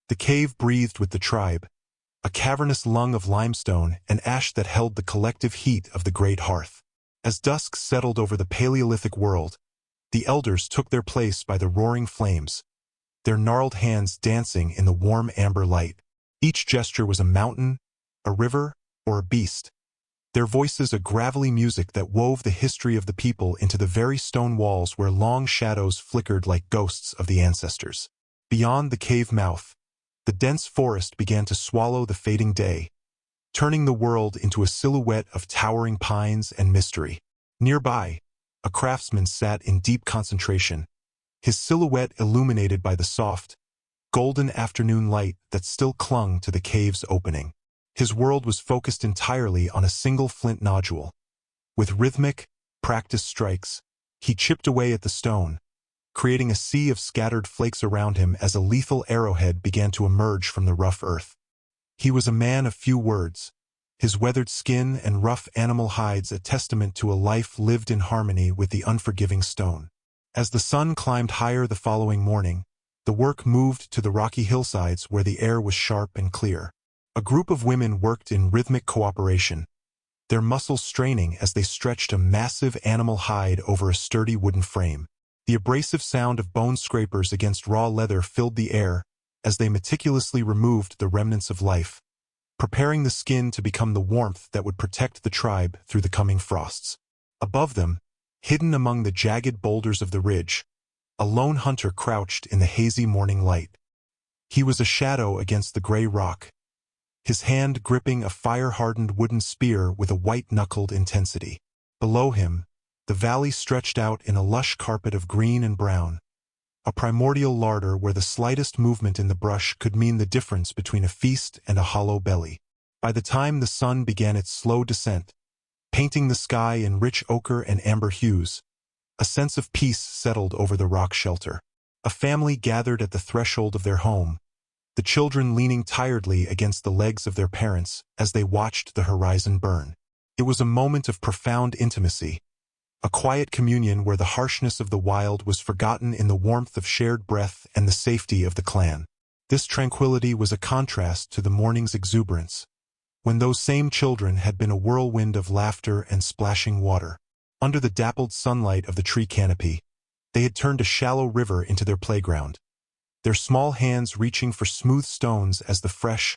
The cave breathed with the tribe, a cavernous lung of limestone and ash that held the collective heat of the great hearth. As dusk settled over the Paleolithic world, the elders took their place by the roaring flames, their gnarled hands dancing in the warm amber light. Each gesture was a mountain, a river, or a beast, their voices a gravelly music that wove the history of the people into the very stone walls where long shadows flickered like ghosts of the ancestors. Beyond the cave mouth, the dense forest began to swallow the fading day, turning the world into a silhouette of towering pines and mystery. Nearby, a craftsman sat in deep concentration, his silhouette illuminated by the soft, golden afternoon light that still clung to the cave's opening. His world was focused entirely on a single flint nodule. With rhythmic, practiced strikes, he chipped away at the stone, creating a sea of scattered flakes around him as a lethal arrowhead began to emerge from the rough earth. He was a man of few words, his weathered skin and rough animal hides a testament to a life lived in harmony with the unforgiving stone. As the sun climbed higher the following morning, the work moved to the rocky hillsides where the air was sharp and clear. A group of women worked in rhythmic cooperation, their muscles straining as they stretched a massive animal hide over a sturdy wooden frame. The abrasive sound of bone scrapers against raw leather filled the air as they meticulously removed the remnants of life, preparing the skin to become the warmth that would protect the tribe through the coming frosts. Above them, hidden among the jagged boulders of the ridge, a lone hunter crouched in the hazy morning light. He was a shadow against the gray rock, his hand gripping a fire-hardened wooden spear with a white-knuckled intensity. Below him, the valley stretched out in a lush carpet of green and brown, a primordial larder where the slightest movement in the brush could mean the difference between a feast and a hollow belly. By the time the sun began its slow descent, painting the sky in rich ochre and amber hues, a sense of peace settled over the rock shelter. A family gathered at the threshold of their home, the children leaning tiredly against the legs of their parents as they watched the horizon burn. It was a moment of profound intimacy, a quiet communion where the harshness of the wild was forgotten in the warmth of shared breath and the safety of the clan. This tranquility was a contrast to the morning's exuberance, when those same children had been a whirlwind of laughter and splashing water. Under the dappled sunlight of the tree canopy, they had turned a shallow river into their playground, their small hands reaching for smooth stones as the fresh,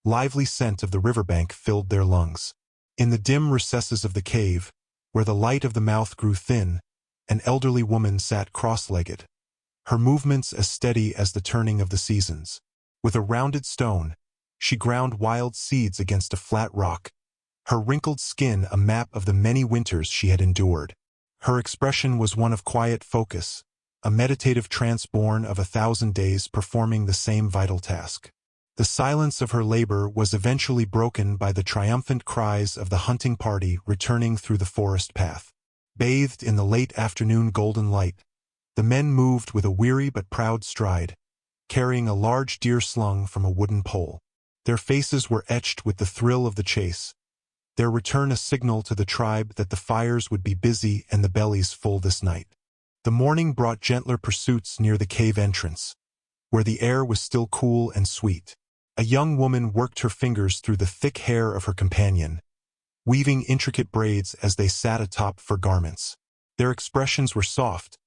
lively scent of the riverbank filled their lungs. In the dim recesses of the cave, where the light of the mouth grew thin, an elderly woman sat cross-legged, her movements as steady as the turning of the seasons. With a rounded stone, she ground wild seeds against a flat rock, her wrinkled skin a map of the many winters she had endured. Her expression was one of quiet focus, a meditative trance born of 1,000 days performing the same vital task. The silence of her labor was eventually broken by the triumphant cries of the hunting party returning through the forest path. Bathed in the late afternoon golden light, the men moved with a weary but proud stride, carrying a large deer slung from a wooden pole. Their faces were etched with the thrill of the chase, their return a signal to the tribe that the fires would be busy and the bellies full this night. The morning brought gentler pursuits near the cave entrance, where the air was still cool and sweet. A young woman worked her fingers through the thick hair of her companion, weaving intricate braids as they sat atop for garments. Their expressions were soft,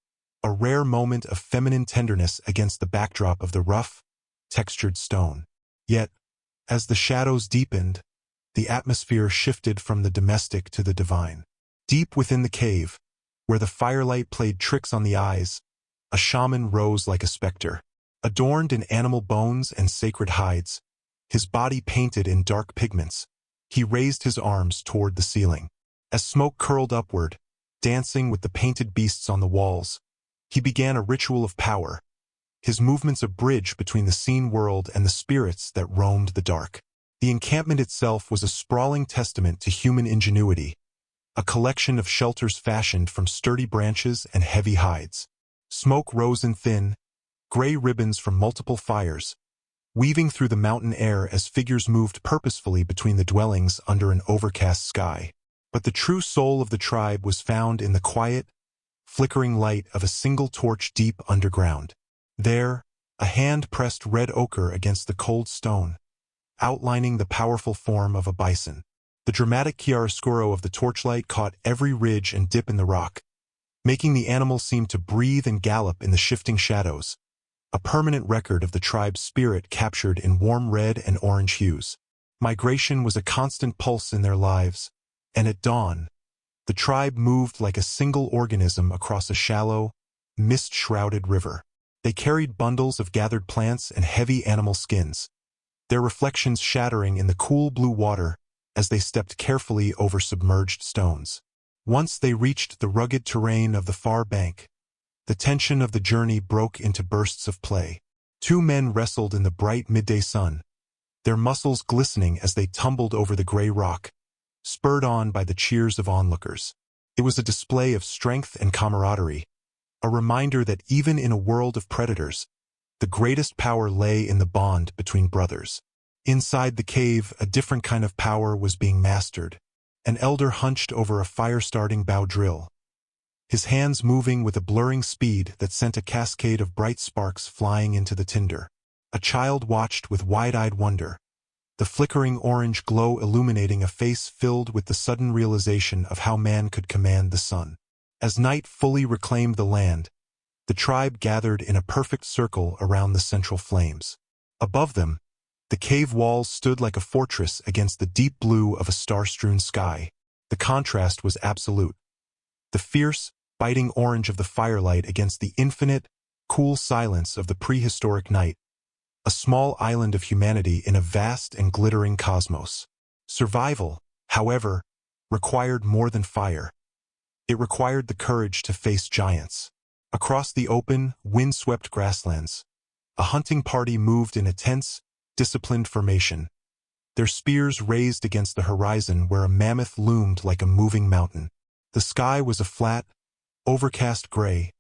a rare moment of feminine tenderness against the backdrop of the rough, textured stone. Yet, as the shadows deepened, the atmosphere shifted from the domestic to the divine. Deep within the cave, where the firelight played tricks on the eyes, a shaman rose like a specter. Adorned in animal bones and sacred hides, his body painted in dark pigments, he raised his arms toward the ceiling. As smoke curled upward, dancing with the painted beasts on the walls, he began a ritual of power, his movements a bridge between the seen world and the spirits that roamed the dark. The encampment itself was a sprawling testament to human ingenuity, a collection of shelters fashioned from sturdy branches and heavy hides. Smoke rose in thin, gray ribbons from multiple fires, weaving through the mountain air as figures moved purposefully between the dwellings under an overcast sky. But the true soul of the tribe was found in the quiet, flickering light of a single torch deep underground. There, A hand pressed red ochre against the cold stone, outlining the powerful form of a bison. The dramatic chiaroscuro of the torchlight caught every ridge and dip in the rock, making the animal seem to breathe and gallop in the shifting shadows, a permanent record of the tribe's spirit captured in warm red and orange hues. Migration was a constant pulse in their lives, and at dawn, the tribe moved like a single organism across a shallow, mist-shrouded river. They carried bundles of gathered plants and heavy animal skins, their reflections shattering in the cool blue water as they stepped carefully over submerged stones. Once they reached the rugged terrain of the far bank, the tension of the journey broke into bursts of play. Two men wrestled in the bright midday sun, their muscles glistening as they tumbled over the gray rock, spurred on by the cheers of onlookers. It was a display of strength and camaraderie, a reminder that even in a world of predators, the greatest power lay in the bond between brothers. Inside the cave, a different kind of power was being mastered. An elder hunched over a fire-starting bow drill, his hands moving with a blurring speed that sent a cascade of bright sparks flying into the tinder. A child watched with wide-eyed wonder, the flickering orange glow illuminating a face filled with the sudden realization of how man could command the sun. As night fully reclaimed the land, the tribe gathered in a perfect circle around the central flames. Above them, the cave walls stood like a fortress against the deep blue of a star-strewn sky. The contrast was absolute. The fierce, biting orange of the firelight against the infinite, cool silence of the prehistoric night, a small island of humanity in a vast and glittering cosmos. Survival, however, required more than fire. It required the courage to face giants. Across the open, wind-swept grasslands, a hunting party moved in a tense, disciplined formation, their spears raised against the horizon where a mammoth loomed like a moving mountain. The sky was a flat, overcast gray,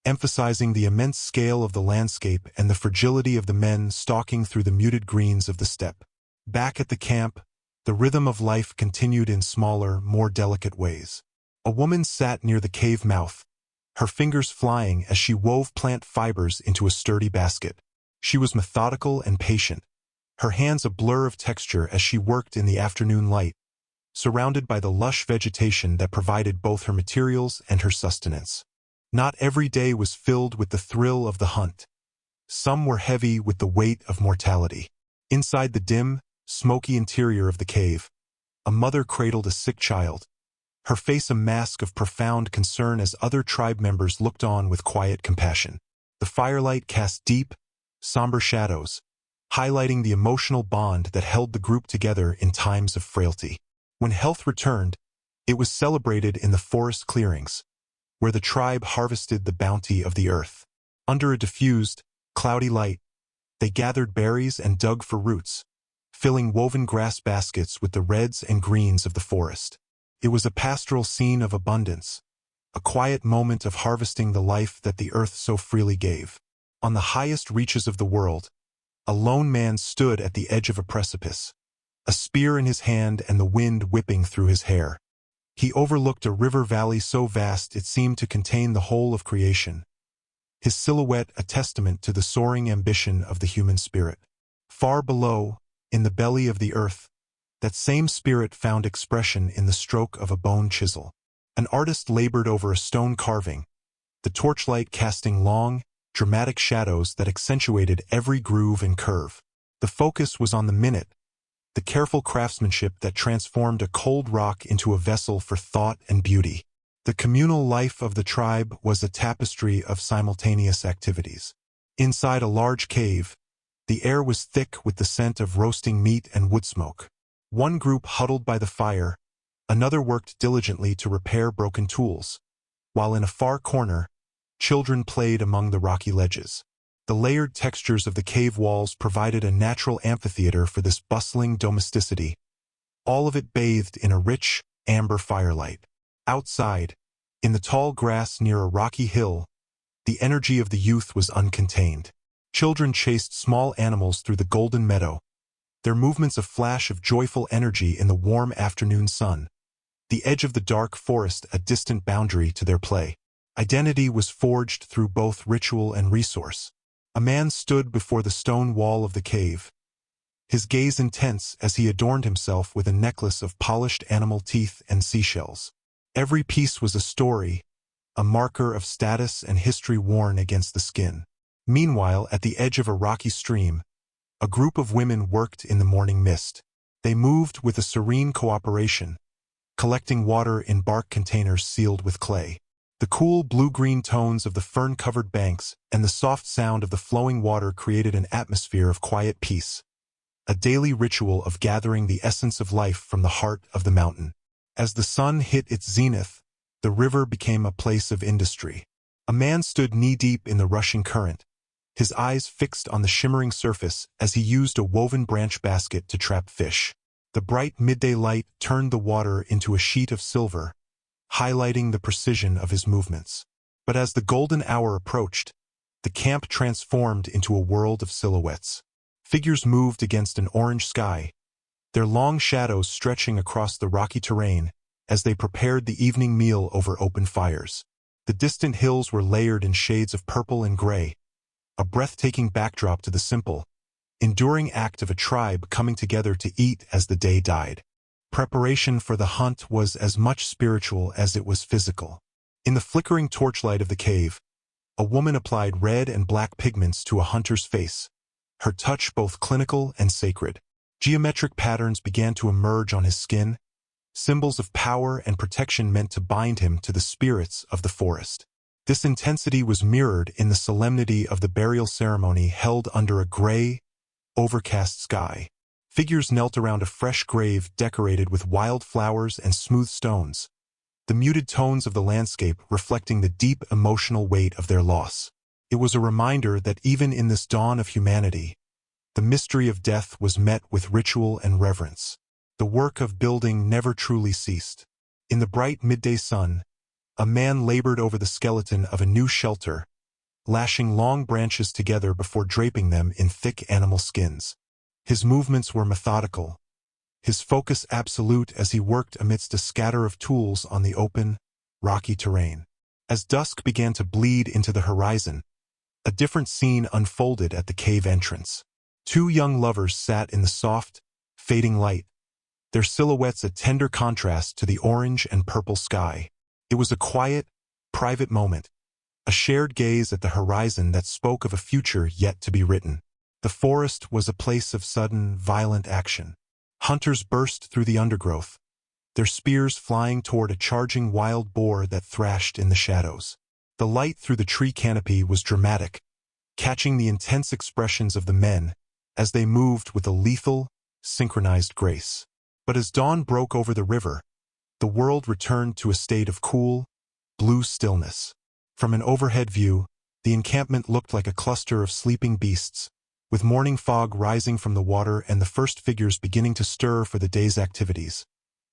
emphasizing the immense scale of the landscape and the fragility of the men stalking through the muted greens of the steppe. Back at the camp, the rhythm of life continued in smaller, more delicate ways. A woman sat near the cave mouth, her fingers flying as she wove plant fibers into a sturdy basket. She was methodical and patient, her hands a blur of texture as she worked in the afternoon light, surrounded by the lush vegetation that provided both her materials and her sustenance. Not every day was filled with the thrill of the hunt. Some were heavy with the weight of mortality. Inside the dim, smoky interior of the cave, a mother cradled a sick child, her face a mask of profound concern as other tribe members looked on with quiet compassion. The firelight cast deep, somber shadows, highlighting the emotional bond that held the group together in times of frailty. When health returned, it was celebrated in the forest clearings, where the tribe harvested the bounty of the earth. Under a diffused, cloudy light, they gathered berries and dug for roots, filling woven grass baskets with the reds and greens of the forest. It was a pastoral scene of abundance, a quiet moment of harvesting the life that the earth so freely gave. On the highest reaches of the world, a lone man stood at the edge of a precipice, a spear in his hand and the wind whipping through his hair. He overlooked a river valley so vast it seemed to contain the whole of creation, his silhouette a testament to the soaring ambition of the human spirit. Far below, in the belly of the earth, that same spirit found expression in the stroke of a bone chisel. An artist labored over a stone carving, the torchlight casting long, dramatic shadows that accentuated every groove and curve. The focus was on the minute, the careful craftsmanship that transformed a cold rock into a vessel for thought and beauty. The communal life of the tribe was a tapestry of simultaneous activities. Inside a large cave, the air was thick with the scent of roasting meat and wood smoke. One group huddled by the fire, another worked diligently to repair broken tools, while in a far corner, children played among the rocky ledges. The layered textures of the cave walls provided a natural amphitheater for this bustling domesticity, all of it bathed in a rich, amber firelight. Outside, in the tall grass near a rocky hill, the energy of the youth was uncontained. Children chased small animals through the golden meadow, their movements a flash of joyful energy in the warm afternoon sun, the edge of the dark forest a distant boundary to their play. Identity was forged through both ritual and resource. A man stood before the stone wall of the cave, his gaze intense as he adorned himself with a necklace of polished animal teeth and seashells. Every piece was a story, a marker of status and history worn against the skin. Meanwhile, at the edge of a rocky stream, a group of women worked in the morning mist. They moved with a serene cooperation, collecting water in bark containers sealed with clay. The cool blue-green tones of the fern-covered banks and the soft sound of the flowing water created an atmosphere of quiet peace, a daily ritual of gathering the essence of life from the heart of the mountain. As the sun hit its zenith, the river became a place of industry. A man stood knee-deep in the rushing current, his eyes fixed on the shimmering surface as he used a woven branch basket to trap fish. The bright midday light turned the water into a sheet of silver, highlighting the precision of his movements. But as the golden hour approached, the camp transformed into a world of silhouettes. Figures moved against an orange sky, their long shadows stretching across the rocky terrain as they prepared the evening meal over open fires. The distant hills were layered in shades of purple and gray, a breathtaking backdrop to the simple, enduring act of a tribe coming together to eat as the day died. Preparation for the hunt was as much spiritual as it was physical. In the flickering torchlight of the cave, a woman applied red and black pigments to a hunter's face, her touch both clinical and sacred. Geometric patterns began to emerge on his skin, symbols of power and protection meant to bind him to the spirits of the forest. This intensity was mirrored in the solemnity of the burial ceremony held under a gray, overcast sky. Figures knelt around a fresh grave decorated with wild flowers and smooth stones, the muted tones of the landscape reflecting the deep emotional weight of their loss. It was a reminder that even in this dawn of humanity, the mystery of death was met with ritual and reverence. The work of building never truly ceased. In the bright midday sun, a man labored over the skeleton of a new shelter, lashing long branches together before draping them in thick animal skins. His movements were methodical, his focus absolute as he worked amidst a scatter of tools on the open, rocky terrain. As dusk began to bleed into the horizon, a different scene unfolded at the cave entrance. Two young lovers sat in the soft, fading light, their silhouettes a tender contrast to the orange and purple sky. It was a quiet, private moment, a shared gaze at the horizon that spoke of a future yet to be written. The forest was a place of sudden, violent action. Hunters burst through the undergrowth, their spears flying toward a charging wild boar that thrashed in the shadows. The light through the tree canopy was dramatic, catching the intense expressions of the men as they moved with a lethal, synchronized grace. But as dawn broke over the river, the world returned to a state of cool, blue stillness. From an overhead view, the encampment looked like a cluster of sleeping beasts, with morning fog rising from the water and the first figures beginning to stir for the day's activities.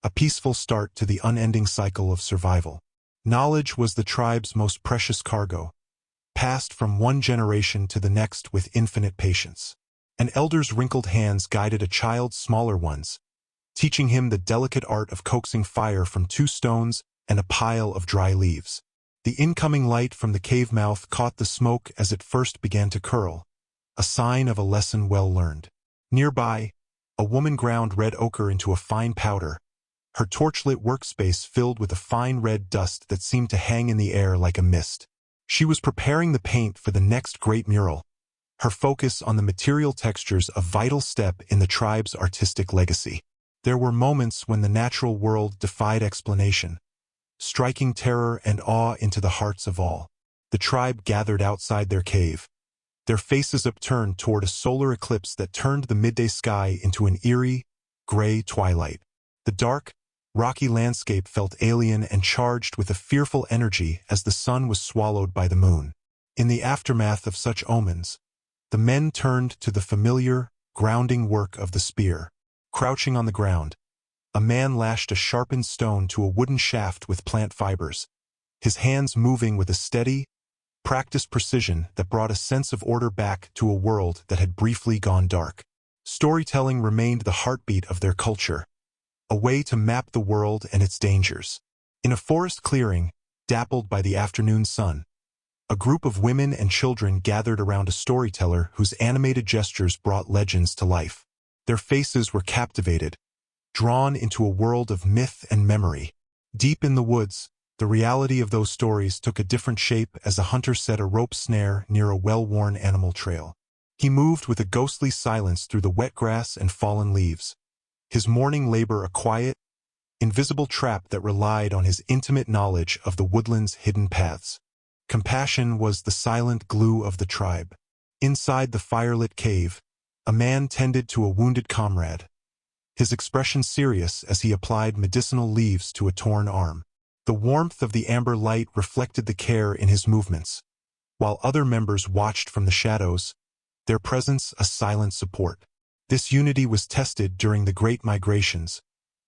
A peaceful start to the unending cycle of survival. Knowledge was the tribe's most precious cargo, passed from one generation to the next with infinite patience. An elder's wrinkled hands guided a child's smaller ones, teaching him the delicate art of coaxing fire from two stones and a pile of dry leaves. The incoming light from the cave mouth caught the smoke as it first began to curl, a sign of a lesson well learned. Nearby, a woman ground red ochre into a fine powder, her torchlit workspace filled with a fine red dust that seemed to hang in the air like a mist. She was preparing the paint for the next great mural, her focus on the material textures a vital step in the tribe's artistic legacy. There were moments when the natural world defied explanation, striking terror and awe into the hearts of all. The tribe gathered outside their cave, their faces upturned toward a solar eclipse that turned the midday sky into an eerie, gray twilight. The dark, rocky landscape felt alien and charged with a fearful energy as the sun was swallowed by the moon. In the aftermath of such omens, the men turned to the familiar, grounding work of the spear. Crouching on the ground, a man lashed a sharpened stone to a wooden shaft with plant fibers, his hands moving with a steady, practiced precision that brought a sense of order back to a world that had briefly gone dark. Storytelling remained the heartbeat of their culture, a way to map the world and its dangers. In a forest clearing, dappled by the afternoon sun, A group of women and children gathered around a storyteller whose animated gestures brought legends to life. Their faces were captivated, drawn into a world of myth and memory. Deep in the woods, the reality of those stories took a different shape as a hunter set a rope snare near a well-worn animal trail. He moved with a ghostly silence through the wet grass and fallen leaves, his morning labor a quiet, invisible trap that relied on his intimate knowledge of the woodland's hidden paths. Compassion was the silent glue of the tribe. Inside the firelit cave, a man tended to a wounded comrade, his expression serious as he applied medicinal leaves to a torn arm. The warmth of the amber light reflected the care in his movements, while other members watched from the shadows, their presence a silent support. This unity was tested during the Great Migrations,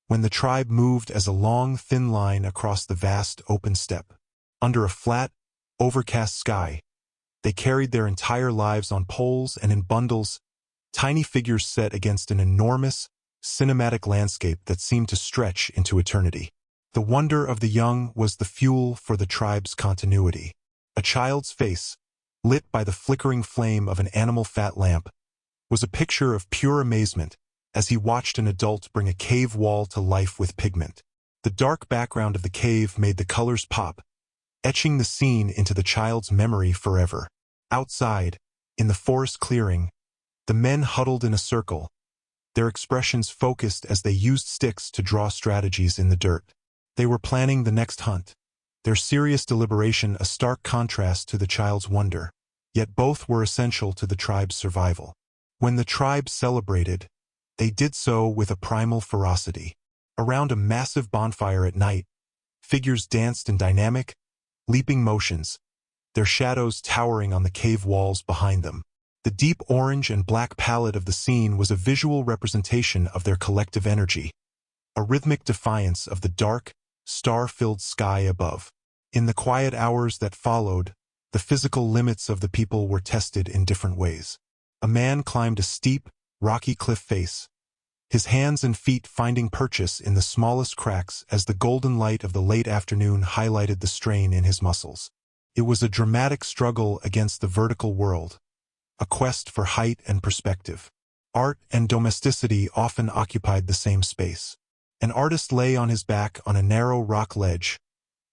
when the tribe moved as a long, thin line across the vast open steppe. Under a flat, overcast sky, they carried their entire lives on poles and in bundles, tiny figures set against an enormous, cinematic landscape that seemed to stretch into eternity. The wonder of the young was the fuel for the tribe's continuity. A child's face, lit by the flickering flame of an animal fat lamp, was a picture of pure amazement as he watched an adult bring a cave wall to life with pigment. The dark background of the cave made the colors pop, etching the scene into the child's memory forever. Outside, in the forest clearing, the men huddled in a circle, their expressions focused as they used sticks to draw strategies in the dirt. They were planning the next hunt, their serious deliberation a stark contrast to the child's wonder, yet both were essential to the tribe's survival. When the tribe celebrated, they did so with a primal ferocity. Around a massive bonfire at night, figures danced in dynamic, leaping motions, their shadows towering on the cave walls behind them. The deep orange and black palette of the scene was a visual representation of their collective energy, a rhythmic defiance of the dark, star-filled sky above. In the quiet hours that followed, the physical limits of the people were tested in different ways. A man climbed a steep, rocky cliff face, his hands and feet finding purchase in the smallest cracks as the golden light of the late afternoon highlighted the strain in his muscles. It was a dramatic struggle against the vertical world, a quest for height and perspective. Art and domesticity often occupied the same space. An artist lay on his back on a narrow rock ledge,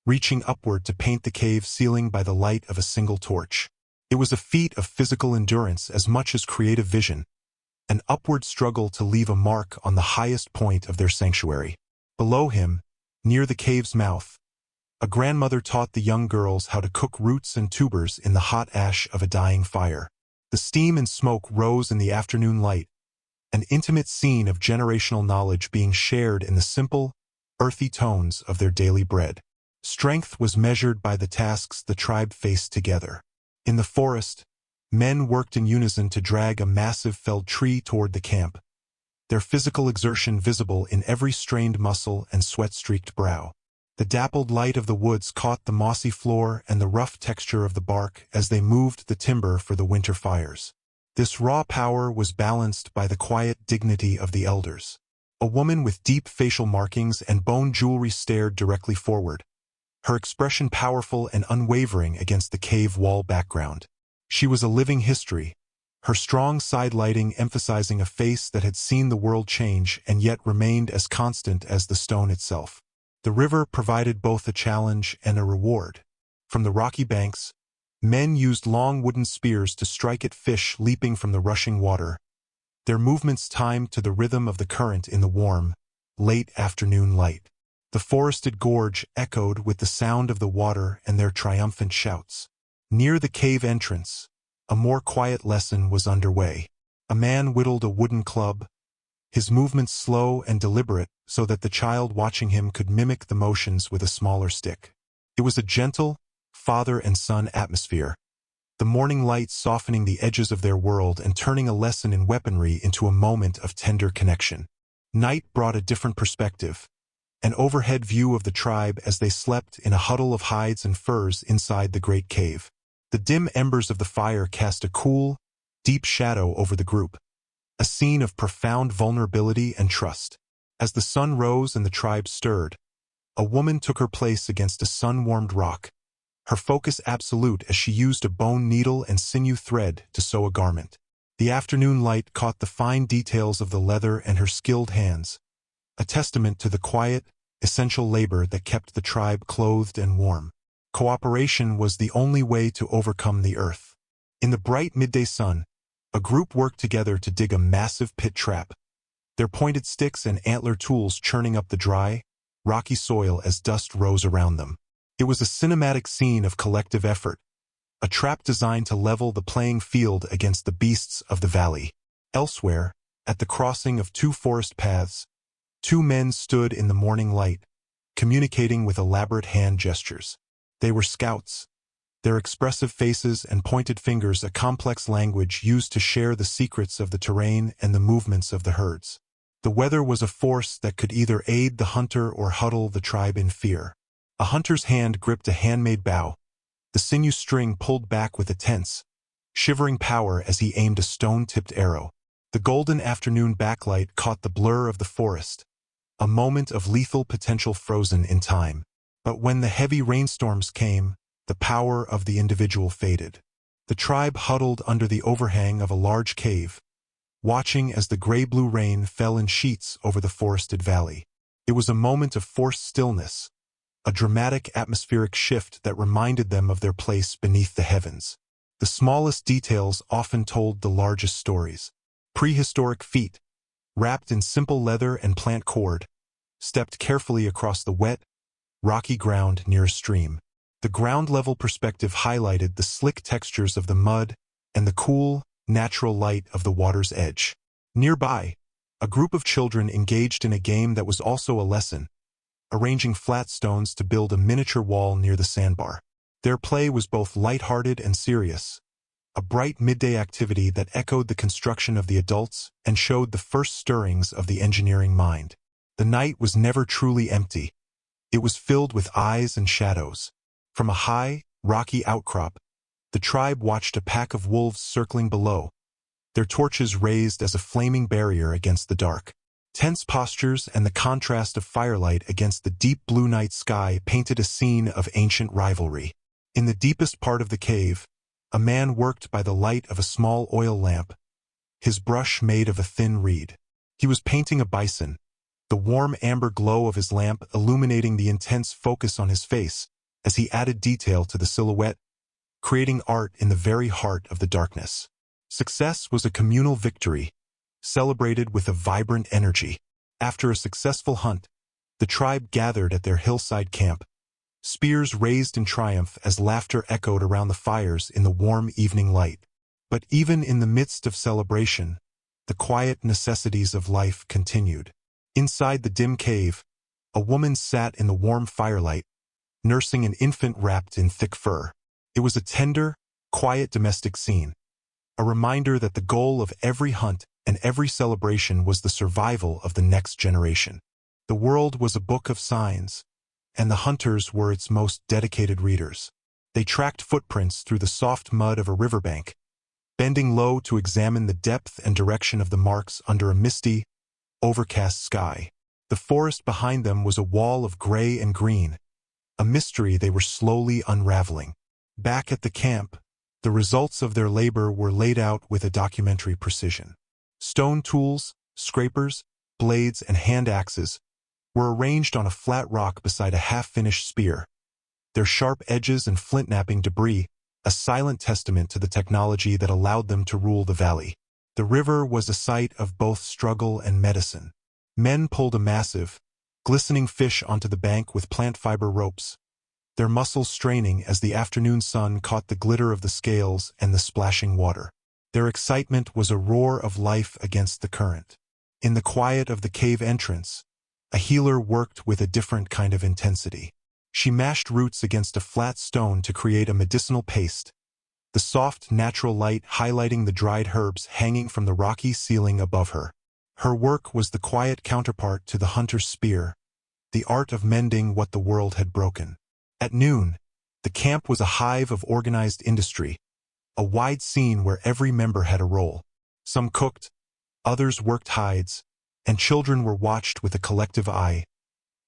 reaching upward to paint the cave ceiling by the light of a single torch. It was a feat of physical endurance as much as creative vision, an upward struggle to leave a mark on the highest point of their sanctuary. Below him, near the cave's mouth, a grandmother taught the young girls how to cook roots and tubers in the hot ash of a dying fire. The steam and smoke rose in the afternoon light, an intimate scene of generational knowledge being shared in the simple, earthy tones of their daily bread. Strength was measured by the tasks the tribe faced together. In the forest, men worked in unison to drag a massive felled tree toward the camp, their physical exertion visible in every strained muscle and sweat-streaked brow. The dappled light of the woods caught the mossy floor and the rough texture of the bark as they moved the timber for the winter fires. This raw power was balanced by the quiet dignity of the elders. A woman with deep facial markings and bone jewelry stared directly forward, her expression powerful and unwavering against the cave wall background. She was a living history, her strong side lighting emphasizing a face that had seen the world change and yet remained as constant as the stone itself. The river provided both a challenge and a reward. From the rocky banks, men used long wooden spears to strike at fish leaping from the rushing water, their movements timed to the rhythm of the current in the warm, late afternoon light. The forested gorge echoed with the sound of the water and their triumphant shouts. Near the cave entrance, a more quiet lesson was underway. A man whittled a wooden club, his movements slow and deliberate so that the child watching him could mimic the motions with a smaller stick. It was a gentle, father and son atmosphere, the morning light softening the edges of their world and turning a lesson in weaponry into a moment of tender connection. Night brought a different perspective, an overhead view of the tribe as they slept in a huddle of hides and furs inside the great cave. The dim embers of the fire cast a cool, deep shadow over the group, a scene of profound vulnerability and trust. As the sun rose and the tribe stirred, a woman took her place against a sun-warmed rock, her focus absolute as she used a bone needle and sinew thread to sew a garment. The afternoon light caught the fine details of the leather and her skilled hands, a testament to the quiet, essential labor that kept the tribe clothed and warm. Cooperation was the only way to overcome the earth. In the bright midday sun, a group worked together to dig a massive pit trap, their pointed sticks and antler tools churning up the dry, rocky soil as dust rose around them. It was a cinematic scene of collective effort, a trap designed to level the playing field against the beasts of the valley. Elsewhere, at the crossing of two forest paths, two men stood in the morning light, communicating with elaborate hand gestures. They were scouts, their expressive faces and pointed fingers a complex language used to share the secrets of the terrain and the movements of the herds. The weather was a force that could either aid the hunter or huddle the tribe in fear. A hunter's hand gripped a handmade bow, the sinew string pulled back with a tense, shivering power as he aimed a stone-tipped arrow. The golden afternoon backlight caught the blur of the forest, a moment of lethal potential frozen in time. But when the heavy rainstorms came, the power of the individual faded. The tribe huddled under the overhang of a large cave, watching as the gray-blue rain fell in sheets over the forested valley. It was a moment of forced stillness, a dramatic atmospheric shift that reminded them of their place beneath the heavens. The smallest details often told the largest stories. Prehistoric feet, wrapped in simple leather and plant cord, stepped carefully across the wet, rocky ground near a stream. The ground-level perspective highlighted the slick textures of the mud and the cool, natural light of the water's edge. Nearby, a group of children engaged in a game that was also a lesson, arranging flat stones to build a miniature wall near the sandbar. Their play was both light-hearted and serious, a bright midday activity that echoed the construction of the adults and showed the first stirrings of the engineering mind. The night was never truly empty. It was filled with eyes and shadows. From a high, rocky outcrop, the tribe watched a pack of wolves circling below, their torches raised as a flaming barrier against the dark. Tense postures and the contrast of firelight against the deep blue night sky painted a scene of ancient rivalry. In the deepest part of the cave, a man worked by the light of a small oil lamp, his brush made of a thin reed. He was painting a bison, the warm amber glow of his lamp illuminating the intense focus on his face as he added detail to the silhouette, creating art in the very heart of the darkness. Success was a communal victory, celebrated with a vibrant energy. After a successful hunt, the tribe gathered at their hillside camp, spears raised in triumph as laughter echoed around the fires in the warm evening light. But even in the midst of celebration, the quiet necessities of life continued. Inside the dim cave, a woman sat in the warm firelight, nursing an infant wrapped in thick fur. It was a tender, quiet domestic scene, a reminder that the goal of every hunt and every celebration was the survival of the next generation. The world was a book of signs, and the hunters were its most dedicated readers. They tracked footprints through the soft mud of a riverbank, bending low to examine the depth and direction of the marks under a misty, overcast sky. The forest behind them was a wall of gray and green, a mystery they were slowly unraveling. Back at the camp, the results of their labor were laid out with a documentary precision. Stone tools, scrapers, blades, and hand axes were arranged on a flat rock beside a half-finished spear, their sharp edges and flint-knapping debris a silent testament to the technology that allowed them to rule the valley. The river was a site of both struggle and medicine. Men pulled a massive, glistening fish onto the bank with plant fiber ropes, their muscles straining as the afternoon sun caught the glitter of the scales and the splashing water. Their excitement was a roar of life against the current. In the quiet of the cave entrance, a healer worked with a different kind of intensity. She mashed roots against a flat stone to create a medicinal paste, the soft, natural light highlighting the dried herbs hanging from the rocky ceiling above her. Her work was the quiet counterpart to the hunter's spear, the art of mending what the world had broken. At noon, the camp was a hive of organized industry, a wide scene where every member had a role. Some cooked, others worked hides, and children were watched with a collective eye,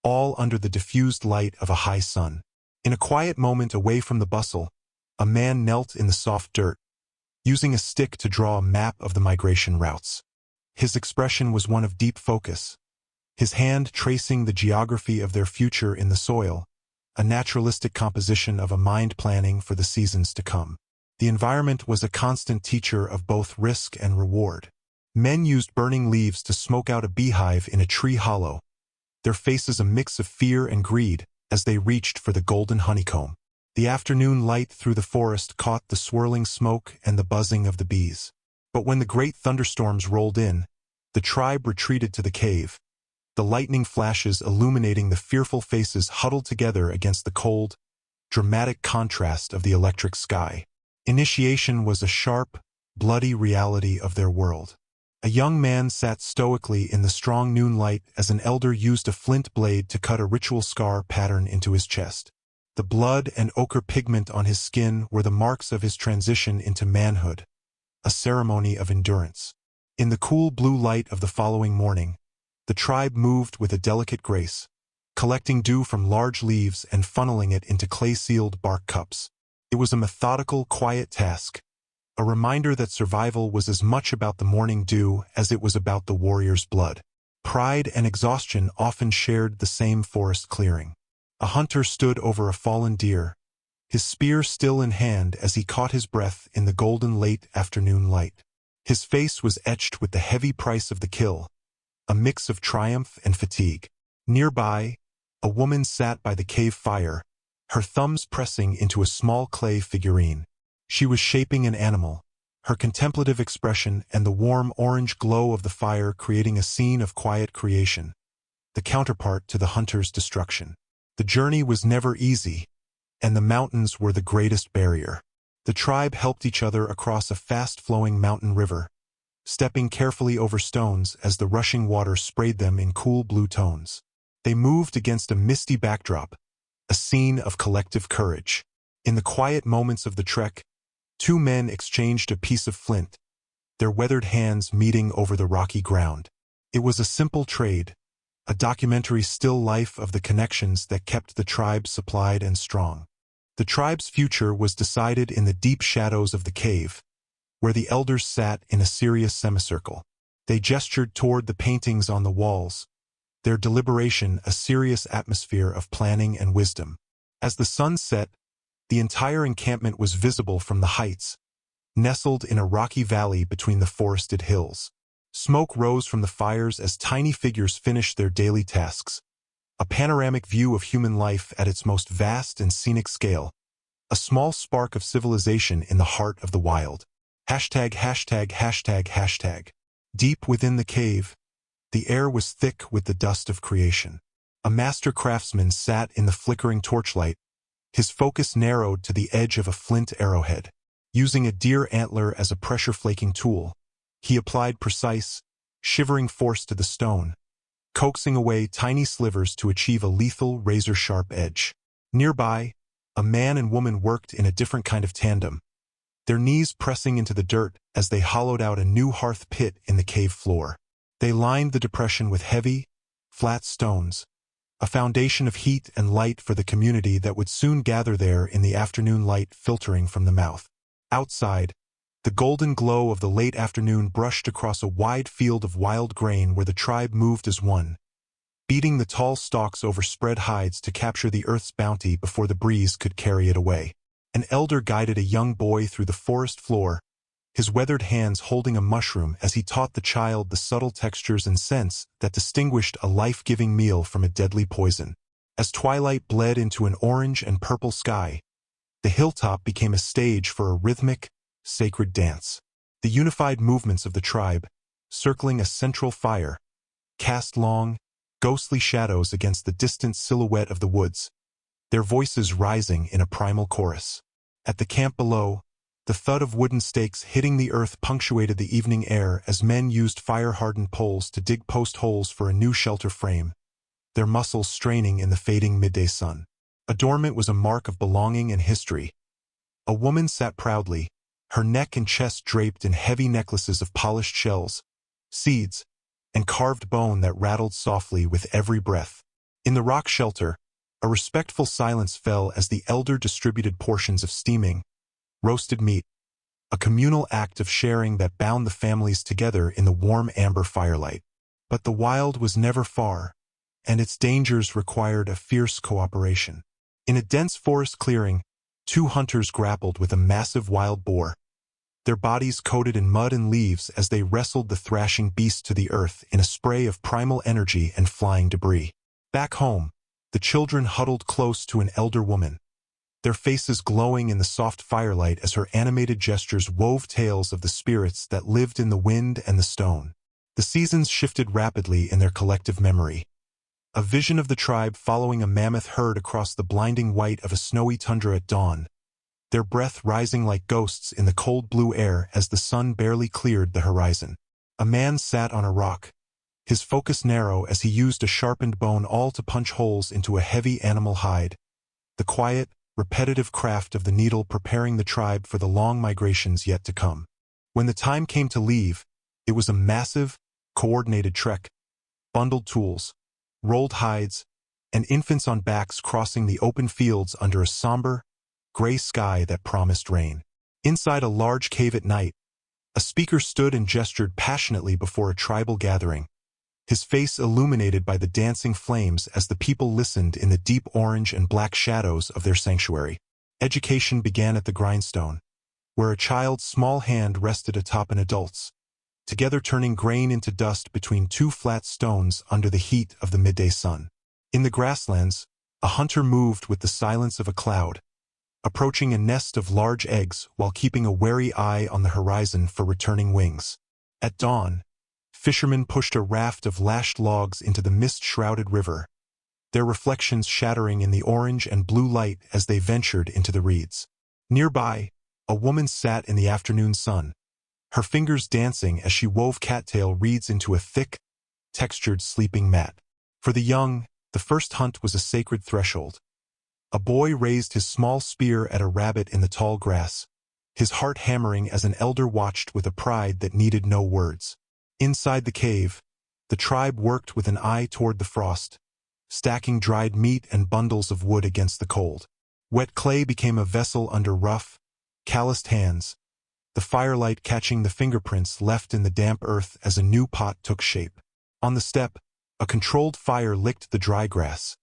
all under the diffused light of a high sun. In a quiet moment away from the bustle, a man knelt in the soft dirt, using a stick to draw a map of the migration routes. His expression was one of deep focus, his hand tracing the geography of their future in the soil, a naturalistic composition of a mind planning for the seasons to come. The environment was a constant teacher of both risk and reward. Men used burning leaves to smoke out a beehive in a tree hollow, their faces a mix of fear and greed as they reached for the golden honeycomb. The afternoon light through the forest caught the swirling smoke and the buzzing of the bees. But when the great thunderstorms rolled in, the tribe retreated to the cave, the lightning flashes illuminating the fearful faces huddled together against the cold, dramatic contrast of the electric sky. Initiation was a sharp, bloody reality of their world. A young man sat stoically in the strong noon light as an elder used a flint blade to cut a ritual scar pattern into his chest. The blood and ochre pigment on his skin were the marks of his transition into manhood, a ceremony of endurance. In the cool blue light of the following morning, the tribe moved with a delicate grace, collecting dew from large leaves and funneling it into clay-sealed bark cups. It was a methodical, quiet task, a reminder that survival was as much about the morning dew as it was about the warrior's blood. Pride and exhaustion often shared the same forest clearing. A hunter stood over a fallen deer, his spear still in hand as he caught his breath in the golden late afternoon light. His face was etched with the heavy price of the kill, a mix of triumph and fatigue. Nearby, a woman sat by the cave fire, her thumbs pressing into a small clay figurine. She was shaping an animal, her contemplative expression and the warm orange glow of the fire creating a scene of quiet creation, the counterpart to the hunter's destruction. The journey was never easy, and the mountains were the greatest barrier. The tribe helped each other across a fast-flowing mountain river, stepping carefully over stones as the rushing water sprayed them in cool blue tones. They moved against a misty backdrop, a scene of collective courage. In the quiet moments of the trek, two men exchanged a piece of flint, their weathered hands meeting over the rocky ground. It was a simple trade, a documentary still life of the connections that kept the tribe supplied and strong. The tribe's future was decided in the deep shadows of the cave, where the elders sat in a serious semicircle. They gestured toward the paintings on the walls, their deliberation a serious atmosphere of planning and wisdom. As the sun set, the entire encampment was visible from the heights, nestled in a rocky valley between the forested hills. Smoke rose from the fires as tiny figures finished their daily tasks, a panoramic view of human life at its most vast and scenic scale, a small spark of civilization in the heart of the wild. Hashtag, hashtag, hashtag, hashtag. Deep within the cave, the air was thick with the dust of creation. A master craftsman sat in the flickering torchlight, his focus narrowed to the edge of a flint arrowhead. Using a deer antler as a pressure-flaking tool, he applied precise, shivering force to the stone, coaxing away tiny slivers to achieve a lethal, razor-sharp edge. Nearby, a man and woman worked in a different kind of tandem, their knees pressing into the dirt as they hollowed out a new hearth pit in the cave floor. They lined the depression with heavy, flat stones, a foundation of heat and light for the community that would soon gather there in the afternoon light filtering from the mouth. Outside, the golden glow of the late afternoon brushed across a wide field of wild grain where the tribe moved as one, beating the tall stalks over spread hides to capture the earth's bounty before the breeze could carry it away. An elder guided a young boy through the forest floor, his weathered hands holding a mushroom as he taught the child the subtle textures and scents that distinguished a life-giving meal from a deadly poison. As twilight bled into an orange and purple sky, the hilltop became a stage for a rhythmic, sacred dance. The unified movements of the tribe, circling a central fire, cast long, ghostly shadows against the distant silhouette of the woods, their voices rising in a primal chorus. At the camp below, the thud of wooden stakes hitting the earth punctuated the evening air as men used fire-hardened poles to dig post holes for a new shelter frame, their muscles straining in the fading midday sun. Adornment was a mark of belonging and history. A woman sat proudly, her neck and chest draped in heavy necklaces of polished shells, seeds, and carved bone that rattled softly with every breath. In the rock shelter, A respectful silence fell as the elder distributed portions of steaming, roasted meat, a communal act of sharing that bound the families together in the warm amber firelight. But the wild was never far, and its dangers required a fierce cooperation. In a dense forest clearing, two hunters grappled with a massive wild boar, their bodies coated in mud and leaves as they wrestled the thrashing beast to the earth in a spray of primal energy and flying debris. Back home, the children huddled close to an elder woman, their faces glowing in the soft firelight as her animated gestures wove tales of the spirits that lived in the wind and the stone. The seasons shifted rapidly in their collective memory. A vision of the tribe following a mammoth herd across the blinding white of a snowy tundra at dawn, their breath rising like ghosts in the cold blue air as the sun barely cleared the horizon. A man sat on a rock, his focus narrow as he used a sharpened bone awl to punch holes into a heavy animal hide, the quiet, repetitive craft of the needle preparing the tribe for the long migrations yet to come. When the time came to leave, it was a massive, coordinated trek, bundled tools, rolled hides, and infants on backs crossing the open fields under a somber, gray sky that promised rain. Inside a large cave at night, a speaker stood and gestured passionately before a tribal gathering, his face illuminated by the dancing flames as the people listened in the deep orange and black shadows of their sanctuary. Education began at the grindstone, where a child's small hand rested atop an adult's, together turning grain into dust between two flat stones under the heat of the midday sun. In the grasslands, a hunter moved with the silence of a cloud, approaching a nest of large eggs while keeping a wary eye on the horizon for returning wings. At dawn, fishermen pushed a raft of lashed logs into the mist-shrouded river, their reflections shattering in the orange and blue light as they ventured into the reeds. Nearby, a woman sat in the afternoon sun, her fingers dancing as she wove cattail reeds into a thick, textured sleeping mat. For the young, the first hunt was a sacred threshold. A boy raised his small spear at a rabbit in the tall grass, his heart hammering as an elder watched with a pride that needed no words. Inside the cave, the tribe worked with an eye toward the frost, stacking dried meat and bundles of wood against the cold. Wet clay became a vessel under rough, calloused hands, the firelight catching the fingerprints left in the damp earth as a new pot took shape. On the step, a controlled fire licked the dry grass,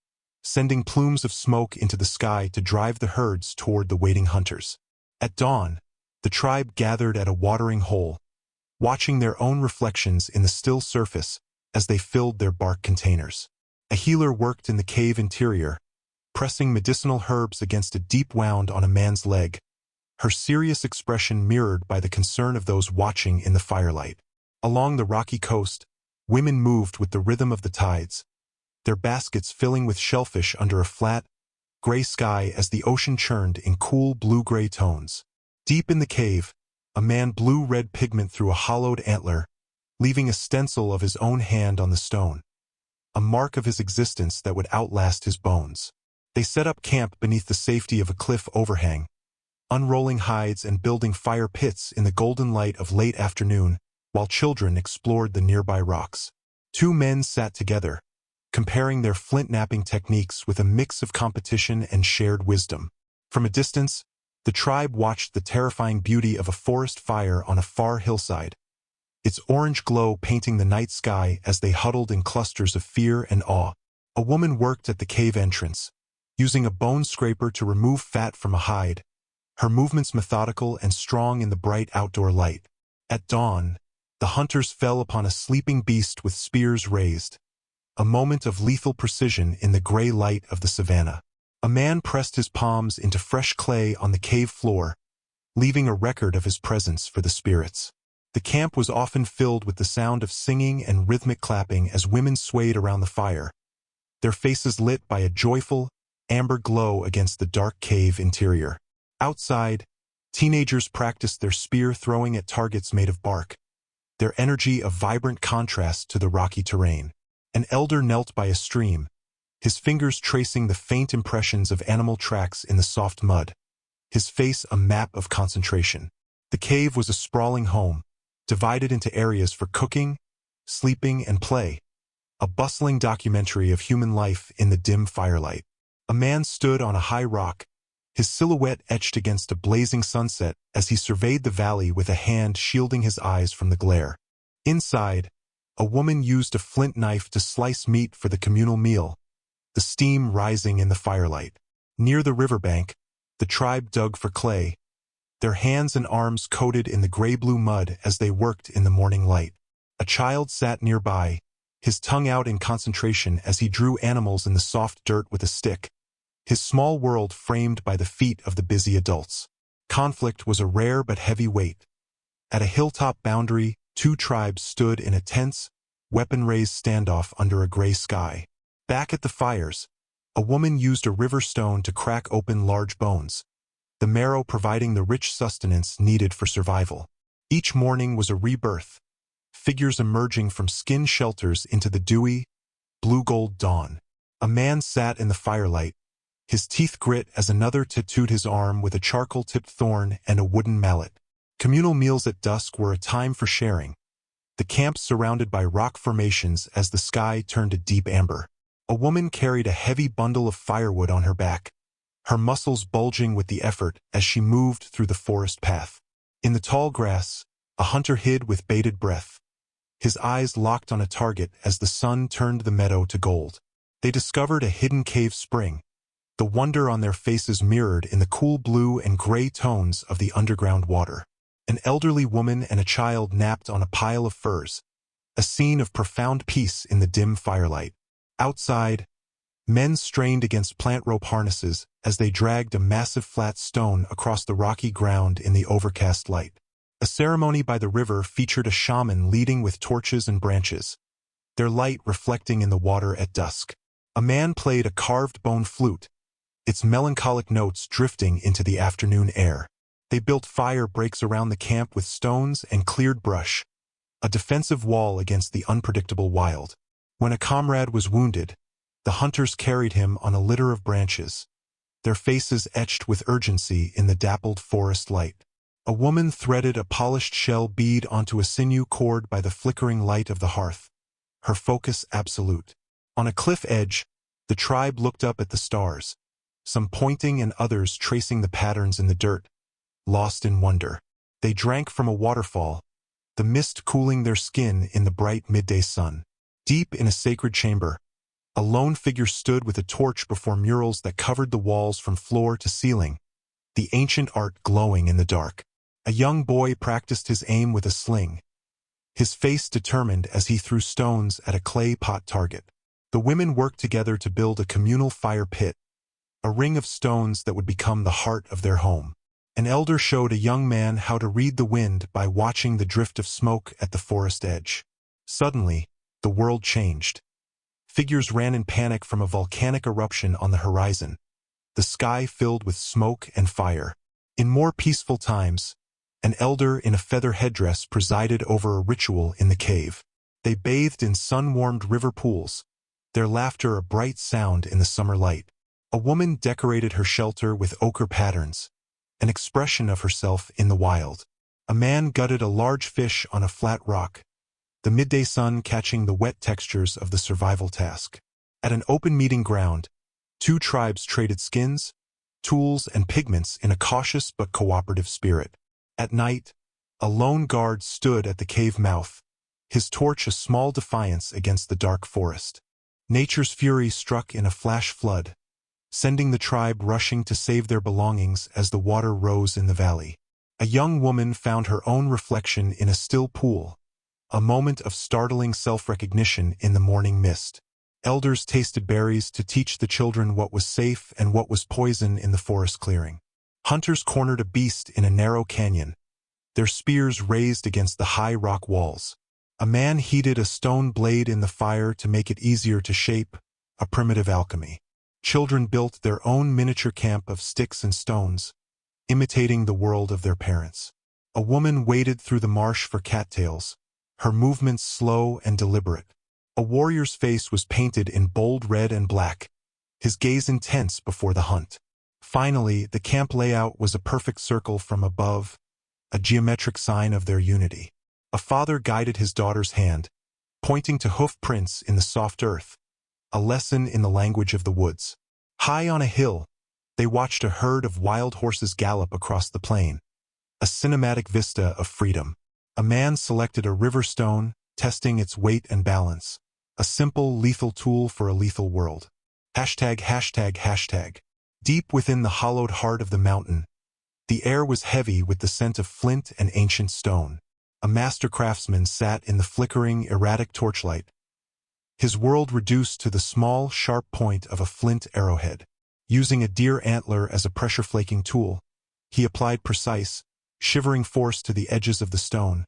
sending plumes of smoke into the sky to drive the herds toward the waiting hunters. At dawn, the tribe gathered at a watering hole, watching their own reflections in the still surface as they filled their bark containers. A healer worked in the cave interior, pressing medicinal herbs against a deep wound on a man's leg, her serious expression mirrored by the concern of those watching in the firelight. Along the rocky coast, women moved with the rhythm of the tides, their baskets filling with shellfish under a flat, gray sky as the ocean churned in cool blue-gray tones. Deep in the cave, a man blew red pigment through a hollowed antler, leaving a stencil of his own hand on the stone, a mark of his existence that would outlast his bones. They set up camp beneath the safety of a cliff overhang, unrolling hides and building fire pits in the golden light of late afternoon, while children explored the nearby rocks. Two men sat together, comparing their flint-knapping techniques with a mix of competition and shared wisdom. From a distance, the tribe watched the terrifying beauty of a forest fire on a far hillside, its orange glow painting the night sky as they huddled in clusters of fear and awe. A woman worked at the cave entrance, using a bone scraper to remove fat from a hide, her movements methodical and strong in the bright outdoor light. At dawn, the hunters fell upon a sleeping beast with spears raised, a moment of lethal precision in the gray light of the savanna. A man pressed his palms into fresh clay on the cave floor, leaving a record of his presence for the spirits. The camp was often filled with the sound of singing and rhythmic clapping as women swayed around the fire, their faces lit by a joyful, amber glow against the dark cave interior. Outside, teenagers practiced their spear throwing at targets made of bark, their energy a vibrant contrast to the rocky terrain. An elder knelt by a stream, his fingers tracing the faint impressions of animal tracks in the soft mud, his face a map of concentration. The cave was a sprawling home, divided into areas for cooking, sleeping, and play, a bustling documentary of human life in the dim firelight. A man stood on a high rock, his silhouette etched against a blazing sunset as he surveyed the valley with a hand shielding his eyes from the glare. Inside, a woman used a flint knife to slice meat for the communal meal, the steam rising in the firelight. Near the riverbank, the tribe dug for clay, their hands and arms coated in the gray-blue mud as they worked in the morning light. A child sat nearby, his tongue out in concentration as he drew animals in the soft dirt with a stick, his small world framed by the feet of the busy adults. Conflict was a rare but heavy weight. At a hilltop boundary, two tribes stood in a tense, weapon-raised standoff under a gray sky. Back at the fires, a woman used a river stone to crack open large bones, the marrow providing the rich sustenance needed for survival. Each morning was a rebirth, figures emerging from skin shelters into the dewy, blue-gold dawn. A man sat in the firelight, his teeth grit as another tattooed his arm with a charcoal-tipped thorn and a wooden mallet. Communal meals at dusk were a time for sharing, the camp surrounded by rock formations as the sky turned a deep amber. A woman carried a heavy bundle of firewood on her back, her muscles bulging with the effort as she moved through the forest path. In the tall grass, a hunter hid with bated breath, his eyes locked on a target as the sun turned the meadow to gold. They discovered a hidden cave spring, the wonder on their faces mirrored in the cool blue and gray tones of the underground water. An elderly woman and a child napped on a pile of furs, a scene of profound peace in the dim firelight. Outside, men strained against plant rope harnesses as they dragged a massive flat stone across the rocky ground in the overcast light. A ceremony by the river featured a shaman leading with torches and branches, their light reflecting in the water at dusk. A man played a carved bone flute, its melancholic notes drifting into the afternoon air. They built fire breaks around the camp with stones and cleared brush, a defensive wall against the unpredictable wild. When a comrade was wounded, the hunters carried him on a litter of branches, their faces etched with urgency in the dappled forest light. A woman threaded a polished shell bead onto a sinew cord by the flickering light of the hearth, her focus absolute. On a cliff edge, the tribe looked up at the stars, some pointing and others tracing the patterns in the dirt, lost in wonder. They drank from a waterfall, the mist cooling their skin in the bright midday sun. Deep in a sacred chamber, a lone figure stood with a torch before murals that covered the walls from floor to ceiling, the ancient art glowing in the dark. A young boy practiced his aim with a sling, his face determined as he threw stones at a clay pot target. The women worked together to build a communal fire pit, a ring of stones that would become the heart of their home. An elder showed a young man how to read the wind by watching the drift of smoke at the forest edge. Suddenly, the world changed. Figures ran in panic from a volcanic eruption on the horizon, the sky filled with smoke and fire. In more peaceful times, an elder in a feather headdress presided over a ritual in the cave. They bathed in sun-warmed river pools, their laughter a bright sound in the summer light. A woman decorated her shelter with ochre patterns, an expression of herself in the wild. A man gutted a large fish on a flat rock, the midday sun catching the wet textures of the survival task. At an open meeting ground, two tribes traded skins, tools, and pigments in a cautious but cooperative spirit. At night, a lone guard stood at the cave mouth, his torch a small defiance against the dark forest. Nature's fury struck in a flash flood, sending the tribe rushing to save their belongings as the water rose in the valley. A young woman found her own reflection in a still pool, a moment of startling self-recognition in the morning mist. Elders tasted berries to teach the children what was safe and what was poison in the forest clearing. Hunters cornered a beast in a narrow canyon, their spears raised against the high rock walls. A man heated a stone blade in the fire to make it easier to shape, a primitive alchemy. Children built their own miniature camp of sticks and stones, imitating the world of their parents. A woman waded through the marsh for cattails, her movements slow and deliberate. A warrior's face was painted in bold red and black, his gaze intense before the hunt. Finally, the camp layout was a perfect circle from above, a geometric sign of their unity. A father guided his daughter's hand, pointing to hoof prints in the soft earth, a lesson in the language of the woods. High on a hill, they watched a herd of wild horses gallop across the plain, a cinematic vista of freedom. A man selected a river stone, testing its weight and balance, a simple, lethal tool for a lethal world. ####. Deep within the hollowed heart of the mountain, the air was heavy with the scent of flint and ancient stone. A master craftsman sat in the flickering, erratic torchlight, his world reduced to the small, sharp point of a flint arrowhead. Using a deer antler as a pressure-flaking tool, he applied precise, shivering force to the edges of the stone,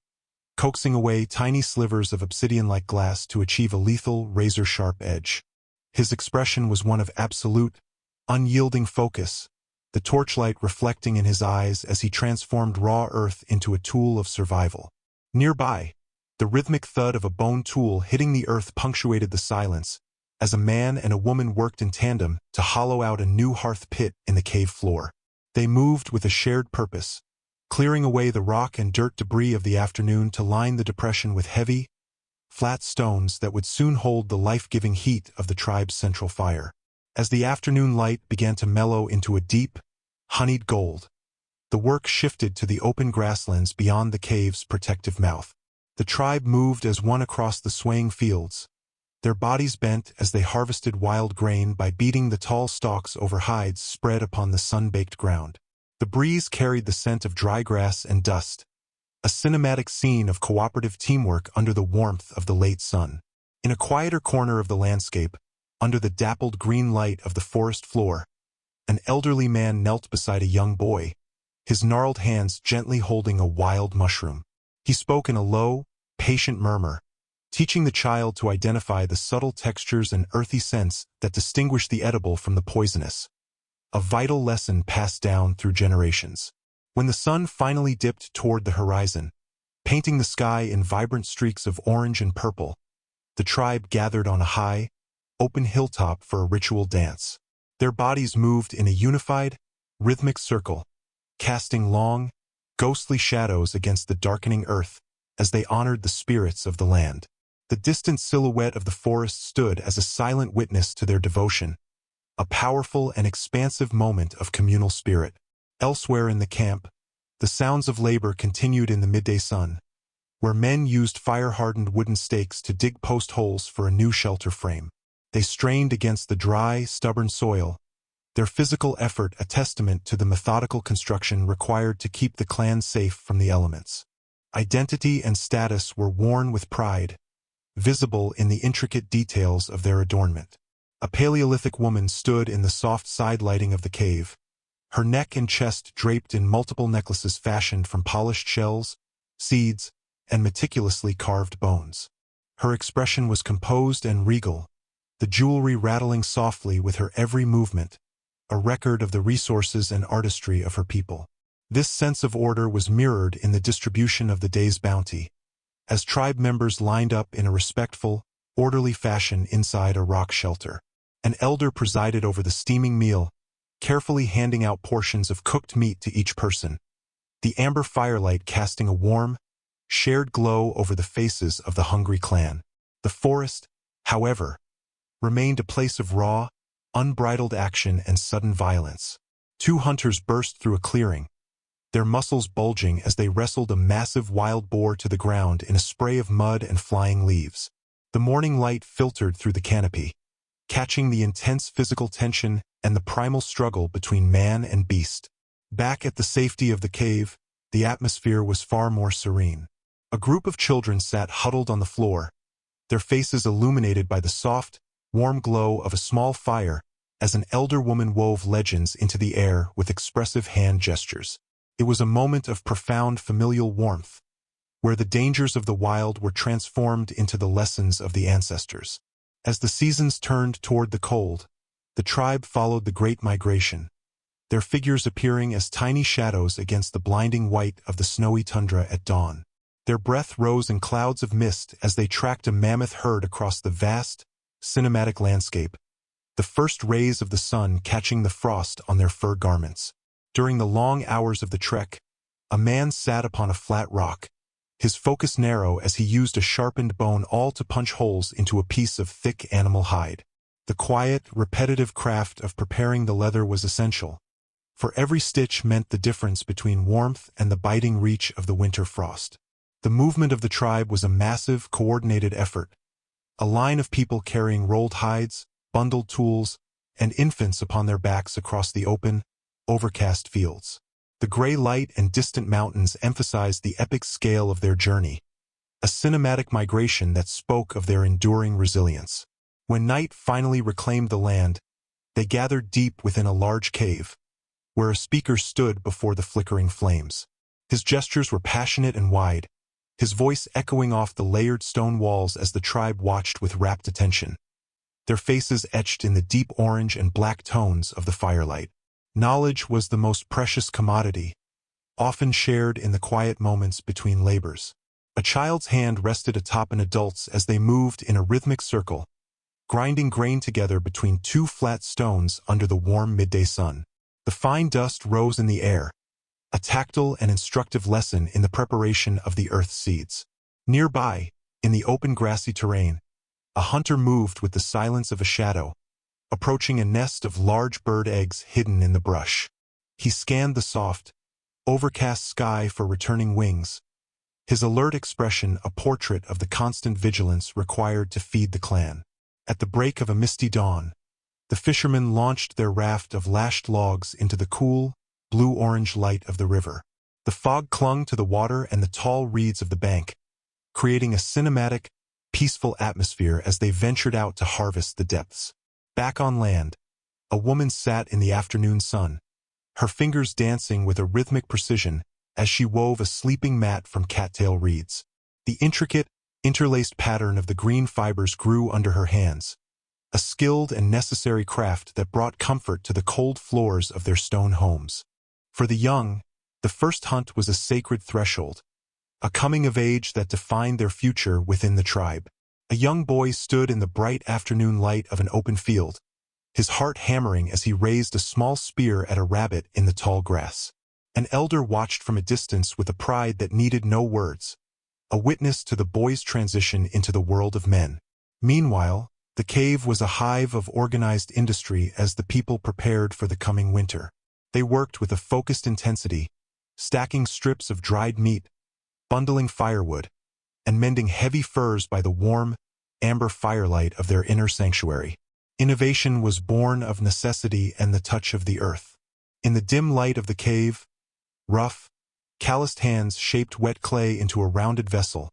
coaxing away tiny slivers of obsidian-like glass to achieve a lethal, razor-sharp edge. His expression was one of absolute, unyielding focus, the torchlight reflecting in his eyes as he transformed raw earth into a tool of survival. Nearby, the rhythmic thud of a bone tool hitting the earth punctuated the silence, as a man and a woman worked in tandem to hollow out a new hearth pit in the cave floor. They moved with a shared purpose, clearing away the rock and dirt debris of the afternoon to line the depression with heavy, flat stones that would soon hold the life-giving heat of the tribe's central fire. As the afternoon light began to mellow into a deep, honeyed gold, the work shifted to the open grasslands beyond the cave's protective mouth. The tribe moved as one across the swaying fields, their bodies bent as they harvested wild grain by beating the tall stalks over hides spread upon the sun-baked ground. The breeze carried the scent of dry grass and dust, a cinematic scene of cooperative teamwork under the warmth of the late sun. In a quieter corner of the landscape, under the dappled green light of the forest floor, an elderly man knelt beside a young boy, his gnarled hands gently holding a wild mushroom. He spoke in a low, patient murmur, teaching the child to identify the subtle textures and earthy scents that distinguish the edible from the poisonous, a vital lesson passed down through generations. When the sun finally dipped toward the horizon, painting the sky in vibrant streaks of orange and purple, the tribe gathered on a high, open hilltop for a ritual dance. Their bodies moved in a unified, rhythmic circle, casting long, ghostly shadows against the darkening earth as they honored the spirits of the land. The distant silhouette of the forest stood as a silent witness to their devotion, a powerful and expansive moment of communal spirit. Elsewhere in the camp, the sounds of labor continued in the midday sun, where men used fire-hardened wooden stakes to dig post holes for a new shelter frame. They strained against the dry, stubborn soil, their physical effort a testament to the methodical construction required to keep the clan safe from the elements. Identity and status were worn with pride, visible in the intricate details of their adornment. A Paleolithic woman stood in the soft side lighting of the cave, her neck and chest draped in multiple necklaces fashioned from polished shells, seeds, and meticulously carved bones. Her expression was composed and regal, the jewelry rattling softly with her every movement, a record of the resources and artistry of her people. This sense of order was mirrored in the distribution of the day's bounty, as tribe members lined up in a respectful, orderly fashion inside a rock shelter. An elder presided over the steaming meal, carefully handing out portions of cooked meat to each person, the amber firelight casting a warm, shared glow over the faces of the hungry clan. The forest, however, remained a place of raw, unbridled action and sudden violence. Two hunters burst through a clearing, their muscles bulging as they wrestled a massive wild boar to the ground in a spray of mud and flying leaves. The morning light filtered through the canopy, catching the intense physical tension and the primal struggle between man and beast. Back at the safety of the cave, the atmosphere was far more serene. A group of children sat huddled on the floor, their faces illuminated by the soft, warm glow of a small fire as an elder woman wove legends into the air with expressive hand gestures. It was a moment of profound familial warmth, where the dangers of the wild were transformed into the lessons of the ancestors. As the seasons turned toward the cold, the tribe followed the Great Migration, their figures appearing as tiny shadows against the blinding white of the snowy tundra at dawn. Their breath rose in clouds of mist as they tracked a mammoth herd across the vast, cinematic landscape, the first rays of the sun catching the frost on their fur garments. During the long hours of the trek, a man sat upon a flat rock, his focus narrow as he used a sharpened bone awl to punch holes into a piece of thick animal hide. The quiet, repetitive craft of preparing the leather was essential, for every stitch meant the difference between warmth and the biting reach of the winter frost. The movement of the tribe was a massive, coordinated effort, a line of people carrying rolled hides, bundled tools, and infants upon their backs across the open, overcast fields. The gray light and distant mountains emphasized the epic scale of their journey, a cinematic migration that spoke of their enduring resilience. When night finally reclaimed the land, they gathered deep within a large cave, where a speaker stood before the flickering flames. His gestures were passionate and wide, his voice echoing off the layered stone walls as the tribe watched with rapt attention, their faces etched in the deep orange and black tones of the firelight. Knowledge was the most precious commodity, often shared in the quiet moments between labors. A child's hand rested atop an adult's as they moved in a rhythmic circle, grinding grain together between two flat stones under the warm midday sun. The fine dust rose in the air, a tactile and instructive lesson in the preparation of the earth's seeds. Nearby, in the open grassy terrain, a hunter moved with the silence of a shadow, approaching a nest of large bird eggs hidden in the brush. He scanned the soft, overcast sky for returning wings, his alert expression a portrait of the constant vigilance required to feed the clan. At the break of a misty dawn, the fishermen launched their raft of lashed logs into the cool, blue-orange light of the river. The fog clung to the water and the tall reeds of the bank, creating a cinematic, peaceful atmosphere as they ventured out to harvest the depths. Back on land, a woman sat in the afternoon sun, her fingers dancing with a rhythmic precision as she wove a sleeping mat from cattail reeds. The intricate, interlaced pattern of the green fibers grew under her hands, a skilled and necessary craft that brought comfort to the cold floors of their stone homes. For the young, the first hunt was a sacred threshold, a coming of age that defined their future within the tribe. A young boy stood in the bright afternoon light of an open field, his heart hammering as he raised a small spear at a rabbit in the tall grass. An elder watched from a distance with a pride that needed no words, a witness to the boy's transition into the world of men. Meanwhile, the cave was a hive of organized industry as the people prepared for the coming winter. They worked with a focused intensity, stacking strips of dried meat, bundling firewood, and mending heavy furs by the warm, amber firelight of their inner sanctuary. Innovation was born of necessity and the touch of the earth. In the dim light of the cave, rough, calloused hands shaped wet clay into a rounded vessel,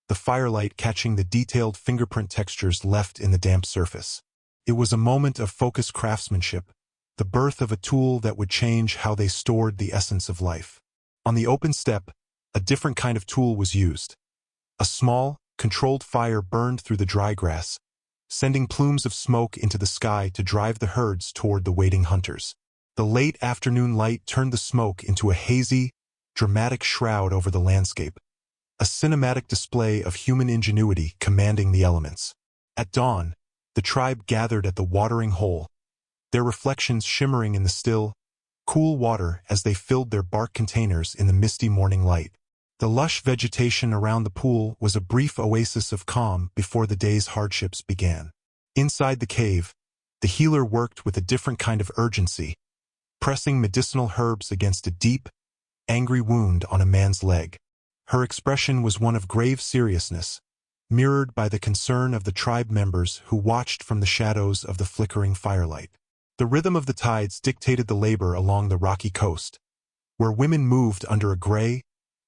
the firelight catching the detailed fingerprint textures left in the damp surface. It was a moment of focused craftsmanship, the birth of a tool that would change how they stored the essence of life. On the open steppe, a different kind of tool was used. A small, controlled fire burned through the dry grass, sending plumes of smoke into the sky to drive the herds toward the waiting hunters. The late afternoon light turned the smoke into a hazy, dramatic shroud over the landscape, a cinematic display of human ingenuity commanding the elements. At dawn, the tribe gathered at the watering hole, their reflections shimmering in the still, cool water as they filled their bark containers in the misty morning light. The lush vegetation around the pool was a brief oasis of calm before the day's hardships began. Inside the cave, the healer worked with a different kind of urgency, pressing medicinal herbs against a deep, angry wound on a man's leg. Her expression was one of grave seriousness, mirrored by the concern of the tribe members who watched from the shadows of the flickering firelight. The rhythm of the tides dictated the labor along the rocky coast, where women moved under a gray,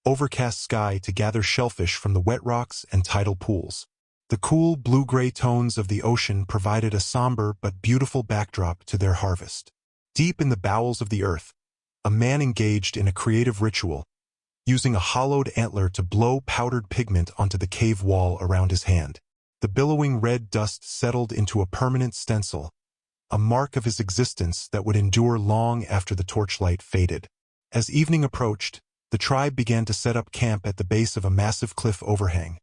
overcast sky to gather shellfish from the wet rocks and tidal pools. The cool blue-gray tones of the ocean provided a somber but beautiful backdrop to their harvest. Deep in the bowels of the earth, a man engaged in a creative ritual, using a hollowed antler to blow powdered pigment onto the cave wall around his hand. The billowing red dust settled into a permanent stencil, a mark of his existence that would endure long after the torchlight faded. As evening approached, the tribe began to set up camp at the base of a massive cliff overhang,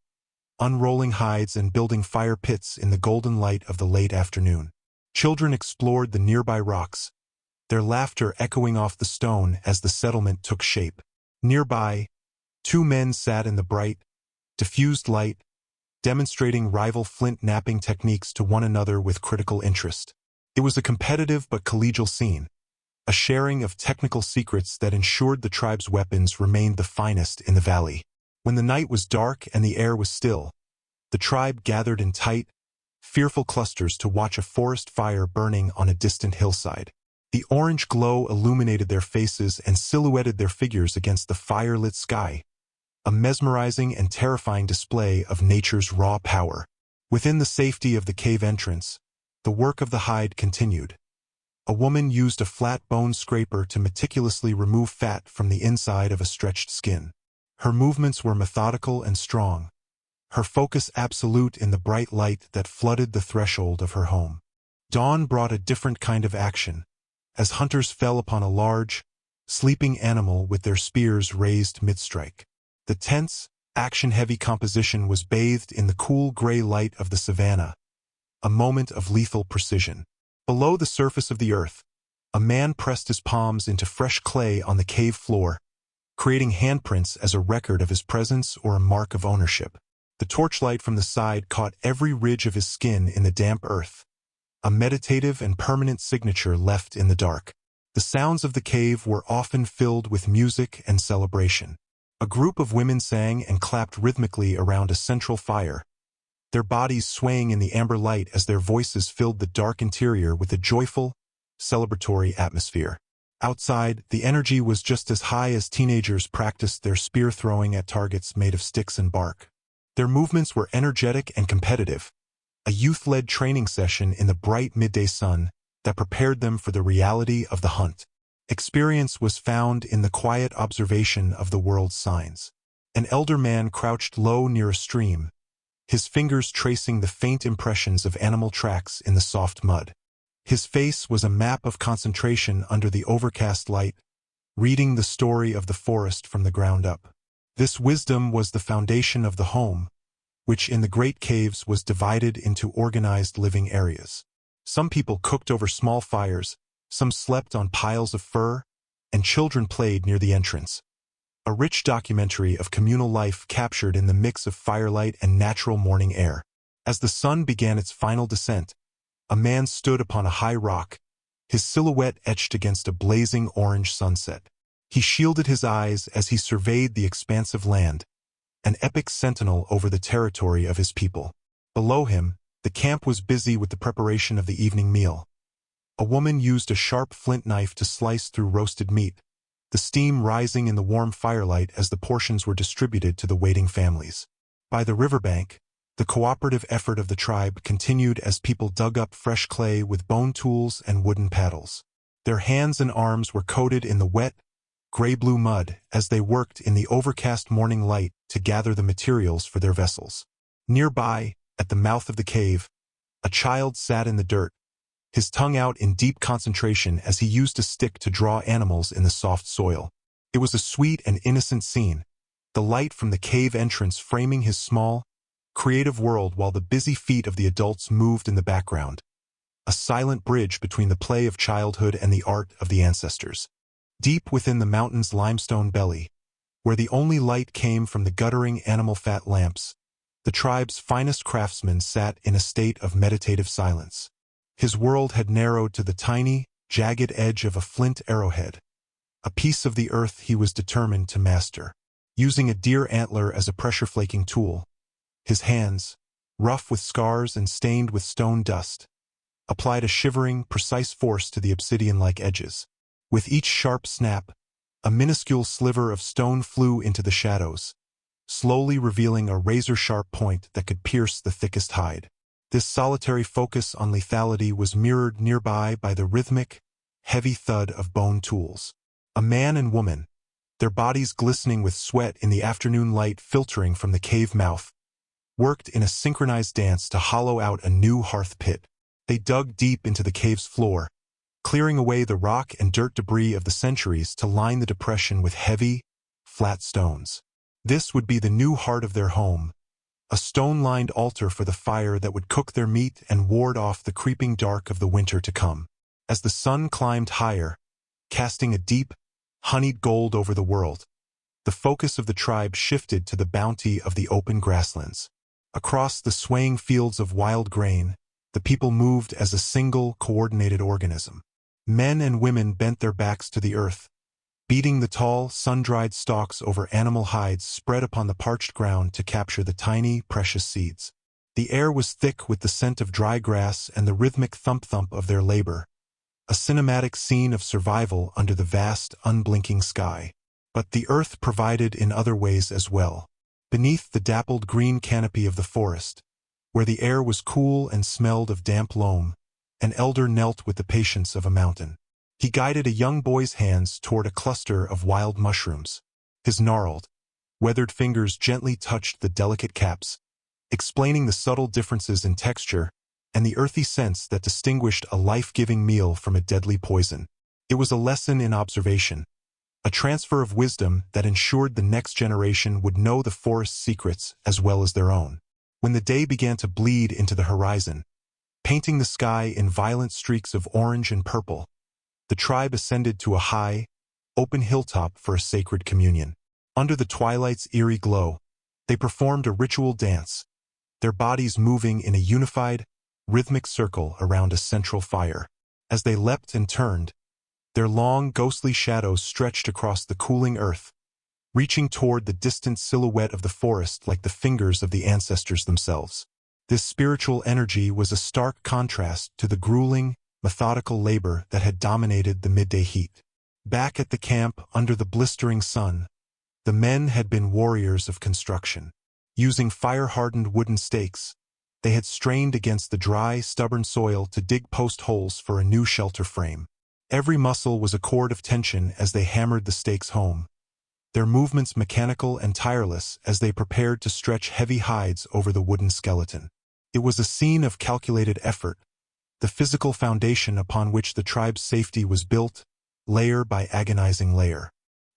unrolling hides and building fire pits in the golden light of the late afternoon. Children explored the nearby rocks, their laughter echoing off the stone as the settlement took shape. Nearby, two men sat in the bright, diffused light, demonstrating rival flint knapping techniques to one another with critical interest. It was a competitive but collegial scene, a sharing of technical secrets that ensured the tribe's weapons remained the finest in the valley. When the night was dark and the air was still, the tribe gathered in tight, fearful clusters to watch a forest fire burning on a distant hillside. The orange glow illuminated their faces and silhouetted their figures against the fire-lit sky, a mesmerizing and terrifying display of nature's raw power. Within the safety of the cave entrance, the work of the hide continued. A woman used a flat bone scraper to meticulously remove fat from the inside of a stretched skin. Her movements were methodical and strong, her focus absolute in the bright light that flooded the threshold of her home. Dawn brought a different kind of action, as hunters fell upon a large, sleeping animal with their spears raised mid-strike. The tense, action-heavy composition was bathed in the cool gray light of the savanna, a moment of lethal precision. Below the surface of the earth, a man pressed his palms into fresh clay on the cave floor, creating handprints as a record of his presence or a mark of ownership. The torchlight from the side caught every ridge of his skin in the damp earth, a meditative and permanent signature left in the dark. The sounds of the cave were often filled with music and celebration. A group of women sang and clapped rhythmically around a central fire, their bodies swaying in the amber light as their voices filled the dark interior with a joyful, celebratory atmosphere. Outside, the energy was just as high as teenagers practiced their spear throwing at targets made of sticks and bark. Their movements were energetic and competitive, a youth-led training session in the bright midday sun that prepared them for the reality of the hunt. Experience was found in the quiet observation of the world's signs. An elder man crouched low near a stream, his fingers tracing the faint impressions of animal tracks in the soft mud. His face was a map of concentration under the overcast light, reading the story of the forest from the ground up. This wisdom was the foundation of the home, which in the great caves was divided into organized living areas. Some people cooked over small fires, some slept on piles of fur, and children played near the entrance. A rich documentary of communal life captured in the mix of firelight and natural morning air. As the sun began its final descent, a man stood upon a high rock, his silhouette etched against a blazing orange sunset. He shielded his eyes as he surveyed the expansive land, an epic sentinel over the territory of his people. Below him, the camp was busy with the preparation of the evening meal. A woman used a sharp flint knife to slice through roasted meat, the steam rising in the warm firelight as the portions were distributed to the waiting families. By the riverbank, the cooperative effort of the tribe continued as people dug up fresh clay with bone tools and wooden paddles. Their hands and arms were coated in the wet, gray-blue mud as they worked in the overcast morning light to gather the materials for their vessels. Nearby, at the mouth of the cave, a child sat in the dirt, his tongue out in deep concentration as he used a stick to draw animals in the soft soil. It was a sweet and innocent scene, the light from the cave entrance framing his small, creative world while the busy feet of the adults moved in the background, a silent bridge between the play of childhood and the art of the ancestors. Deep within the mountain's limestone belly, where the only light came from the guttering animal fat lamps, the tribe's finest craftsman sat in a state of meditative silence. His world had narrowed to the tiny, jagged edge of a flint arrowhead, a piece of the earth he was determined to master. Using a deer antler as a pressure-flaking tool, his hands, rough with scars and stained with stone dust, applied a shivering, precise force to the obsidian-like edges. With each sharp snap, a minuscule sliver of stone flew into the shadows, slowly revealing a razor-sharp point that could pierce the thickest hide. This solitary focus on lethality was mirrored nearby by the rhythmic, heavy thud of bone tools. A man and woman, their bodies glistening with sweat in the afternoon light filtering from the cave mouth, worked in a synchronized dance to hollow out a new hearth pit. They dug deep into the cave's floor, clearing away the rock and dirt debris of the centuries to line the depression with heavy, flat stones. This would be the new heart of their home, a stone-lined altar for the fire that would cook their meat and ward off the creeping dark of the winter to come. As the sun climbed higher, casting a deep, honeyed gold over the world, the focus of the tribe shifted to the bounty of the open grasslands. Across the swaying fields of wild grain, the people moved as a single, coordinated organism. Men and women bent their backs to the earth, beating the tall, sun-dried stalks over animal hides spread upon the parched ground to capture the tiny, precious seeds. The air was thick with the scent of dry grass and the rhythmic thump-thump of their labor, a cinematic scene of survival under the vast, unblinking sky. But the earth provided in other ways as well. Beneath the dappled green canopy of the forest, where the air was cool and smelled of damp loam, an elder knelt with the patience of a mountain. He guided a young boy's hands toward a cluster of wild mushrooms. His gnarled, weathered fingers gently touched the delicate caps, explaining the subtle differences in texture and the earthy scents that distinguished a life-giving meal from a deadly poison. It was a lesson in observation, a transfer of wisdom that ensured the next generation would know the forest's secrets as well as their own. When the day began to bleed into the horizon, painting the sky in violent streaks of orange and purple, the tribe ascended to a high, open hilltop for a sacred communion. Under the twilight's eerie glow, they performed a ritual dance, their bodies moving in a unified, rhythmic circle around a central fire. As they leapt and turned, their long, ghostly shadows stretched across the cooling earth, reaching toward the distant silhouette of the forest like the fingers of the ancestors themselves. This spiritual energy was a stark contrast to the grueling, methodical labor that had dominated the midday heat. Back at the camp, under the blistering sun, the men had been warriors of construction. Using fire-hardened wooden stakes, they had strained against the dry, stubborn soil to dig post holes for a new shelter frame. Every muscle was a cord of tension as they hammered the stakes home, their movements mechanical and tireless as they prepared to stretch heavy hides over the wooden skeleton. It was a scene of calculated effort, the physical foundation upon which the tribe's safety was built, layer by agonizing layer.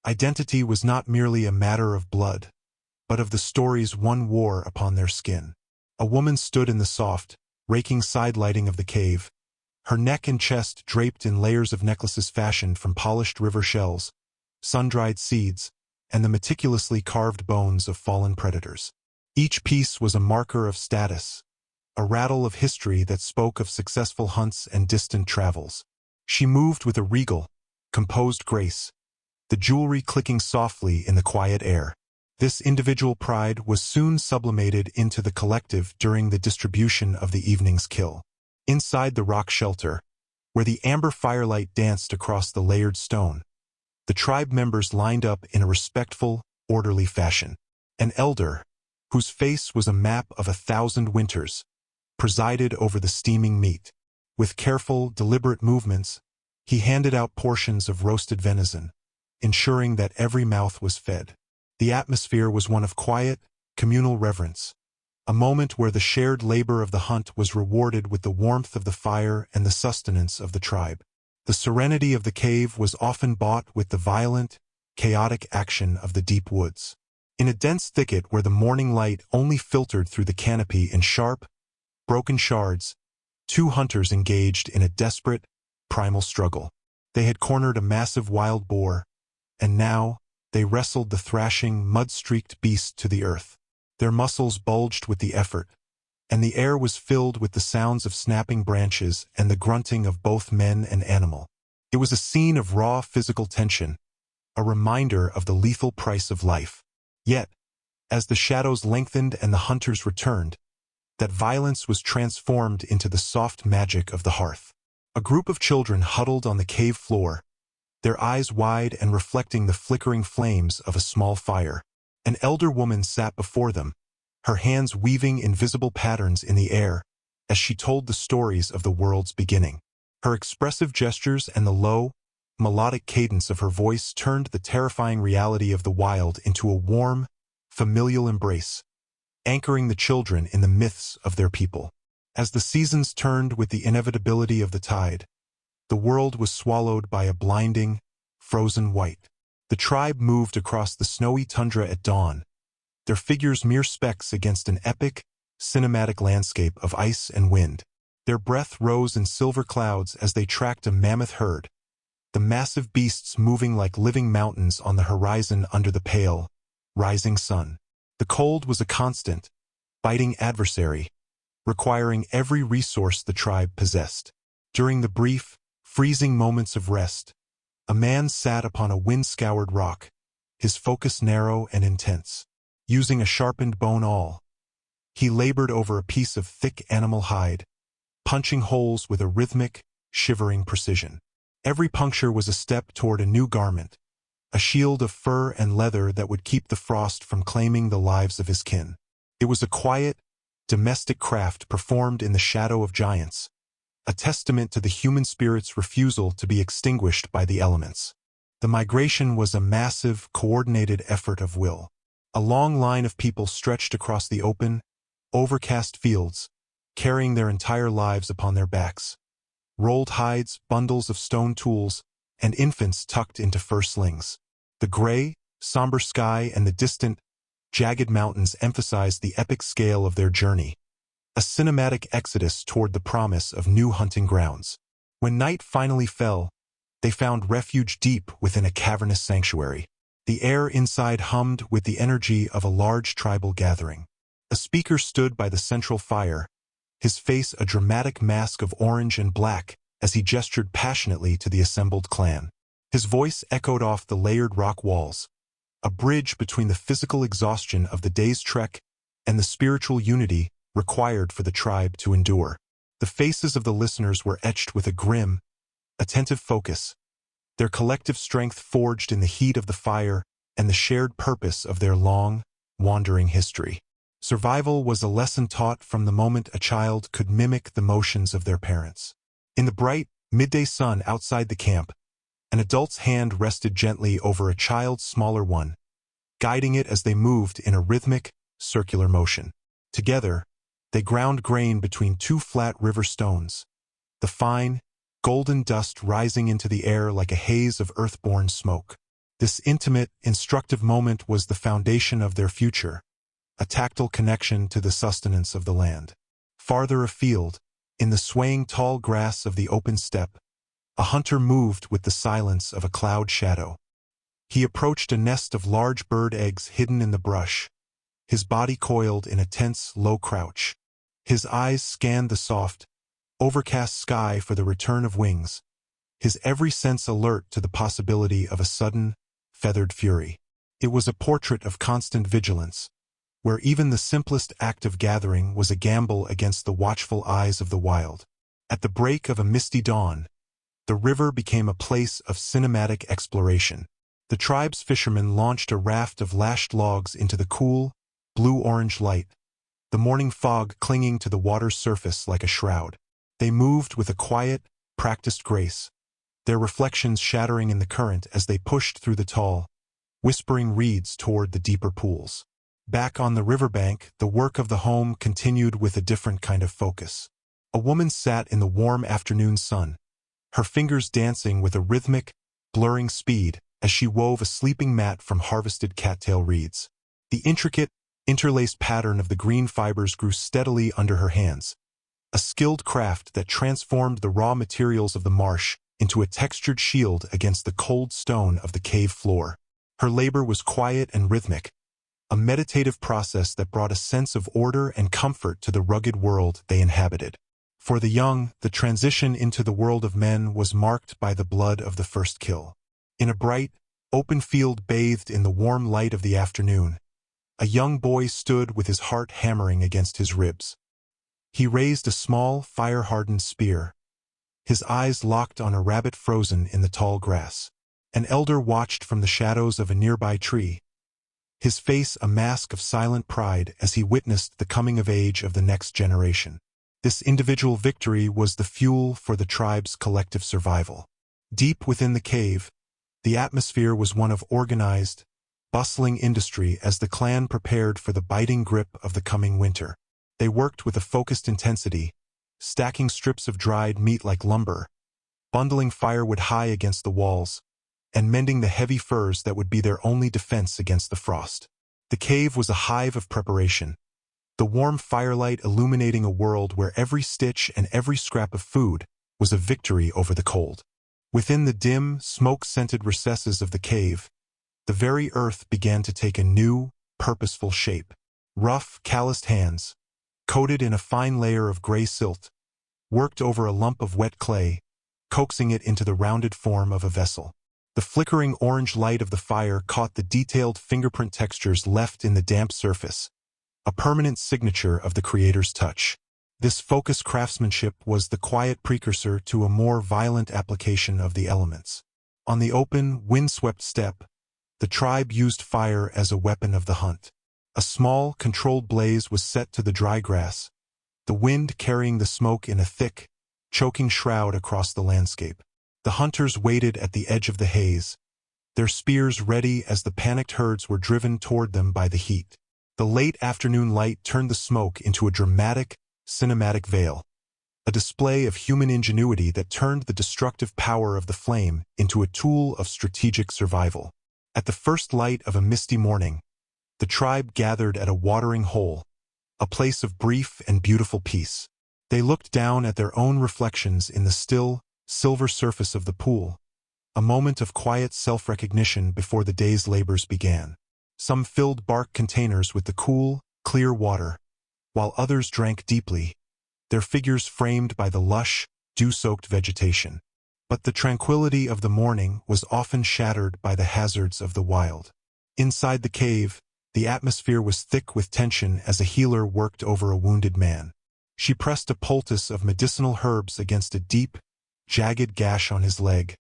Identity was not merely a matter of blood, but of the stories one wore upon their skin. A woman stood in the soft, raking side lighting of the cave, her neck and chest draped in layers of necklaces fashioned from polished river shells, sun-dried seeds, and the meticulously carved bones of fallen predators. Each piece was a marker of status, a rattle of history that spoke of successful hunts and distant travels. She moved with a regal, composed grace, the jewelry clicking softly in the quiet air. This individual pride was soon sublimated into the collective during the distribution of the evening's kill. Inside the rock shelter, where the amber firelight danced across the layered stone, the tribe members lined up in a respectful, orderly fashion. An elder, whose face was a map of 1,000 winters, presided over the steaming meat. With careful, deliberate movements, he handed out portions of roasted venison, ensuring that every mouth was fed. The atmosphere was one of quiet, communal reverence, a moment where the shared labor of the hunt was rewarded with the warmth of the fire and the sustenance of the tribe. The serenity of the cave was often bought with the violent, chaotic action of the deep woods. In a dense thicket where the morning light only filtered through the canopy in sharp, broken shards, two hunters engaged in a desperate, primal struggle. They had cornered a massive wild boar, and now they wrestled the thrashing, mud-streaked beast to the earth. Their muscles bulged with the effort, and the air was filled with the sounds of snapping branches and the grunting of both men and animal. It was a scene of raw physical tension, a reminder of the lethal price of life. Yet, as the shadows lengthened and the hunters returned, that violence was transformed into the soft magic of the hearth. A group of children huddled on the cave floor, their eyes wide and reflecting the flickering flames of a small fire. An elder woman sat before them, her hands weaving invisible patterns in the air as she told the stories of the world's beginning. Her expressive gestures and the low, melodic cadence of her voice turned the terrifying reality of the wild into a warm, familial embrace, anchoring the children in the myths of their people. As the seasons turned with the inevitability of the tide, the world was swallowed by a blinding, frozen white. The tribe moved across the snowy tundra at dawn, their figures mere specks against an epic, cinematic landscape of ice and wind. Their breath rose in silver clouds as they tracked a mammoth herd, the massive beasts moving like living mountains on the horizon under the pale, rising sun. The cold was a constant, biting adversary, requiring every resource the tribe possessed. During the brief, freezing moments of rest, a man sat upon a wind-scoured rock, his focus narrow and intense. Using a sharpened bone awl, he labored over a piece of thick animal hide, punching holes with a rhythmic, shivering precision. Every puncture was a step toward a new garment, a shield of fur and leather that would keep the frost from claiming the lives of his kin. It was a quiet, domestic craft performed in the shadow of giants, a testament to the human spirit's refusal to be extinguished by the elements. The migration was a massive, coordinated effort of will. A long line of people stretched across the open, overcast fields, carrying their entire lives upon their backs. Rolled hides, bundles of stone tools, and infants tucked into fur slings. The gray, somber sky and the distant, jagged mountains emphasized the epic scale of their journey, a cinematic exodus toward the promise of new hunting grounds. When night finally fell, they found refuge deep within a cavernous sanctuary. The air inside hummed with the energy of a large tribal gathering. A speaker stood by the central fire, his face a dramatic mask of orange and black as he gestured passionately to the assembled clan. His voice echoed off the layered rock walls, a bridge between the physical exhaustion of the day's trek and the spiritual unity required for the tribe to endure. The faces of the listeners were etched with a grim, attentive focus, their collective strength forged in the heat of the fire and the shared purpose of their long, wandering history. Survival was a lesson taught from the moment a child could mimic the motions of their parents. In the bright, midday sun outside the camp, an adult's hand rested gently over a child's smaller one, guiding it as they moved in a rhythmic, circular motion. Together, they ground grain between two flat river stones, the fine, golden dust rising into the air like a haze of earth-born smoke. This intimate, instructive moment was the foundation of their future, a tactile connection to the sustenance of the land. Farther afield, in the swaying tall grass of the open steppe, a hunter moved with the silence of a cloud shadow. He approached a nest of large bird eggs hidden in the brush, his body coiled in a tense, low crouch. His eyes scanned the soft, overcast sky for the return of wings, his every sense alert to the possibility of a sudden, feathered fury. It was a portrait of constant vigilance, where even the simplest act of gathering was a gamble against the watchful eyes of the wild. At the break of a misty dawn, the river became a place of cinematic exploration. The tribe's fishermen launched a raft of lashed logs into the cool, blue-orange light, the morning fog clinging to the water's surface like a shroud. They moved with a quiet, practiced grace, their reflections shattering in the current as they pushed through the tall, whispering reeds toward the deeper pools. Back on the riverbank, the work of the home continued with a different kind of focus. A woman sat in the warm afternoon sun, her fingers dancing with a rhythmic, blurring speed as she wove a sleeping mat from harvested cattail reeds. The intricate, interlaced pattern of the green fibers grew steadily under her hands, a skilled craft that transformed the raw materials of the marsh into a textured shield against the cold stone of the cave floor. Her labor was quiet and rhythmic, a meditative process that brought a sense of order and comfort to the rugged world they inhabited. For the young, the transition into the world of men was marked by the blood of the first kill. In a bright, open field bathed in the warm light of the afternoon, a young boy stood with his heart hammering against his ribs. He raised a small, fire-hardened spear, his eyes locked on a rabbit frozen in the tall grass. An elder watched from the shadows of a nearby tree, his face a mask of silent pride as he witnessed the coming of age of the next generation. This individual victory was the fuel for the tribe's collective survival. Deep within the cave, the atmosphere was one of organized, bustling industry as the clan prepared for the biting grip of the coming winter. They worked with a focused intensity, stacking strips of dried meat like lumber, bundling firewood high against the walls, and mending the heavy furs that would be their only defense against the frost. The cave was a hive of preparation, the warm firelight illuminating a world where every stitch and every scrap of food was a victory over the cold. Within the dim, smoke-scented recesses of the cave, the very earth began to take a new, purposeful shape. Rough, calloused hands, coated in a fine layer of gray silt, worked over a lump of wet clay, coaxing it into the rounded form of a vessel. The flickering orange light of the fire caught the detailed fingerprint textures left in the damp surface, a permanent signature of the creator's touch. This focused craftsmanship was the quiet precursor to a more violent application of the elements. On the open, wind-swept steppe, the tribe used fire as a weapon of the hunt. A small, controlled blaze was set to the dry grass, the wind carrying the smoke in a thick, choking shroud across the landscape. The hunters waited at the edge of the haze, their spears ready as the panicked herds were driven toward them by the heat. The late afternoon light turned the smoke into a dramatic, cinematic veil, a display of human ingenuity that turned the destructive power of the flame into a tool of strategic survival. At the first light of a misty morning, the tribe gathered at a watering hole, a place of brief and beautiful peace. They looked down at their own reflections in the still, silver surface of the pool, a moment of quiet self-recognition before the day's labors began. Some filled bark containers with the cool, clear water, while others drank deeply, their figures framed by the lush, dew-soaked vegetation. But the tranquility of the morning was often shattered by the hazards of the wild. Inside the cave, the atmosphere was thick with tension as a healer worked over a wounded man. She pressed a poultice of medicinal herbs against a deep, jagged gash on his leg,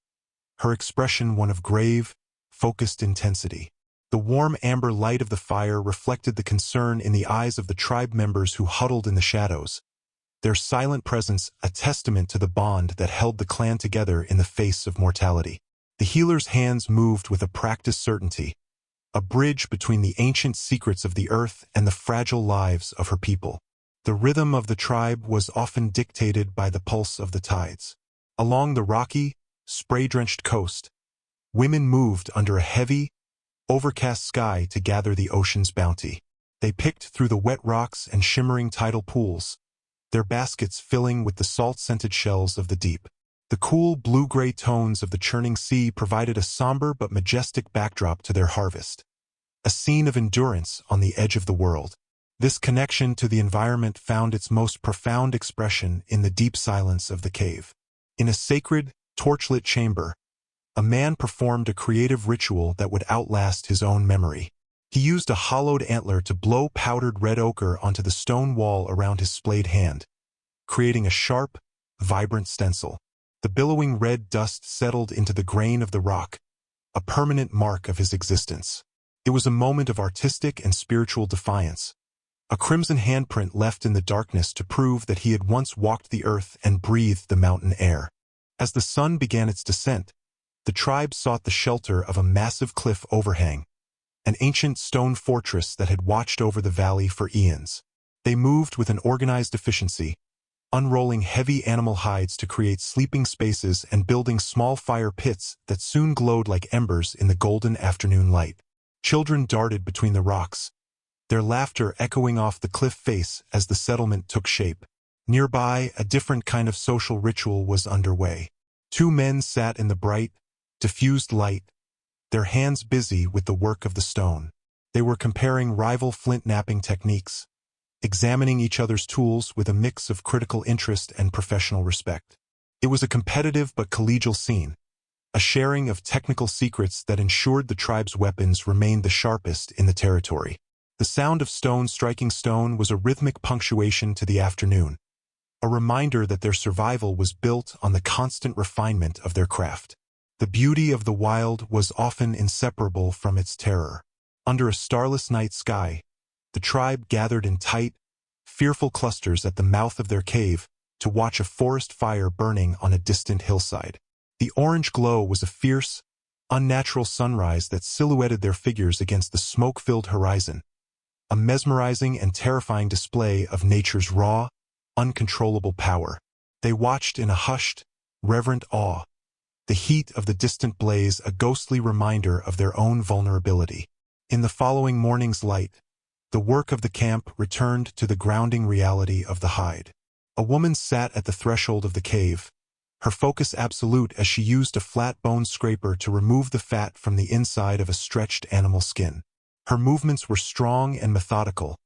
her expression one of grave, focused intensity. The warm amber light of the fire reflected the concern in the eyes of the tribe members who huddled in the shadows, their silent presence a testament to the bond that held the clan together in the face of mortality. The healer's hands moved with a practiced certainty, a bridge between the ancient secrets of the earth and the fragile lives of her people. The rhythm of the tribe was often dictated by the pulse of the tides. Along the rocky, spray-drenched coast, women moved under a heavy, overcast sky to gather the ocean's bounty. They picked through the wet rocks and shimmering tidal pools, their baskets filling with the salt-scented shells of the deep. The cool blue-gray tones of the churning sea provided a somber but majestic backdrop to their harvest, a scene of endurance on the edge of the world. This connection to the environment found its most profound expression in the deep silence of the cave. In a sacred, torchlit chamber, a man performed a creative ritual that would outlast his own memory. He used a hollowed antler to blow powdered red ochre onto the stone wall around his splayed hand, creating a sharp, vibrant stencil. The billowing red dust settled into the grain of the rock, a permanent mark of his existence. It was a moment of artistic and spiritual defiance, a crimson handprint left in the darkness to prove that he had once walked the earth and breathed the mountain air. As the sun began its descent, the tribe sought the shelter of a massive cliff overhang, an ancient stone fortress that had watched over the valley for eons. They moved with an organized efficiency, unrolling heavy animal hides to create sleeping spaces and building small fire pits that soon glowed like embers in the golden afternoon light. Children darted between the rocks, their laughter echoing off the cliff face as the settlement took shape. Nearby, a different kind of social ritual was underway. Two men sat in the bright, diffused light, their hands busy with the work of the stone. They were comparing rival flint knapping techniques, examining each other's tools with a mix of critical interest and professional respect. It was a competitive but collegial scene, a sharing of technical secrets that ensured the tribe's weapons remained the sharpest in the territory. The sound of stone striking stone was a rhythmic punctuation to the afternoon, a reminder that their survival was built on the constant refinement of their craft. The beauty of the wild was often inseparable from its terror. Under a starless night sky, the tribe gathered in tight, fearful clusters at the mouth of their cave to watch a forest fire burning on a distant hillside. The orange glow was a fierce, unnatural sunrise that silhouetted their figures against the smoke-filled horizon, a mesmerizing and terrifying display of nature's raw, uncontrollable power. They watched in a hushed, reverent awe, the heat of the distant blaze a ghostly reminder of their own vulnerability. In the following morning's light, the work of the camp returned to the grounding reality of the hide. A woman sat at the threshold of the cave, her focus absolute as she used a flat bone scraper to remove the fat from the inside of a stretched animal skin. Her movements were strong and methodical,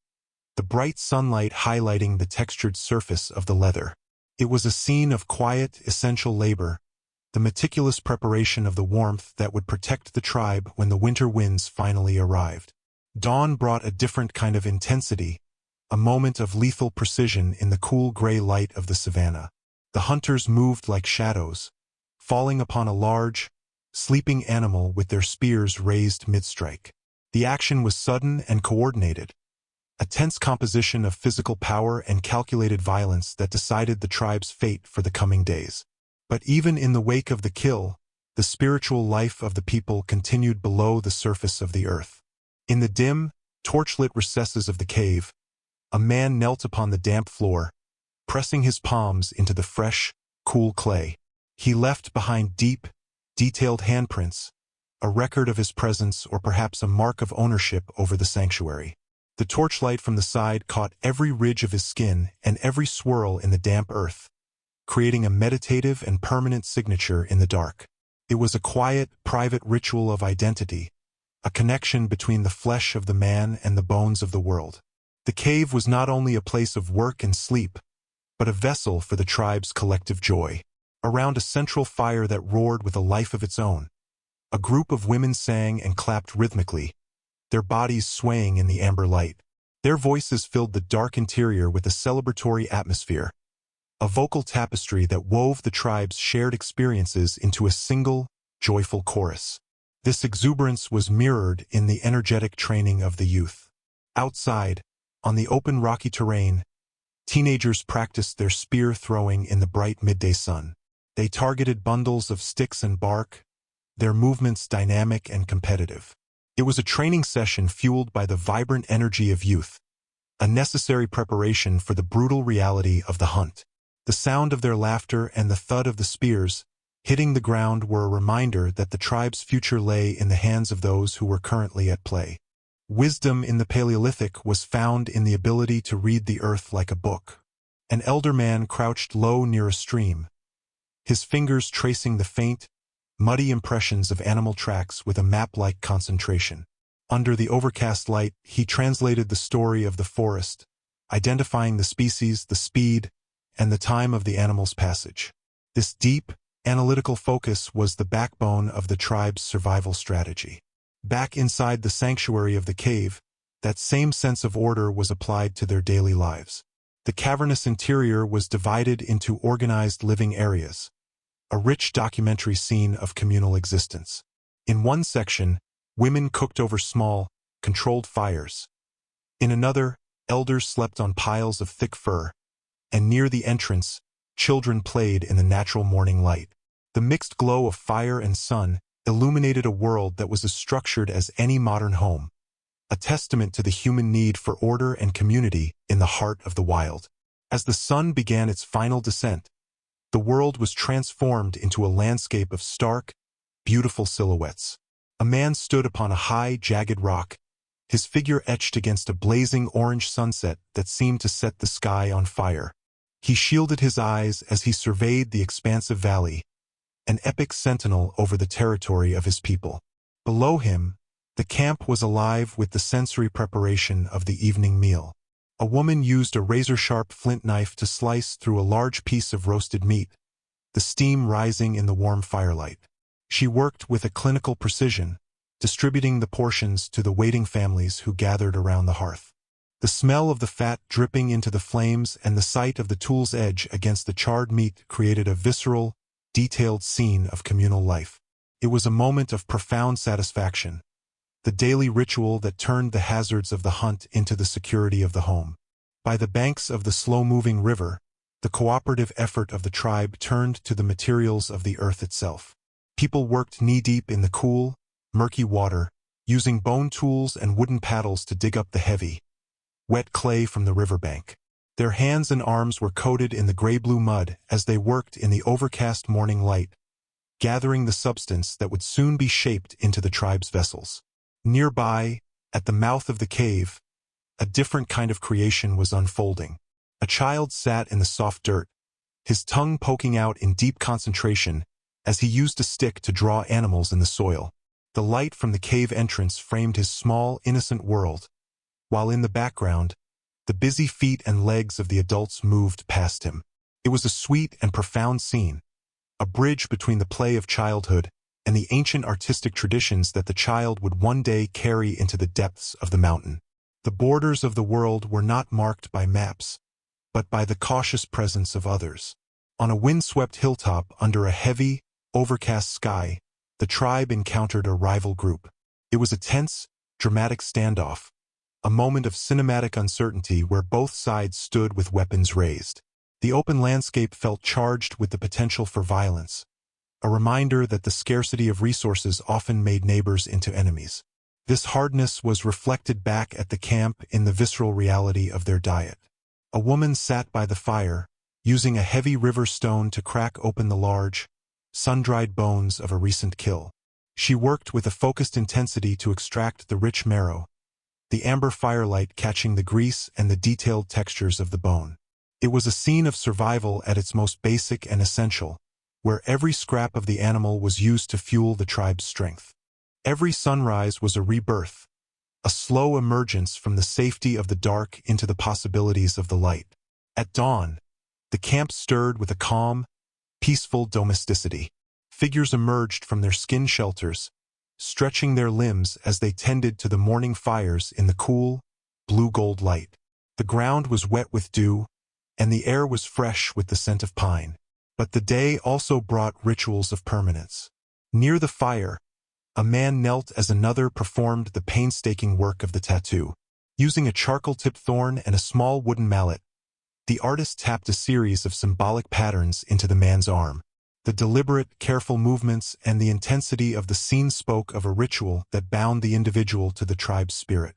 the bright sunlight highlighting the textured surface of the leather. It was a scene of quiet, essential labor, the meticulous preparation of the warmth that would protect the tribe when the winter winds finally arrived. Dawn brought a different kind of intensity, a moment of lethal precision in the cool gray light of the savanna. The hunters moved like shadows, falling upon a large, sleeping animal with their spears raised mid-strike. The action was sudden and coordinated, a tense composition of physical power and calculated violence that decided the tribe's fate for the coming days. But even in the wake of the kill, the spiritual life of the people continued below the surface of the earth. In the dim, torchlit recesses of the cave, a man knelt upon the damp floor, pressing his palms into the fresh, cool clay. He left behind deep, detailed handprints, a record of his presence or perhaps a mark of ownership over the sanctuary. The torchlight from the side caught every ridge of his skin and every swirl in the damp earth, creating a meditative and permanent signature in the dark. It was a quiet, private ritual of identity, a connection between the flesh of the man and the bones of the world. The cave was not only a place of work and sleep, but a vessel for the tribe's collective joy. Around a central fire that roared with a life of its own, a group of women sang and clapped rhythmically, their bodies swaying in the amber light. Their voices filled the dark interior with a celebratory atmosphere, a vocal tapestry that wove the tribe's shared experiences into a single, joyful chorus. This exuberance was mirrored in the energetic training of the youth. Outside, on the open rocky terrain, teenagers practiced their spear throwing in the bright midday sun. They targeted bundles of sticks and bark, their movements dynamic and competitive. It was a training session fueled by the vibrant energy of youth, a necessary preparation for the brutal reality of the hunt. The sound of their laughter and the thud of the spears hitting the ground were a reminder that the tribe's future lay in the hands of those who were currently at play. Wisdom in the Paleolithic was found in the ability to read the earth like a book. An elder man crouched low near a stream, his fingers tracing the faint, muddy impressions of animal tracks with a map-like concentration. Under the overcast light, he translated the story of the forest, identifying the species, the speed, and the time of the animal's passage. This deep, analytical focus was the backbone of the tribe's survival strategy. Back inside the sanctuary of the cave, that same sense of order was applied to their daily lives. The cavernous interior was divided into organized living areas, a rich documentary scene of communal existence. In one section, women cooked over small, controlled fires. In another, elders slept on piles of thick fur, and near the entrance, children played in the natural morning light. The mixed glow of fire and sun illuminated a world that was as structured as any modern home, a testament to the human need for order and community in the heart of the wild. As the sun began its final descent, the world was transformed into a landscape of stark, beautiful silhouettes. A man stood upon a high, jagged rock, his figure etched against a blazing orange sunset that seemed to set the sky on fire. He shielded his eyes as he surveyed the expansive valley, an epic sentinel over the territory of his people. Below him, the camp was alive with the sensory preparation of the evening meal. A woman used a razor-sharp flint knife to slice through a large piece of roasted meat, the steam rising in the warm firelight. She worked with a clinical precision, distributing the portions to the waiting families who gathered around the hearth. The smell of the fat dripping into the flames and the sight of the tool's edge against the charred meat created a visceral, detailed scene of communal life. It was a moment of profound satisfaction, the daily ritual that turned the hazards of the hunt into the security of the home. By the banks of the slow-moving river, the cooperative effort of the tribe turned to the materials of the earth itself. People worked knee-deep in the cool, murky water, using bone tools and wooden paddles to dig up the heavy, wet clay from the riverbank. Their hands and arms were coated in the gray-blue mud as they worked in the overcast morning light, gathering the substance that would soon be shaped into the tribe's vessels. Nearby, at the mouth of the cave, a different kind of creation was unfolding. A child sat in the soft dirt, his tongue poking out in deep concentration as he used a stick to draw animals in the soil. The light from the cave entrance framed his small, innocent world, while in the background, The busy feet and legs of the adults moved past him. It was a sweet and profound scene, a bridge between the play of childhood and the ancient artistic traditions that the child would one day carry into the depths of the mountain. The borders of the world were not marked by maps, but by the cautious presence of others. On a windswept hilltop under a heavy, overcast sky, the tribe encountered a rival group. It was a tense, dramatic standoff, a moment of cinematic uncertainty where both sides stood with weapons raised. The open landscape felt charged with the potential for violence, a reminder that the scarcity of resources often made neighbors into enemies. This hardness was reflected back at the camp in the visceral reality of their diet. A woman sat by the fire, using a heavy river stone to crack open the large, sun-dried bones of a recent kill. She worked with a focused intensity to extract the rich marrow, the amber firelight catching the grease and the detailed textures of the bone. It was a scene of survival at its most basic and essential, where every scrap of the animal was used to fuel the tribe's strength. Every sunrise was a rebirth, a slow emergence from the safety of the dark into the possibilities of the light. At dawn, the camp stirred with a calm, peaceful domesticity. Figures emerged from their skin shelters, stretching their limbs as they tended to the morning fires in the cool, blue-gold light. The ground was wet with dew, and the air was fresh with the scent of pine. But the day also brought rituals of permanence. Near the fire, a man knelt as another performed the painstaking work of the tattoo. Using a charcoal-tipped thorn and a small wooden mallet, the artist tapped a series of symbolic patterns into the man's arm. The deliberate, careful movements and the intensity of the scene spoke of a ritual that bound the individual to the tribe's spirit.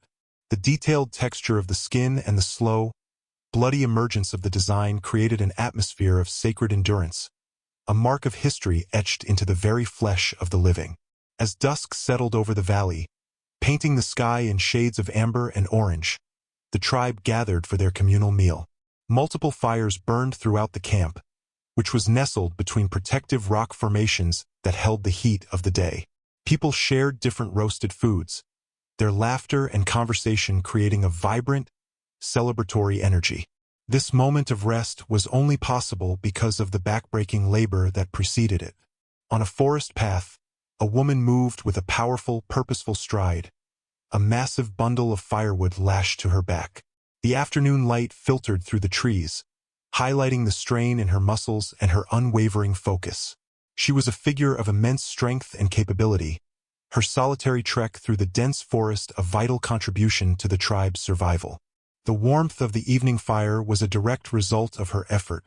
The detailed texture of the skin and the slow, bloody emergence of the design created an atmosphere of sacred endurance, a mark of history etched into the very flesh of the living. As dusk settled over the valley, painting the sky in shades of amber and orange, the tribe gathered for their communal meal. Multiple fires burned throughout the camp, which was nestled between protective rock formations that held the heat of the day. People shared different roasted foods, their laughter and conversation creating a vibrant, celebratory energy. This moment of rest was only possible because of the backbreaking labor that preceded it. On a forest path, a woman moved with a powerful, purposeful stride, a massive bundle of firewood lashed to her back. The afternoon light filtered through the trees, highlighting the strain in her muscles and her unwavering focus. She was a figure of immense strength and capability, her solitary trek through the dense forest a vital contribution to the tribe's survival. The warmth of the evening fire was a direct result of her effort,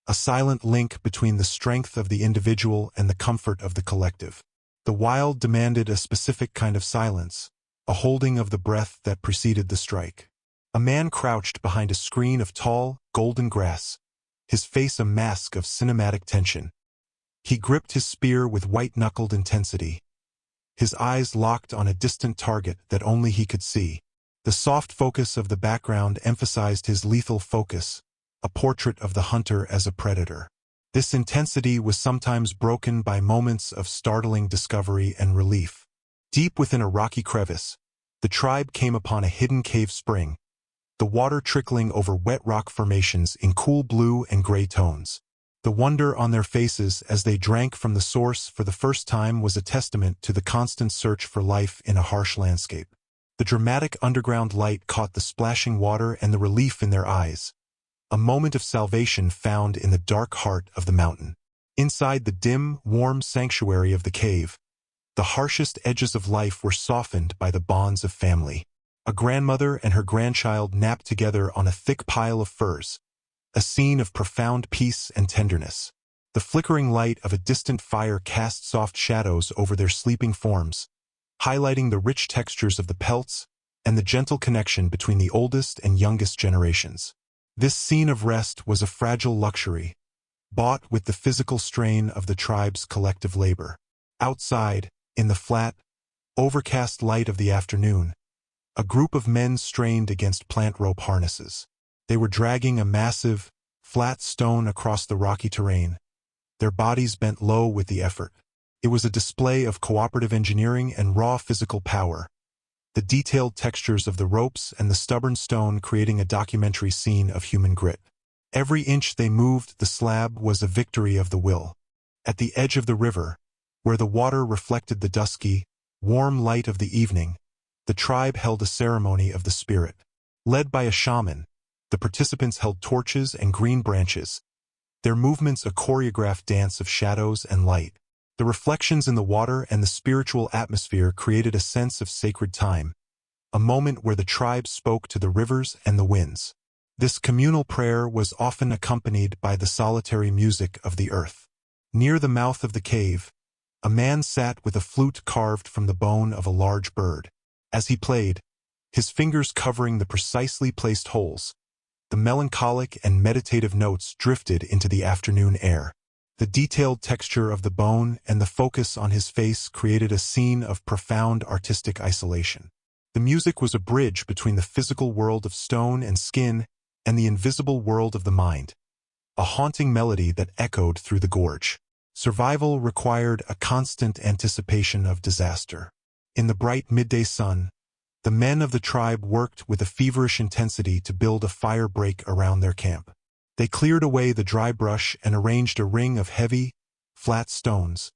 a silent link between the strength of the individual and the comfort of the collective. The wild demanded a specific kind of silence, a holding of the breath that preceded the strike. A man crouched behind a screen of tall, golden grass, his face a mask of cinematic tension. He gripped his spear with white-knuckled intensity, his eyes locked on a distant target that only he could see. The soft focus of the background emphasized his lethal focus, a portrait of the hunter as a predator. This intensity was sometimes broken by moments of startling discovery and relief. Deep within a rocky crevice, the tribe came upon a hidden cave spring, the water trickling over wet rock formations in cool blue and gray tones. The wonder on their faces as they drank from the source for the first time was a testament to the constant search for life in a harsh landscape. The dramatic underground light caught the splashing water and the relief in their eyes, a moment of salvation found in the dark heart of the mountain. Inside the dim, warm sanctuary of the cave, the harshest edges of life were softened by the bonds of family. A grandmother and her grandchild napped together on a thick pile of furs, a scene of profound peace and tenderness. The flickering light of a distant fire cast soft shadows over their sleeping forms, highlighting the rich textures of the pelts and the gentle connection between the oldest and youngest generations. This scene of rest was a fragile luxury, bought with the physical strain of the tribe's collective labor. Outside, in the flat, overcast light of the afternoon, a group of men strained against plant rope harnesses. They were dragging a massive, flat stone across the rocky terrain, their bodies bent low with the effort. It was a display of cooperative engineering and raw physical power, the detailed textures of the ropes and the stubborn stone creating a documentary scene of human grit. Every inch they moved the slab was a victory of the will. At the edge of the river, where the water reflected the dusky, warm light of the evening, the tribe held a ceremony of the spirit. Led by a shaman, the participants held torches and green branches, their movements a choreographed dance of shadows and light. The reflections in the water and the spiritual atmosphere created a sense of sacred time, a moment where the tribe spoke to the rivers and the winds. This communal prayer was often accompanied by the solitary music of the earth. Near the mouth of the cave, a man sat with a flute carved from the bone of a large bird. As he played, his fingers covering the precisely placed holes, the melancholic and meditative notes drifted into the afternoon air. The detailed texture of the bone and the focus on his face created a scene of profound artistic isolation. The music was a bridge between the physical world of stone and skin and the invisible world of the mind, a haunting melody that echoed through the gorge. Survival required a constant anticipation of disaster. In the bright midday sun, the men of the tribe worked with a feverish intensity to build a fire break around their camp. They cleared away the dry brush and arranged a ring of heavy, flat stones,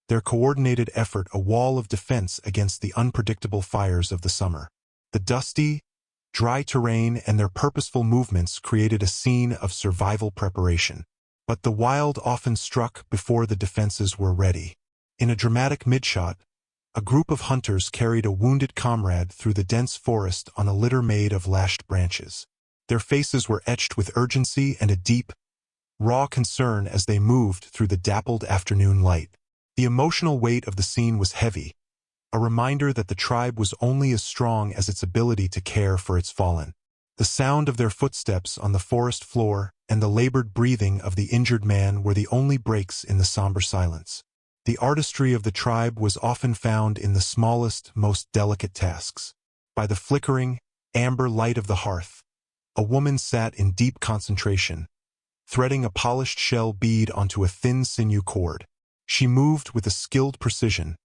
their coordinated effort a wall of defense against the unpredictable fires of the summer. The dusty, dry terrain and their purposeful movements created a scene of survival preparation. But the wild often struck before the defenses were ready. In a dramatic midshot, a group of hunters carried a wounded comrade through the dense forest on a litter made of lashed branches. Their faces were etched with urgency and a deep, raw concern as they moved through the dappled afternoon light. The emotional weight of the scene was heavy, a reminder that the tribe was only as strong as its ability to care for its fallen. The sound of their footsteps on the forest floor and the labored breathing of the injured man were the only breaks in the somber silence. The artistry of the tribe was often found in the smallest, most delicate tasks. By the flickering, amber light of the hearth, a woman sat in deep concentration, threading a polished shell bead onto a thin sinew cord. She moved with a skilled precision,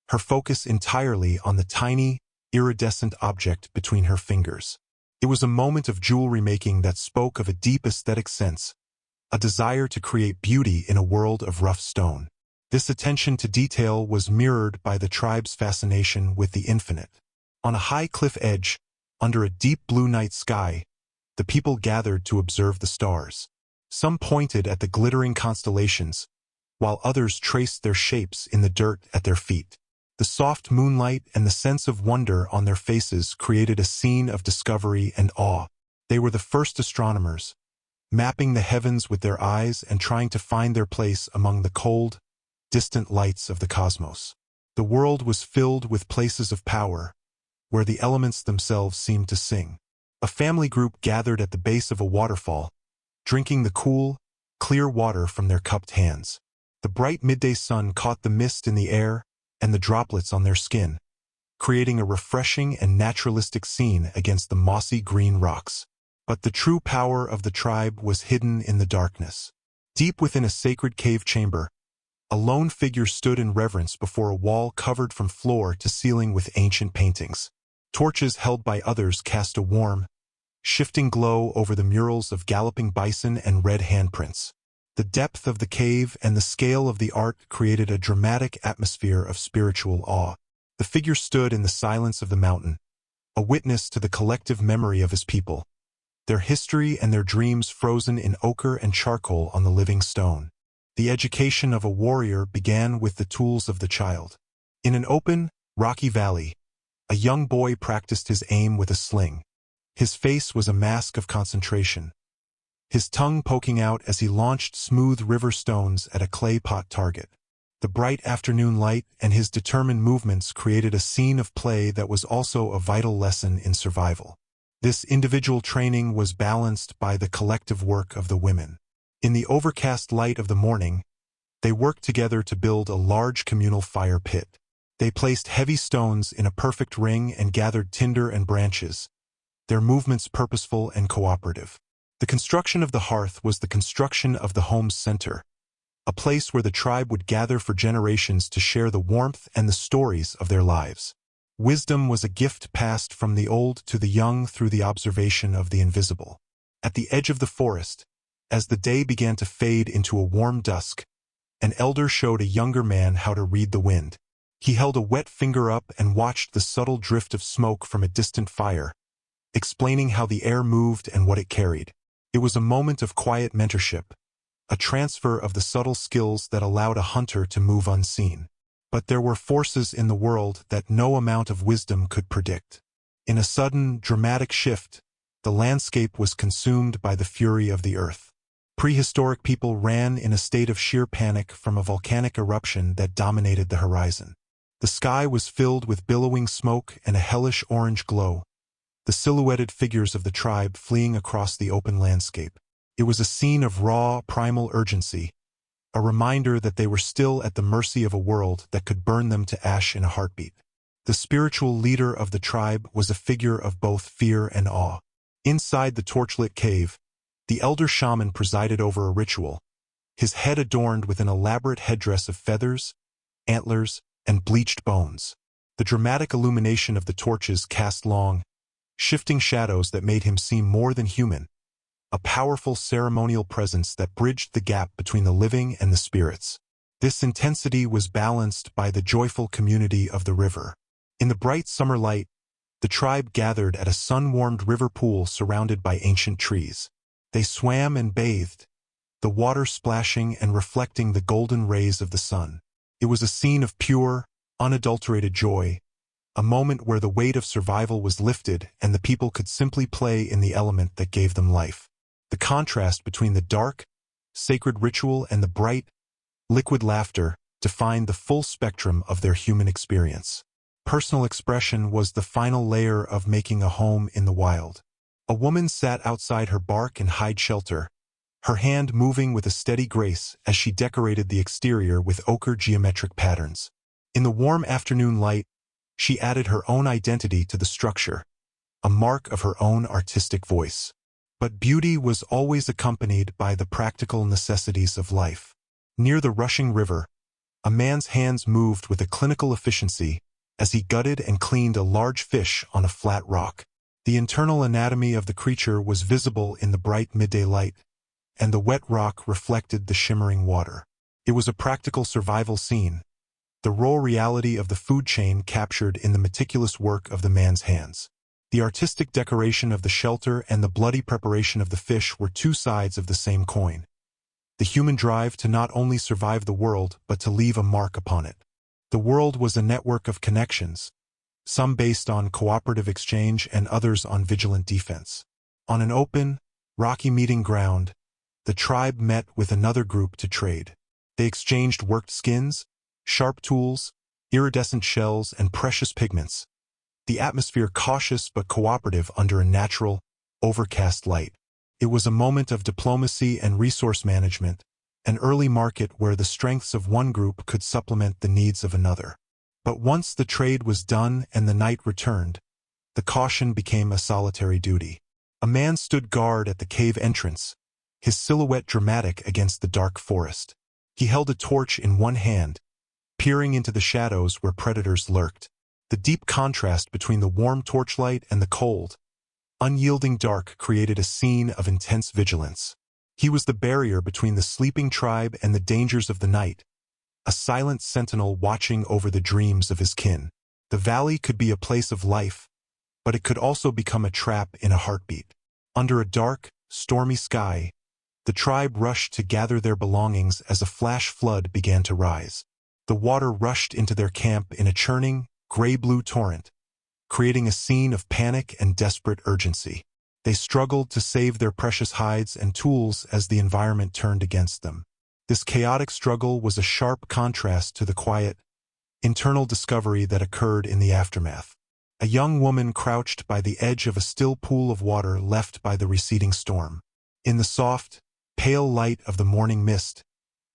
her focus entirely on the tiny, iridescent object between her fingers. It was a moment of jewelry making that spoke of a deep aesthetic sense, a desire to create beauty in a world of rough stone. This attention to detail was mirrored by the tribe's fascination with the infinite. On a high cliff edge, under a deep blue night sky, the people gathered to observe the stars. Some pointed at the glittering constellations, while others traced their shapes in the dirt at their feet. The soft moonlight and the sense of wonder on their faces created a scene of discovery and awe. They were the first astronomers, mapping the heavens with their eyes and trying to find their place among the cold, distant lights of the cosmos. The world was filled with places of power, where the elements themselves seemed to sing. A family group gathered at the base of a waterfall, drinking the cool, clear water from their cupped hands. The bright midday sun caught the mist in the air and the droplets on their skin, creating a refreshing and naturalistic scene against the mossy green rocks. But the true power of the tribe was hidden in the darkness. Deep within a sacred cave chamber, a lone figure stood in reverence before a wall covered from floor to ceiling with ancient paintings. Torches held by others cast a warm, shifting glow over the murals of galloping bison and red handprints. The depth of the cave and the scale of the art created a dramatic atmosphere of spiritual awe. The figure stood in the silence of the mountain, a witness to the collective memory of his people, their history and their dreams frozen in ochre and charcoal on the living stone. The education of a warrior began with the tools of the child. In an open, rocky valley, a young boy practiced his aim with a sling. His face was a mask of concentration, his tongue poking out as he launched smooth river stones at a clay pot target. The bright afternoon light and his determined movements created a scene of play that was also a vital lesson in survival. This individual training was balanced by the collective work of the women. In the overcast light of the morning, they worked together to build a large communal fire pit. They placed heavy stones in a perfect ring and gathered tinder and branches, their movements purposeful and cooperative. The construction of the hearth was the construction of the home's center, a place where the tribe would gather for generations to share the warmth and the stories of their lives. Wisdom was a gift passed from the old to the young through the observation of the invisible. At the edge of the forest, as the day began to fade into a warm dusk, an elder showed a younger man how to read the wind. He held a wet finger up and watched the subtle drift of smoke from a distant fire, explaining how the air moved and what it carried. It was a moment of quiet mentorship, a transfer of the subtle skills that allowed a hunter to move unseen. But there were forces in the world that no amount of wisdom could predict. In a sudden, dramatic shift, the landscape was consumed by the fury of the earth. Prehistoric people ran in a state of sheer panic from a volcanic eruption that dominated the horizon. The sky was filled with billowing smoke and a hellish orange glow, the silhouetted figures of the tribe fleeing across the open landscape. It was a scene of raw, primal urgency, a reminder that they were still at the mercy of a world that could burn them to ash in a heartbeat. The spiritual leader of the tribe was a figure of both fear and awe. Inside the torchlit cave, the elder shaman presided over a ritual, his head adorned with an elaborate headdress of feathers, antlers, and bleached bones. The dramatic illumination of the torches cast long, shifting shadows that made him seem more than human, a powerful ceremonial presence that bridged the gap between the living and the spirits. This intensity was balanced by the joyful community of the river. In the bright summer light, the tribe gathered at a sun-warmed river pool surrounded by ancient trees. They swam and bathed, the water splashing and reflecting the golden rays of the sun. It was a scene of pure, unadulterated joy, a moment where the weight of survival was lifted and the people could simply play in the element that gave them life. The contrast between the dark, sacred ritual and the bright, liquid laughter defined the full spectrum of their human experience. Personal expression was the final layer of making a home in the wild. A woman sat outside her bark and hide shelter, her hand moving with a steady grace as she decorated the exterior with ochre geometric patterns. In the warm afternoon light, she added her own identity to the structure, a mark of her own artistic voice. But beauty was always accompanied by the practical necessities of life. Near the rushing river, a man's hands moved with a clinical efficiency as he gutted and cleaned a large fish on a flat rock. The internal anatomy of the creature was visible in the bright midday light, and the wet rock reflected the shimmering water. It was a practical survival scene, the raw reality of the food chain captured in the meticulous work of the man's hands. The artistic decoration of the shelter and the bloody preparation of the fish were two sides of the same coin. The human drive to not only survive the world but to leave a mark upon it. The world was a network of connections, some based on cooperative exchange and others on vigilant defense. On an open, rocky meeting ground, the tribe met with another group to trade. They exchanged worked skins, sharp tools, iridescent shells, and precious pigments. The atmosphere cautious but cooperative under a natural, overcast light. It was a moment of diplomacy and resource management, an early market where the strengths of one group could supplement the needs of another. But once the trade was done and the night returned, the caution became a solitary duty. A man stood guard at the cave entrance, his silhouette dramatic against the dark forest. He held a torch in one hand, peering into the shadows where predators lurked. The deep contrast between the warm torchlight and the cold, unyielding dark created a scene of intense vigilance. He was the barrier between the sleeping tribe and the dangers of the night, a silent sentinel watching over the dreams of his kin. The valley could be a place of life, but it could also become a trap in a heartbeat. Under a dark, stormy sky, the tribe rushed to gather their belongings as a flash flood began to rise. The water rushed into their camp in a churning, gray-blue torrent, creating a scene of panic and desperate urgency. They struggled to save their precious hides and tools as the environment turned against them. This chaotic struggle was a sharp contrast to the quiet, internal discovery that occurred in the aftermath. A young woman crouched by the edge of a still pool of water left by the receding storm. In the soft, pale light of the morning mist,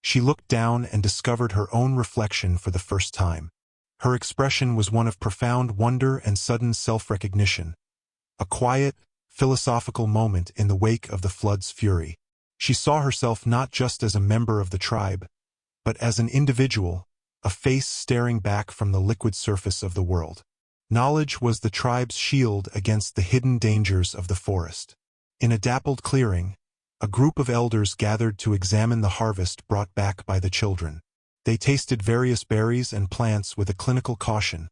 she looked down and discovered her own reflection for the first time. Her expression was one of profound wonder and sudden self-recognition, a quiet, philosophical moment in the wake of the flood's fury. She saw herself not just as a member of the tribe, but as an individual, a face staring back from the liquid surface of the world. Knowledge was the tribe's shield against the hidden dangers of the forest. In a dappled clearing, a group of elders gathered to examine the harvest brought back by the children. They tasted various berries and plants with a clinical caution,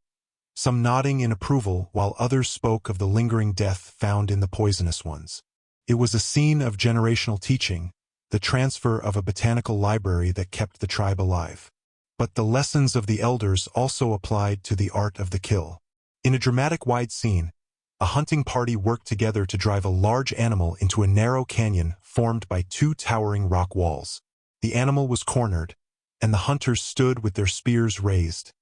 some nodding in approval while others spoke of the lingering death found in the poisonous ones. It was a scene of generational teaching, the transfer of a botanical library that kept the tribe alive. But the lessons of the elders also applied to the art of the kill. In a dramatic wide scene, a hunting party worked together to drive a large animal into a narrow canyon formed by two towering rock walls. The animal was cornered, and the hunters stood with their spears raised,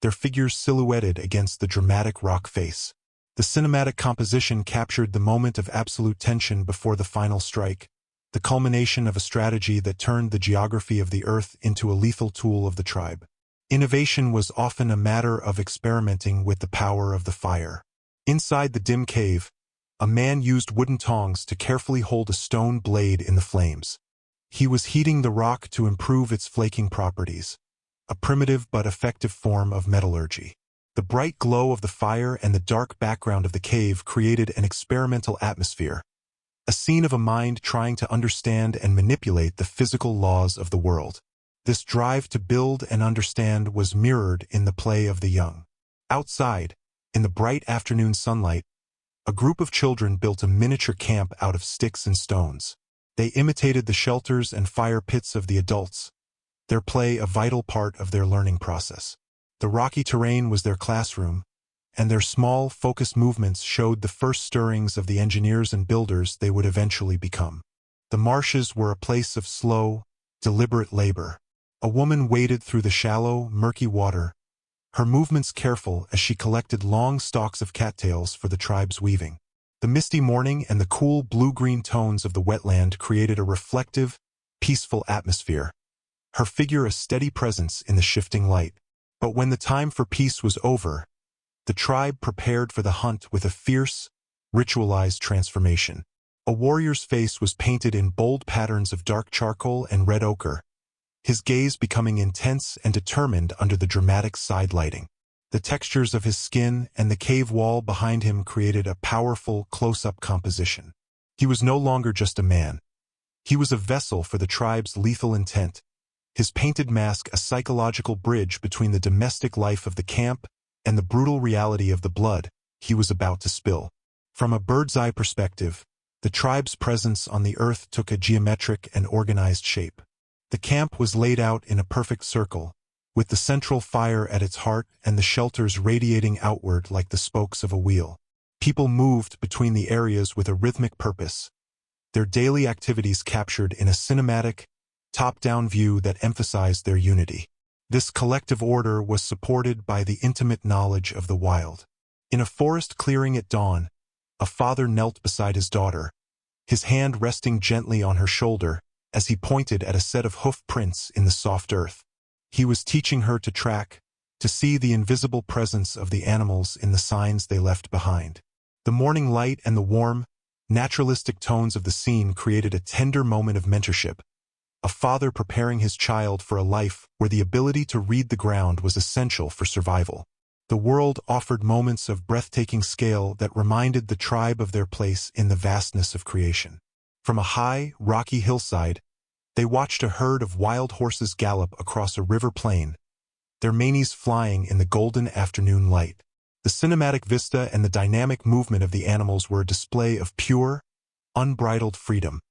their figures silhouetted against the dramatic rock face. The cinematic composition captured the moment of absolute tension before the final strike, the culmination of a strategy that turned the geography of the earth into a lethal tool of the tribe. Innovation was often a matter of experimenting with the power of the fire. Inside the dim cave, a man used wooden tongs to carefully hold a stone blade in the flames. He was heating the rock to improve its flaking properties, a primitive but effective form of metallurgy. The bright glow of the fire and the dark background of the cave created an experimental atmosphere, a scene of a mind trying to understand and manipulate the physical laws of the world. This drive to build and understand was mirrored in the play of the young. Outside, in the bright afternoon sunlight, a group of children built a miniature camp out of sticks and stones. They imitated the shelters and fire pits of the adults, their play a vital part of their learning process. The rocky terrain was their classroom, and their small, focused movements showed the first stirrings of the engineers and builders they would eventually become. The marshes were a place of slow, deliberate labor. A woman waded through the shallow, murky water, her movements careful as she collected long stalks of cattails for the tribe's weaving. The misty morning and the cool blue-green tones of the wetland created a reflective, peaceful atmosphere, her figure a steady presence in the shifting light. But when the time for peace was over, the tribe prepared for the hunt with a fierce, ritualized transformation. A warrior's face was painted in bold patterns of dark charcoal and red ochre, his gaze becoming intense and determined under the dramatic side lighting. The textures of his skin and the cave wall behind him created a powerful, close-up composition. He was no longer just a man. He was a vessel for the tribe's lethal intent, his painted mask a psychological bridge between the domestic life of the camp and the brutal reality of the blood he was about to spill. From a bird's-eye perspective, the tribe's presence on the earth took a geometric and organized shape. The camp was laid out in a perfect circle, with the central fire at its heart and the shelters radiating outward like the spokes of a wheel. People moved between the areas with a rhythmic purpose, their daily activities captured in a cinematic, top-down view that emphasized their unity. This collective order was supported by the intimate knowledge of the wild. In a forest clearing at dawn, a father knelt beside his daughter, his hand resting gently on her shoulder as he pointed at a set of hoof prints in the soft earth. He was teaching her to track, to see the invisible presence of the animals in the signs they left behind. The morning light and the warm, naturalistic tones of the scene created a tender moment of mentorship, a father preparing his child for a life where the ability to read the ground was essential for survival. The world offered moments of breathtaking scale that reminded the tribe of their place in the vastness of creation. From a high, rocky hillside, they watched a herd of wild horses gallop across a river plain, their manes flying in the golden afternoon light. The cinematic vista and the dynamic movement of the animals were a display of pure, unbridled freedom,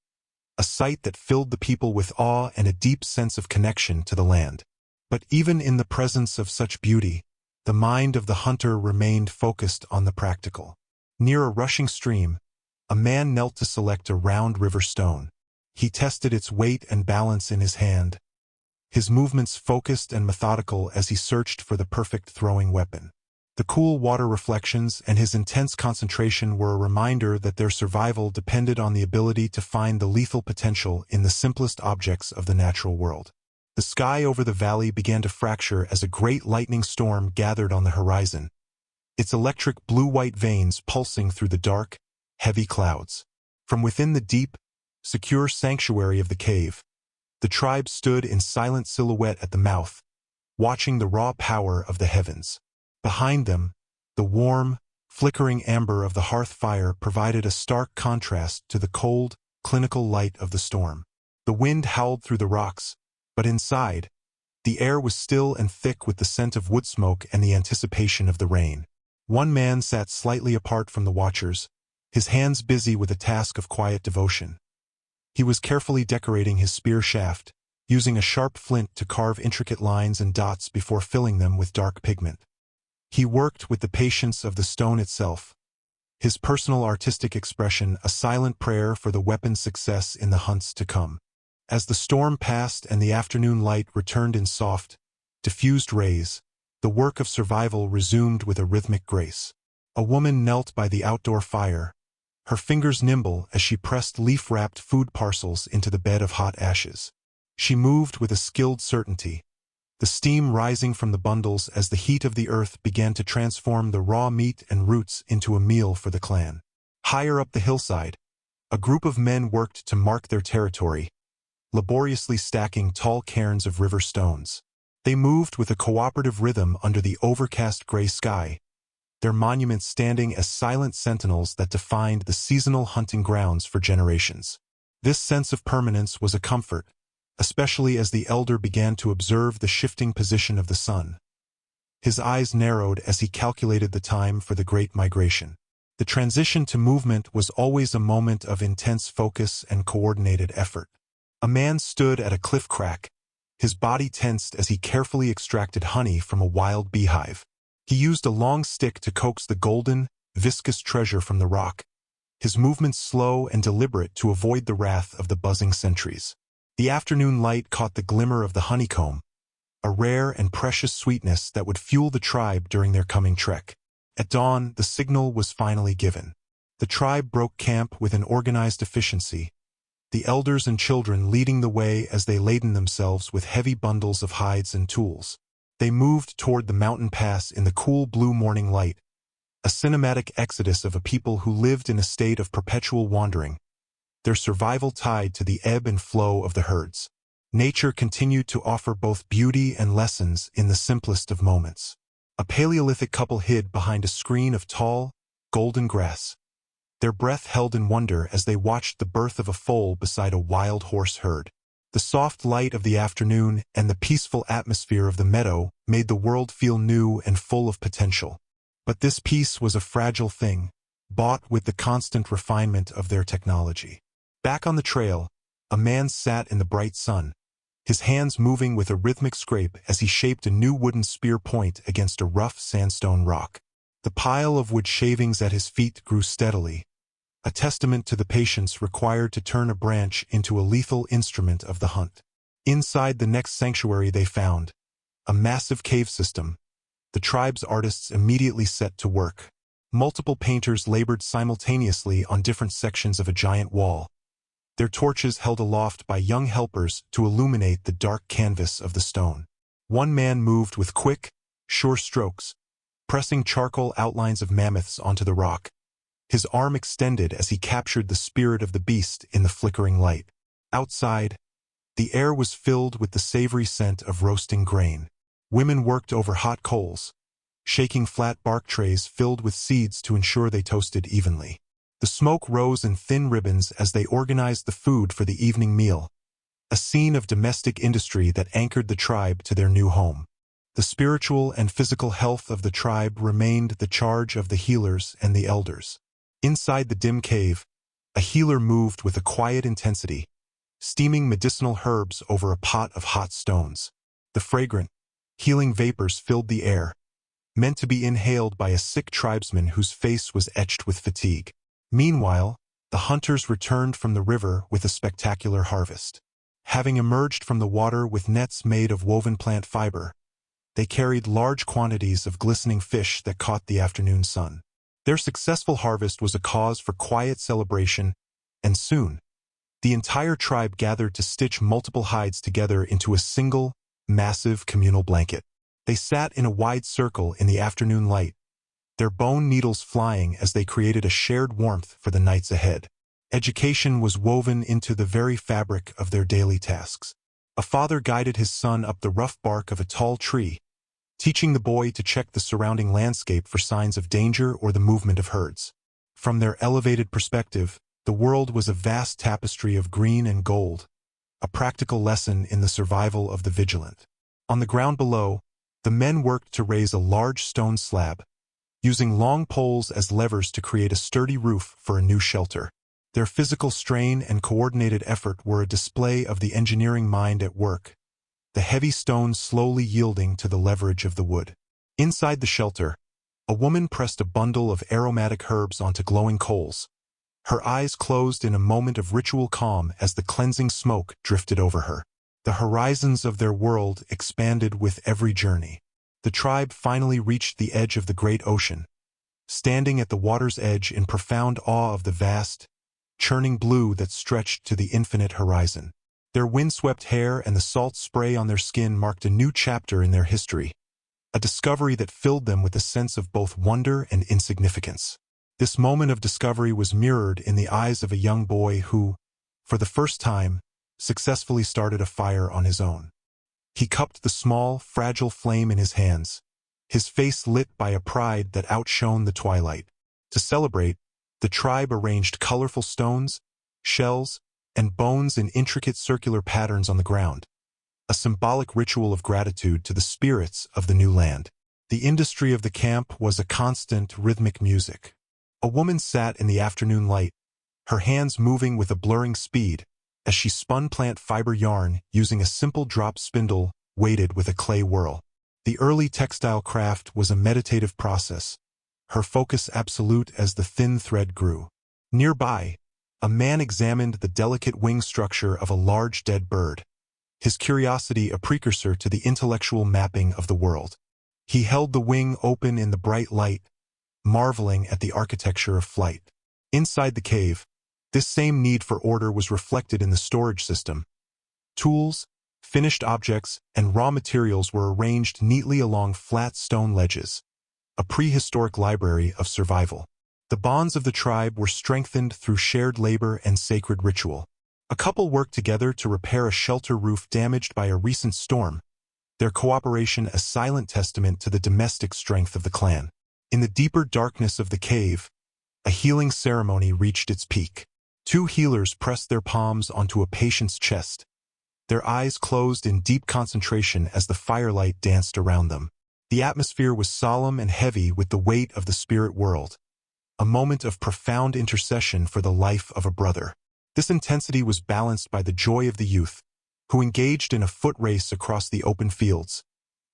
a sight that filled the people with awe and a deep sense of connection to the land. But even in the presence of such beauty, the mind of the hunter remained focused on the practical. Near a rushing stream, a man knelt to select a round river stone. He tested its weight and balance in his hand, his movements focused and methodical as he searched for the perfect throwing weapon. The cool water reflections and his intense concentration were a reminder that their survival depended on the ability to find the lethal potential in the simplest objects of the natural world. The sky over the valley began to fracture as a great lightning storm gathered on the horizon, its electric blue-white veins pulsing through the dark, heavy clouds. From within the deep, secure sanctuary of the cave, the tribe stood in silent silhouette at the mouth, watching the raw power of the heavens. Behind them, The warm, flickering amber of the hearth fire provided a stark contrast to the cold, clinical light of the storm. The wind howled through the rocks, but inside, the air was still and thick with the scent of wood smoke and the anticipation of the rain. One man sat slightly apart from the watchers, his hands busy with a task of quiet devotion. He was carefully decorating his spear shaft, using a sharp flint to carve intricate lines and dots before filling them with dark pigment. He worked with the patience of the stone itself, his personal artistic expression a silent prayer for the weapon's success in the hunts to come. As the storm passed and the afternoon light returned in soft, diffused rays, the work of survival resumed with a rhythmic grace. A woman knelt by the outdoor fire, her fingers nimble as she pressed leaf-wrapped food parcels into the bed of hot ashes. She moved with a skilled certainty, the steam rising from the bundles as the heat of the earth began to transform the raw meat and roots into a meal for the clan. Higher up the hillside, a group of men worked to mark their territory, laboriously stacking tall cairns of river stones. They moved with a cooperative rhythm under the overcast gray sky, their monuments standing as silent sentinels that defined the seasonal hunting grounds for generations. This sense of permanence was a comfort, especially as the elder began to observe the shifting position of the sun. His eyes narrowed as he calculated the time for the great migration. The transition to movement was always a moment of intense focus and coordinated effort. A man stood at a cliff crack, his body tensed as he carefully extracted honey from a wild beehive. He used a long stick to coax the golden, viscous treasure from the rock, his movements slow and deliberate to avoid the wrath of the buzzing sentries. The afternoon light caught the glimmer of the honeycomb, a rare and precious sweetness that would fuel the tribe during their coming trek. At dawn, the signal was finally given. The tribe broke camp with an organized efficiency, the elders and children leading the way as they laden themselves with heavy bundles of hides and tools. They moved toward the mountain pass in the cool blue morning light, a cinematic exodus of a people who lived in a state of perpetual wandering, their survival tied to the ebb and flow of the herds. Nature continued to offer both beauty and lessons in the simplest of moments. A Paleolithic couple hid behind a screen of tall, golden grass, their breath held in wonder as they watched the birth of a foal beside a wild horse herd. The soft light of the afternoon and the peaceful atmosphere of the meadow made the world feel new and full of potential. But this peace was a fragile thing, bought with the constant refinement of their technology. Back on the trail, a man sat in the bright sun, his hands moving with a rhythmic scrape as he shaped a new wooden spear point against a rough sandstone rock. The pile of wood shavings at his feet grew steadily, a testament to the patience required to turn a branch into a lethal instrument of the hunt. Inside the next sanctuary they found, a massive cave system, the tribe's artists immediately set to work. Multiple painters labored simultaneously on different sections of a giant wall, their torches held aloft by young helpers to illuminate the dark canvas of the stone. One man moved with quick, sure strokes, pressing charcoal outlines of mammoths onto the rock, his arm extended as he captured the spirit of the beast in the flickering light. Outside, the air was filled with the savory scent of roasting grain. Women worked over hot coals, shaking flat bark trays filled with seeds to ensure they toasted evenly. The smoke rose in thin ribbons as they organized the food for the evening meal, a scene of domestic industry that anchored the tribe to their new home. The spiritual and physical health of the tribe remained the charge of the healers and the elders. Inside the dim cave, a healer moved with a quiet intensity, steaming medicinal herbs over a pot of hot stones. The fragrant, healing vapors filled the air, meant to be inhaled by a sick tribesman whose face was etched with fatigue. Meanwhile, the hunters returned from the river with a spectacular harvest. Having emerged from the water with nets made of woven plant fiber, they carried large quantities of glistening fish that caught the afternoon sun. Their successful harvest was a cause for quiet celebration, and soon, the entire tribe gathered to stitch multiple hides together into a single, massive communal blanket. They sat in a wide circle in the afternoon light, their bone needles flying as they created a shared warmth for the nights ahead. Education was woven into the very fabric of their daily tasks. A father guided his son up the rough bark of a tall tree, teaching the boy to check the surrounding landscape for signs of danger or the movement of herds. From their elevated perspective, the world was a vast tapestry of green and gold, a practical lesson in the survival of the vigilant. On the ground below, the men worked to raise a large stone slab, using long poles as levers to create a sturdy roof for a new shelter. Their physical strain and coordinated effort were a display of the engineering mind at work, the heavy stones slowly yielding to the leverage of the wood. Inside the shelter, a woman pressed a bundle of aromatic herbs onto glowing coals, her eyes closed in a moment of ritual calm as the cleansing smoke drifted over her. The horizons of their world expanded with every journey. The tribe finally reached the edge of the great ocean, standing at the water's edge in profound awe of the vast, churning blue that stretched to the infinite horizon. Their windswept hair and the salt spray on their skin marked a new chapter in their history, a discovery that filled them with a sense of both wonder and insignificance. This moment of discovery was mirrored in the eyes of a young boy who, for the first time, successfully started a fire on his own. He cupped the small, fragile flame in his hands, his face lit by a pride that outshone the twilight. To celebrate, the tribe arranged colorful stones, shells, and bones in intricate circular patterns on the ground, a symbolic ritual of gratitude to the spirits of the new land. The industry of the camp was a constant rhythmic music. A woman sat in the afternoon light, her hands moving with a blurring speed as she spun plant fiber yarn using a simple drop spindle weighted with a clay whirl. The early textile craft was a meditative process, her focus absolute as the thin thread grew. Nearby, a man examined the delicate wing structure of a large dead bird, his curiosity a precursor to the intellectual mapping of the world. He held the wing open in the bright light, marveling at the architecture of flight. Inside the cave, this same need for order was reflected in the storage system. Tools, finished objects, and raw materials were arranged neatly along flat stone ledges, a prehistoric library of survival. The bonds of the tribe were strengthened through shared labor and sacred ritual. A couple worked together to repair a shelter roof damaged by a recent storm, their cooperation a silent testament to the domestic strength of the clan. In the deeper darkness of the cave, a healing ceremony reached its peak. Two healers pressed their palms onto a patient's chest, their eyes closed in deep concentration as the firelight danced around them. The atmosphere was solemn and heavy with the weight of the spirit world, a moment of profound intercession for the life of a brother. This intensity was balanced by the joy of the youth, who engaged in a foot race across the open fields,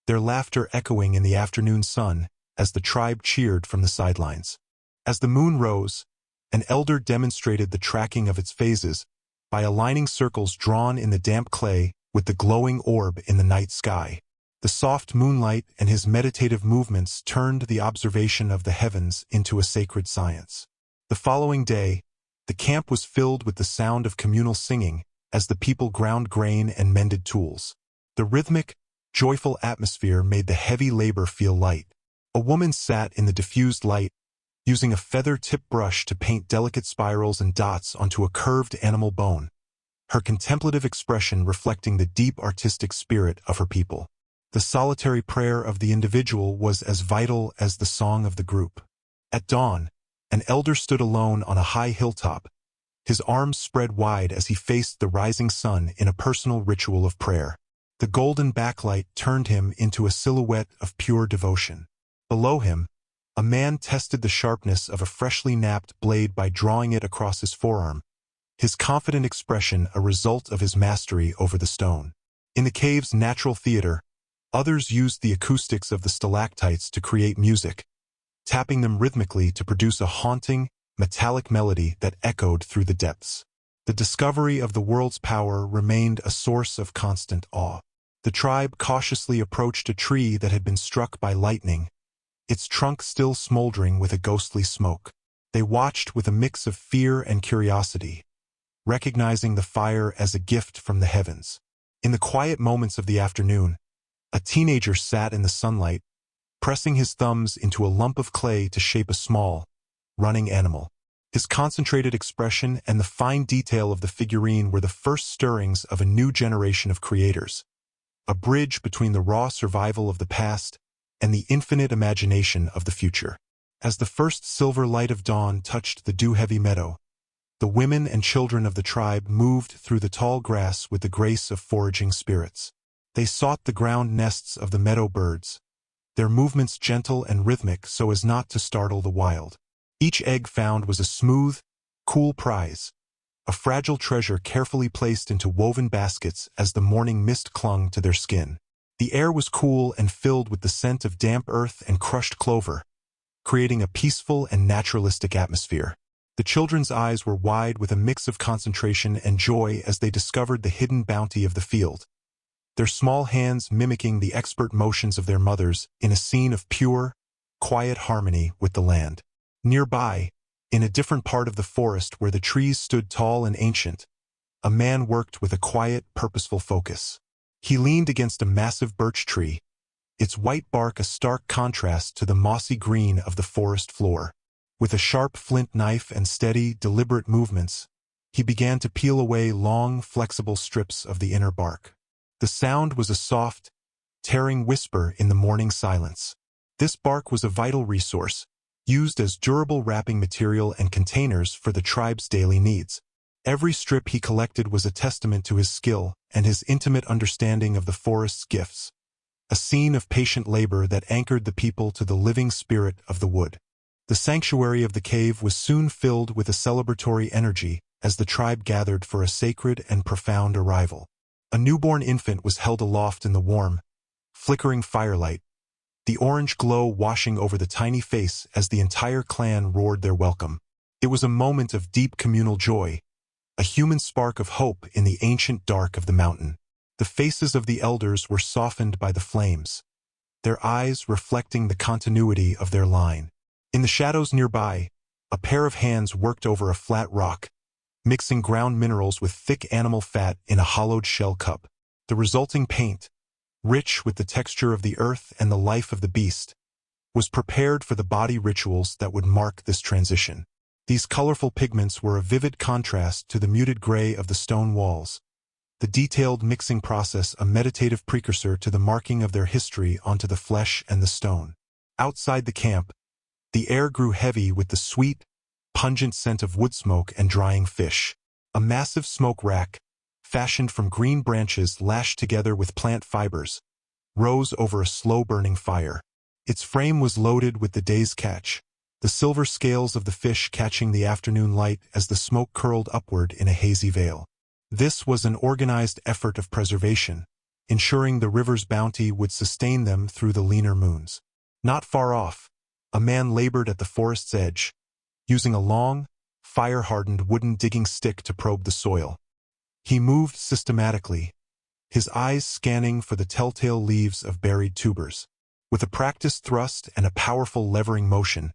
their laughter echoing in the afternoon sun as the tribe cheered from the sidelines. As the moon rose, an elder demonstrated the tracking of its phases by aligning circles drawn in the damp clay with the glowing orb in the night sky. The soft moonlight and his meditative movements turned the observation of the heavens into a sacred science. The following day, the camp was filled with the sound of communal singing as the people ground grain and mended tools. The rhythmic, joyful atmosphere made the heavy labor feel light. A woman sat in the diffused light, using a feather-tipped brush to paint delicate spirals and dots onto a curved animal bone, her contemplative expression reflecting the deep artistic spirit of her people. The solitary prayer of the individual was as vital as the song of the group. At dawn, an elder stood alone on a high hilltop, his arms spread wide as he faced the rising sun in a personal ritual of prayer. The golden backlight turned him into a silhouette of pure devotion. Below him, a man tested the sharpness of a freshly knapped blade by drawing it across his forearm, his confident expression a result of his mastery over the stone. In the cave's natural theater, others used the acoustics of the stalactites to create music, tapping them rhythmically to produce a haunting, metallic melody that echoed through the depths. The discovery of the world's power remained a source of constant awe. The tribe cautiously approached a tree that had been struck by lightning, its trunk still smoldering with a ghostly smoke. They watched with a mix of fear and curiosity, recognizing the fire as a gift from the heavens. In the quiet moments of the afternoon, a teenager sat in the sunlight, pressing his thumbs into a lump of clay to shape a small, running animal. His concentrated expression and the fine detail of the figurine were the first stirrings of a new generation of creators, a bridge between the raw survival of the past and the infinite imagination of the future. As the first silver light of dawn touched the dew-heavy meadow, the women and children of the tribe moved through the tall grass with the grace of foraging spirits. They sought the ground nests of the meadow birds, their movements gentle and rhythmic so as not to startle the wild. Each egg found was a smooth, cool prize, a fragile treasure carefully placed into woven baskets as the morning mist clung to their skin. The air was cool and filled with the scent of damp earth and crushed clover, creating a peaceful and naturalistic atmosphere. The children's eyes were wide with a mix of concentration and joy as they discovered the hidden bounty of the field, their small hands mimicking the expert motions of their mothers in a scene of pure, quiet harmony with the land. Nearby, in a different part of the forest where the trees stood tall and ancient, a man worked with a quiet, purposeful focus. He leaned against a massive birch tree, its white bark a stark contrast to the mossy green of the forest floor. With a sharp flint knife and steady, deliberate movements, he began to peel away long, flexible strips of the inner bark. The sound was a soft, tearing whisper in the morning silence. This bark was a vital resource, used as durable wrapping material and containers for the tribe's daily needs. Every strip he collected was a testament to his skill and his intimate understanding of the forest's gifts, a scene of patient labor that anchored the people to the living spirit of the wood. The sanctuary of the cave was soon filled with a celebratory energy as the tribe gathered for a sacred and profound arrival. A newborn infant was held aloft in the warm, flickering firelight, the orange glow washing over the tiny face as the entire clan roared their welcome. It was a moment of deep communal joy, a human spark of hope in the ancient dark of the mountain. The faces of the elders were softened by the flames, their eyes reflecting the continuity of their line. In the shadows nearby, a pair of hands worked over a flat rock, mixing ground minerals with thick animal fat in a hollowed shell cup. The resulting paint, rich with the texture of the earth and the life of the beast, was prepared for the body rituals that would mark this transition. These colorful pigments were a vivid contrast to the muted gray of the stone walls, the detailed mixing process a meditative precursor to the marking of their history onto the flesh and the stone. Outside the camp, the air grew heavy with the sweet, pungent scent of wood smoke and drying fish. A massive smoke rack, fashioned from green branches lashed together with plant fibers, rose over a slow-burning fire. Its frame was loaded with the day's catch, the silver scales of the fish catching the afternoon light as the smoke curled upward in a hazy veil. This was an organized effort of preservation, ensuring the river's bounty would sustain them through the leaner moons. Not far off, a man labored at the forest's edge, using a long, fire-hardened wooden digging stick to probe the soil. He moved systematically, his eyes scanning for the telltale leaves of buried tubers. With a practiced thrust and a powerful levering motion,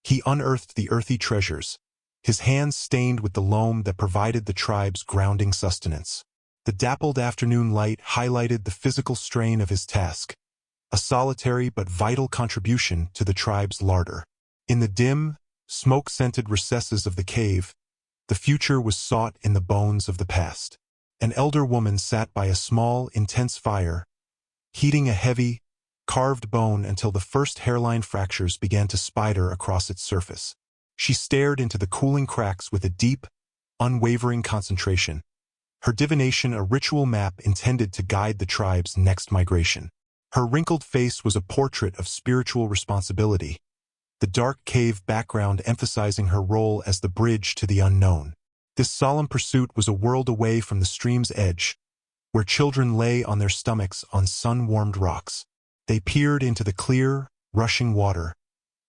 he unearthed the earthy treasures, his hands stained with the loam that provided the tribe's grounding sustenance. The dappled afternoon light highlighted the physical strain of his task, a solitary but vital contribution to the tribe's larder. In the dim, smoke-scented recesses of the cave, the future was sought in the bones of the past. An elder woman sat by a small, intense fire, heating a heavy, carved bone until the first hairline fractures began to spider across its surface. She stared into the cooling cracks with a deep, unwavering concentration, her divination a ritual map intended to guide the tribe's next migration. Her wrinkled face was a portrait of spiritual responsibility, the dark cave background emphasizing her role as the bridge to the unknown. This solemn pursuit was a world away from the stream's edge, where children lay on their stomachs on sun-warmed rocks. They peered into the clear, rushing water,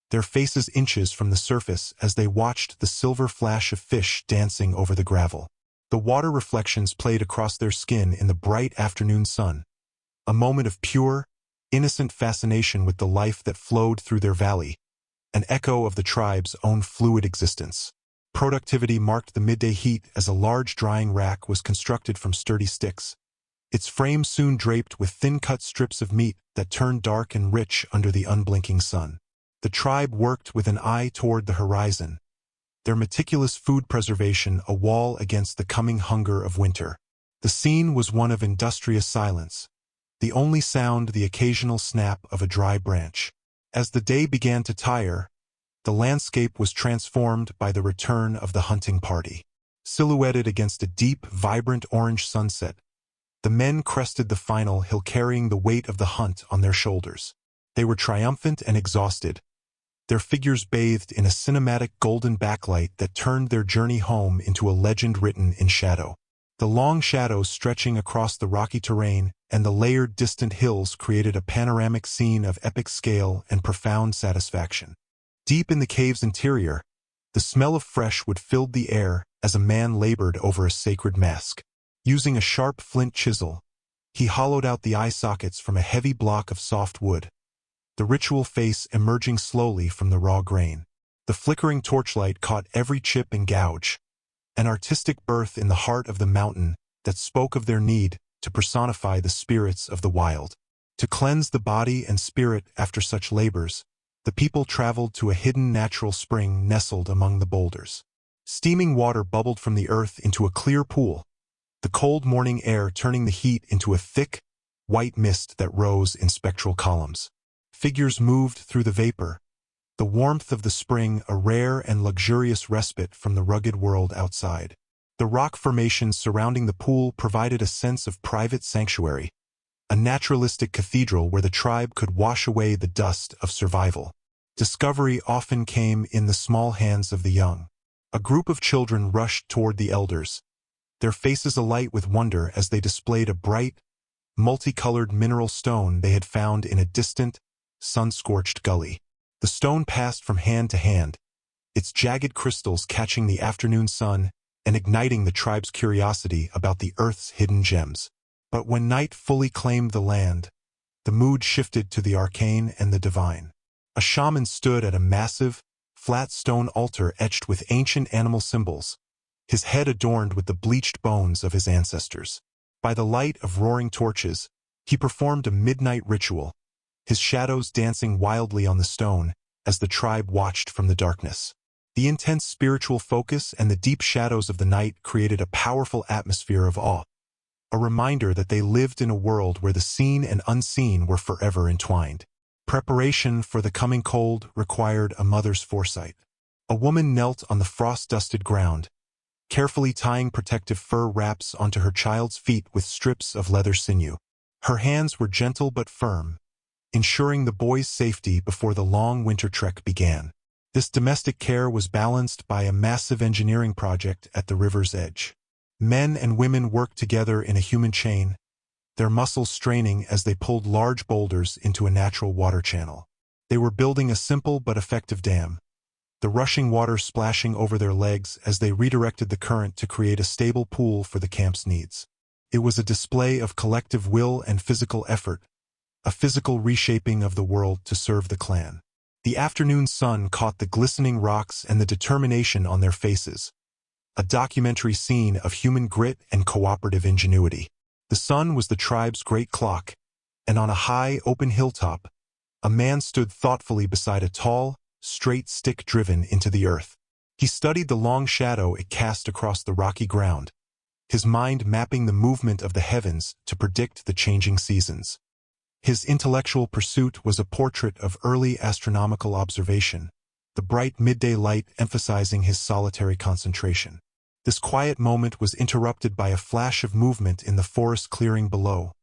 their faces inches from the surface as they watched the silver flash of fish dancing over the gravel. The water reflections played across their skin in the bright afternoon sun, a moment of pure, innocent fascination with the life that flowed through their valley, an echo of the tribe's own fluid existence. Productivity marked the midday heat as a large drying rack was constructed from sturdy sticks, its frame soon draped with thin-cut strips of meat that turned dark and rich under the unblinking sun. The tribe worked with an eye toward the horizon, their meticulous food preservation a wall against the coming hunger of winter. The scene was one of industrious silence, the only sound the occasional snap of a dry branch. As the day began to tire, the landscape was transformed by the return of the hunting party. Silhouetted against a deep, vibrant orange sunset, the men crested the final hill carrying the weight of the hunt on their shoulders. They were triumphant and exhausted, their figures bathed in a cinematic golden backlight that turned their journey home into a legend written in shadow. The long shadows stretching across the rocky terrain and the layered distant hills created a panoramic scene of epic scale and profound satisfaction. Deep in the cave's interior, the smell of fresh wood filled the air as a man labored over a sacred mask. Using a sharp flint chisel, he hollowed out the eye sockets from a heavy block of soft wood, the ritual face emerging slowly from the raw grain. The flickering torchlight caught every chip and gouge, an artistic birth in the heart of the mountain that spoke of their need to personify the spirits of the wild. To cleanse the body and spirit after such labors, the people traveled to a hidden natural spring nestled among the boulders. Steaming water bubbled from the earth into a clear pool, the cold morning air turning the heat into a thick, white mist that rose in spectral columns. Figures moved through the vapor, the warmth of the spring a rare and luxurious respite from the rugged world outside. The rock formations surrounding the pool provided a sense of private sanctuary, a naturalistic cathedral where the tribe could wash away the dust of survival. Discovery often came in the small hands of the young. A group of children rushed toward the elders, their faces alight with wonder as they displayed a bright, multicolored mineral stone they had found in a distant, sun-scorched gully. The stone passed from hand to hand, its jagged crystals catching the afternoon sun and igniting the tribe's curiosity about the earth's hidden gems. But when night fully claimed the land, the mood shifted to the arcane and the divine. A shaman stood at a massive, flat stone altar etched with ancient animal symbols, his head adorned with the bleached bones of his ancestors. By the light of roaring torches, he performed a midnight ritual, his shadows dancing wildly on the stone as the tribe watched from the darkness. The intense spiritual focus and the deep shadows of the night created a powerful atmosphere of awe, a reminder that they lived in a world where the seen and unseen were forever entwined. Preparation for the coming cold required a mother's foresight. A woman knelt on the frost-dusted ground, carefully tying protective fur wraps onto her child's feet with strips of leather sinew. Her hands were gentle but firm, ensuring the boy's safety before the long winter trek began. This domestic care was balanced by a massive engineering project at the river's edge. Men and women worked together in a human chain, their muscles straining as they pulled large boulders into a natural water channel. They were building a simple but effective dam, the rushing water splashing over their legs as they redirected the current to create a stable pool for the camp's needs. It was a display of collective will and physical effort, a physical reshaping of the world to serve the clan. The afternoon sun caught the glistening rocks and the determination on their faces, a documentary scene of human grit and cooperative ingenuity. The sun was the tribe's great clock, and on a high, open hilltop, a man stood thoughtfully beside a tall, straight stick driven into the earth. He studied the long shadow it cast across the rocky ground, his mind mapping the movement of the heavens to predict the changing seasons. His intellectual pursuit was a portrait of early astronomical observation, the bright midday light emphasizing his solitary concentration. This quiet moment was interrupted by a flash of movement in the forest clearing below.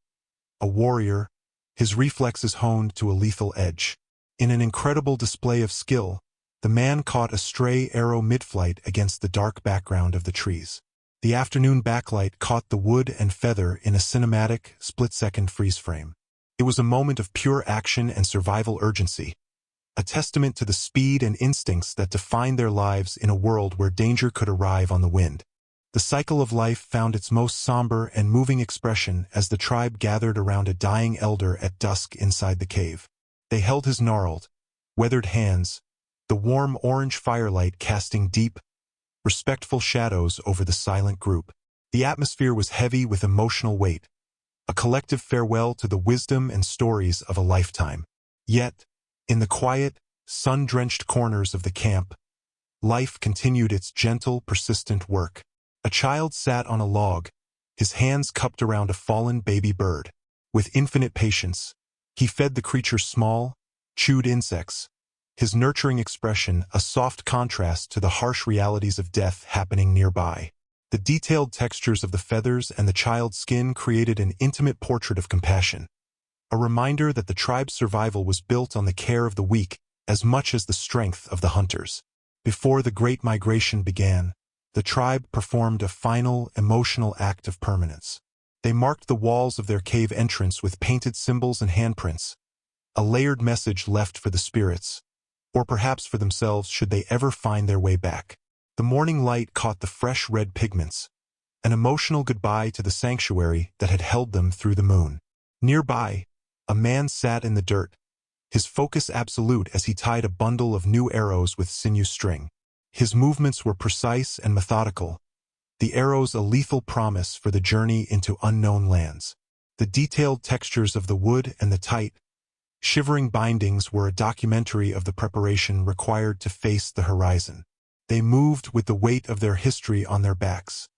A warrior, his reflexes honed to a lethal edge. In an incredible display of skill, the man caught a stray arrow mid-flight against the dark background of the trees. The afternoon backlight caught the wood and feather in a cinematic, split-second freeze frame. It was a moment of pure action and survival urgency, a testament to the speed and instincts that defined their lives in a world where danger could arrive on the wind. The cycle of life found its most somber and moving expression as the tribe gathered around a dying elder at dusk inside the cave. They held his gnarled, weathered hands, the warm orange firelight casting deep, respectful shadows over the silent group. The atmosphere was heavy with emotional weight, a collective farewell to the wisdom and stories of a lifetime. Yet, in the quiet, sun-drenched corners of the camp, life continued its gentle, persistent work. A child sat on a log, his hands cupped around a fallen baby bird. With infinite patience, he fed the creature small, chewed insects, his nurturing expression a soft contrast to the harsh realities of death happening nearby. The detailed textures of the feathers and the child's skin created an intimate portrait of compassion, a reminder that the tribe's survival was built on the care of the weak as much as the strength of the hunters. Before the Great Migration began, the tribe performed a final, emotional act of permanence. They marked the walls of their cave entrance with painted symbols and handprints, a layered message left for the spirits, or perhaps for themselves should they ever find their way back. The morning light caught the fresh red pigments, an emotional goodbye to the sanctuary that had held them through the moon. Nearby, a man sat in the dirt, his focus absolute as he tied a bundle of new arrows with sinew string. His movements were precise and methodical, the arrows a lethal promise for the journey into unknown lands. The detailed textures of the wood and the tight, shivering bindings were a documentary of the preparation required to face the horizon. They moved with the weight of their history on their backs,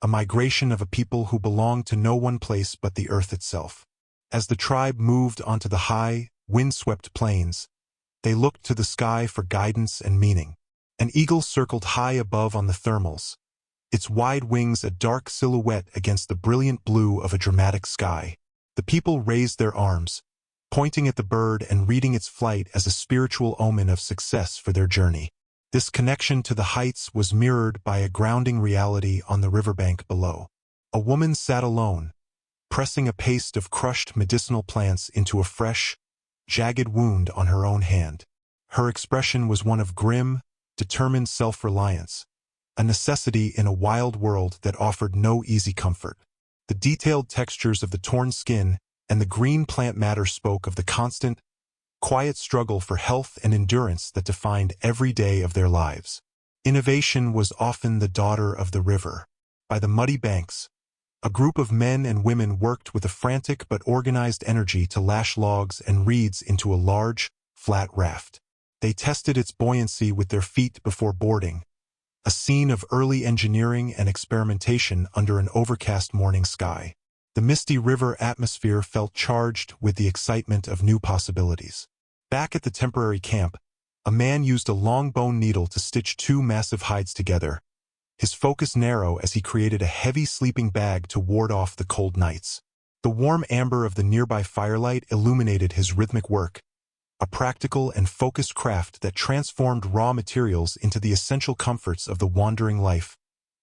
a migration of a people who belonged to no one place but the earth itself. As the tribe moved onto the high, wind-swept plains, they looked to the sky for guidance and meaning. An eagle circled high above on the thermals, its wide wings a dark silhouette against the brilliant blue of a dramatic sky. The people raised their arms, pointing at the bird and reading its flight as a spiritual omen of success for their journey. This connection to the heights was mirrored by a grounding reality on the riverbank below. A woman sat alone, pressing a paste of crushed medicinal plants into a fresh, jagged wound on her own hand. Her expression was one of grim, determined self-reliance, a necessity in a wild world that offered no easy comfort. The detailed textures of the torn skin and the green plant matter spoke of the constant, quiet struggle for health and endurance that defined every day of their lives. Innovation was often the daughter of the river. By the muddy banks, a group of men and women worked with a frantic but organized energy to lash logs and reeds into a large, flat raft. They tested its buoyancy with their feet before boarding, a scene of early engineering and experimentation under an overcast morning sky. The misty river atmosphere felt charged with the excitement of new possibilities. Back at the temporary camp, a man used a long bone needle to stitch two massive hides together, his focus narrow as he created a heavy sleeping bag to ward off the cold nights. The warm amber of the nearby firelight illuminated his rhythmic work, a practical and focused craft that transformed raw materials into the essential comforts of the wandering life,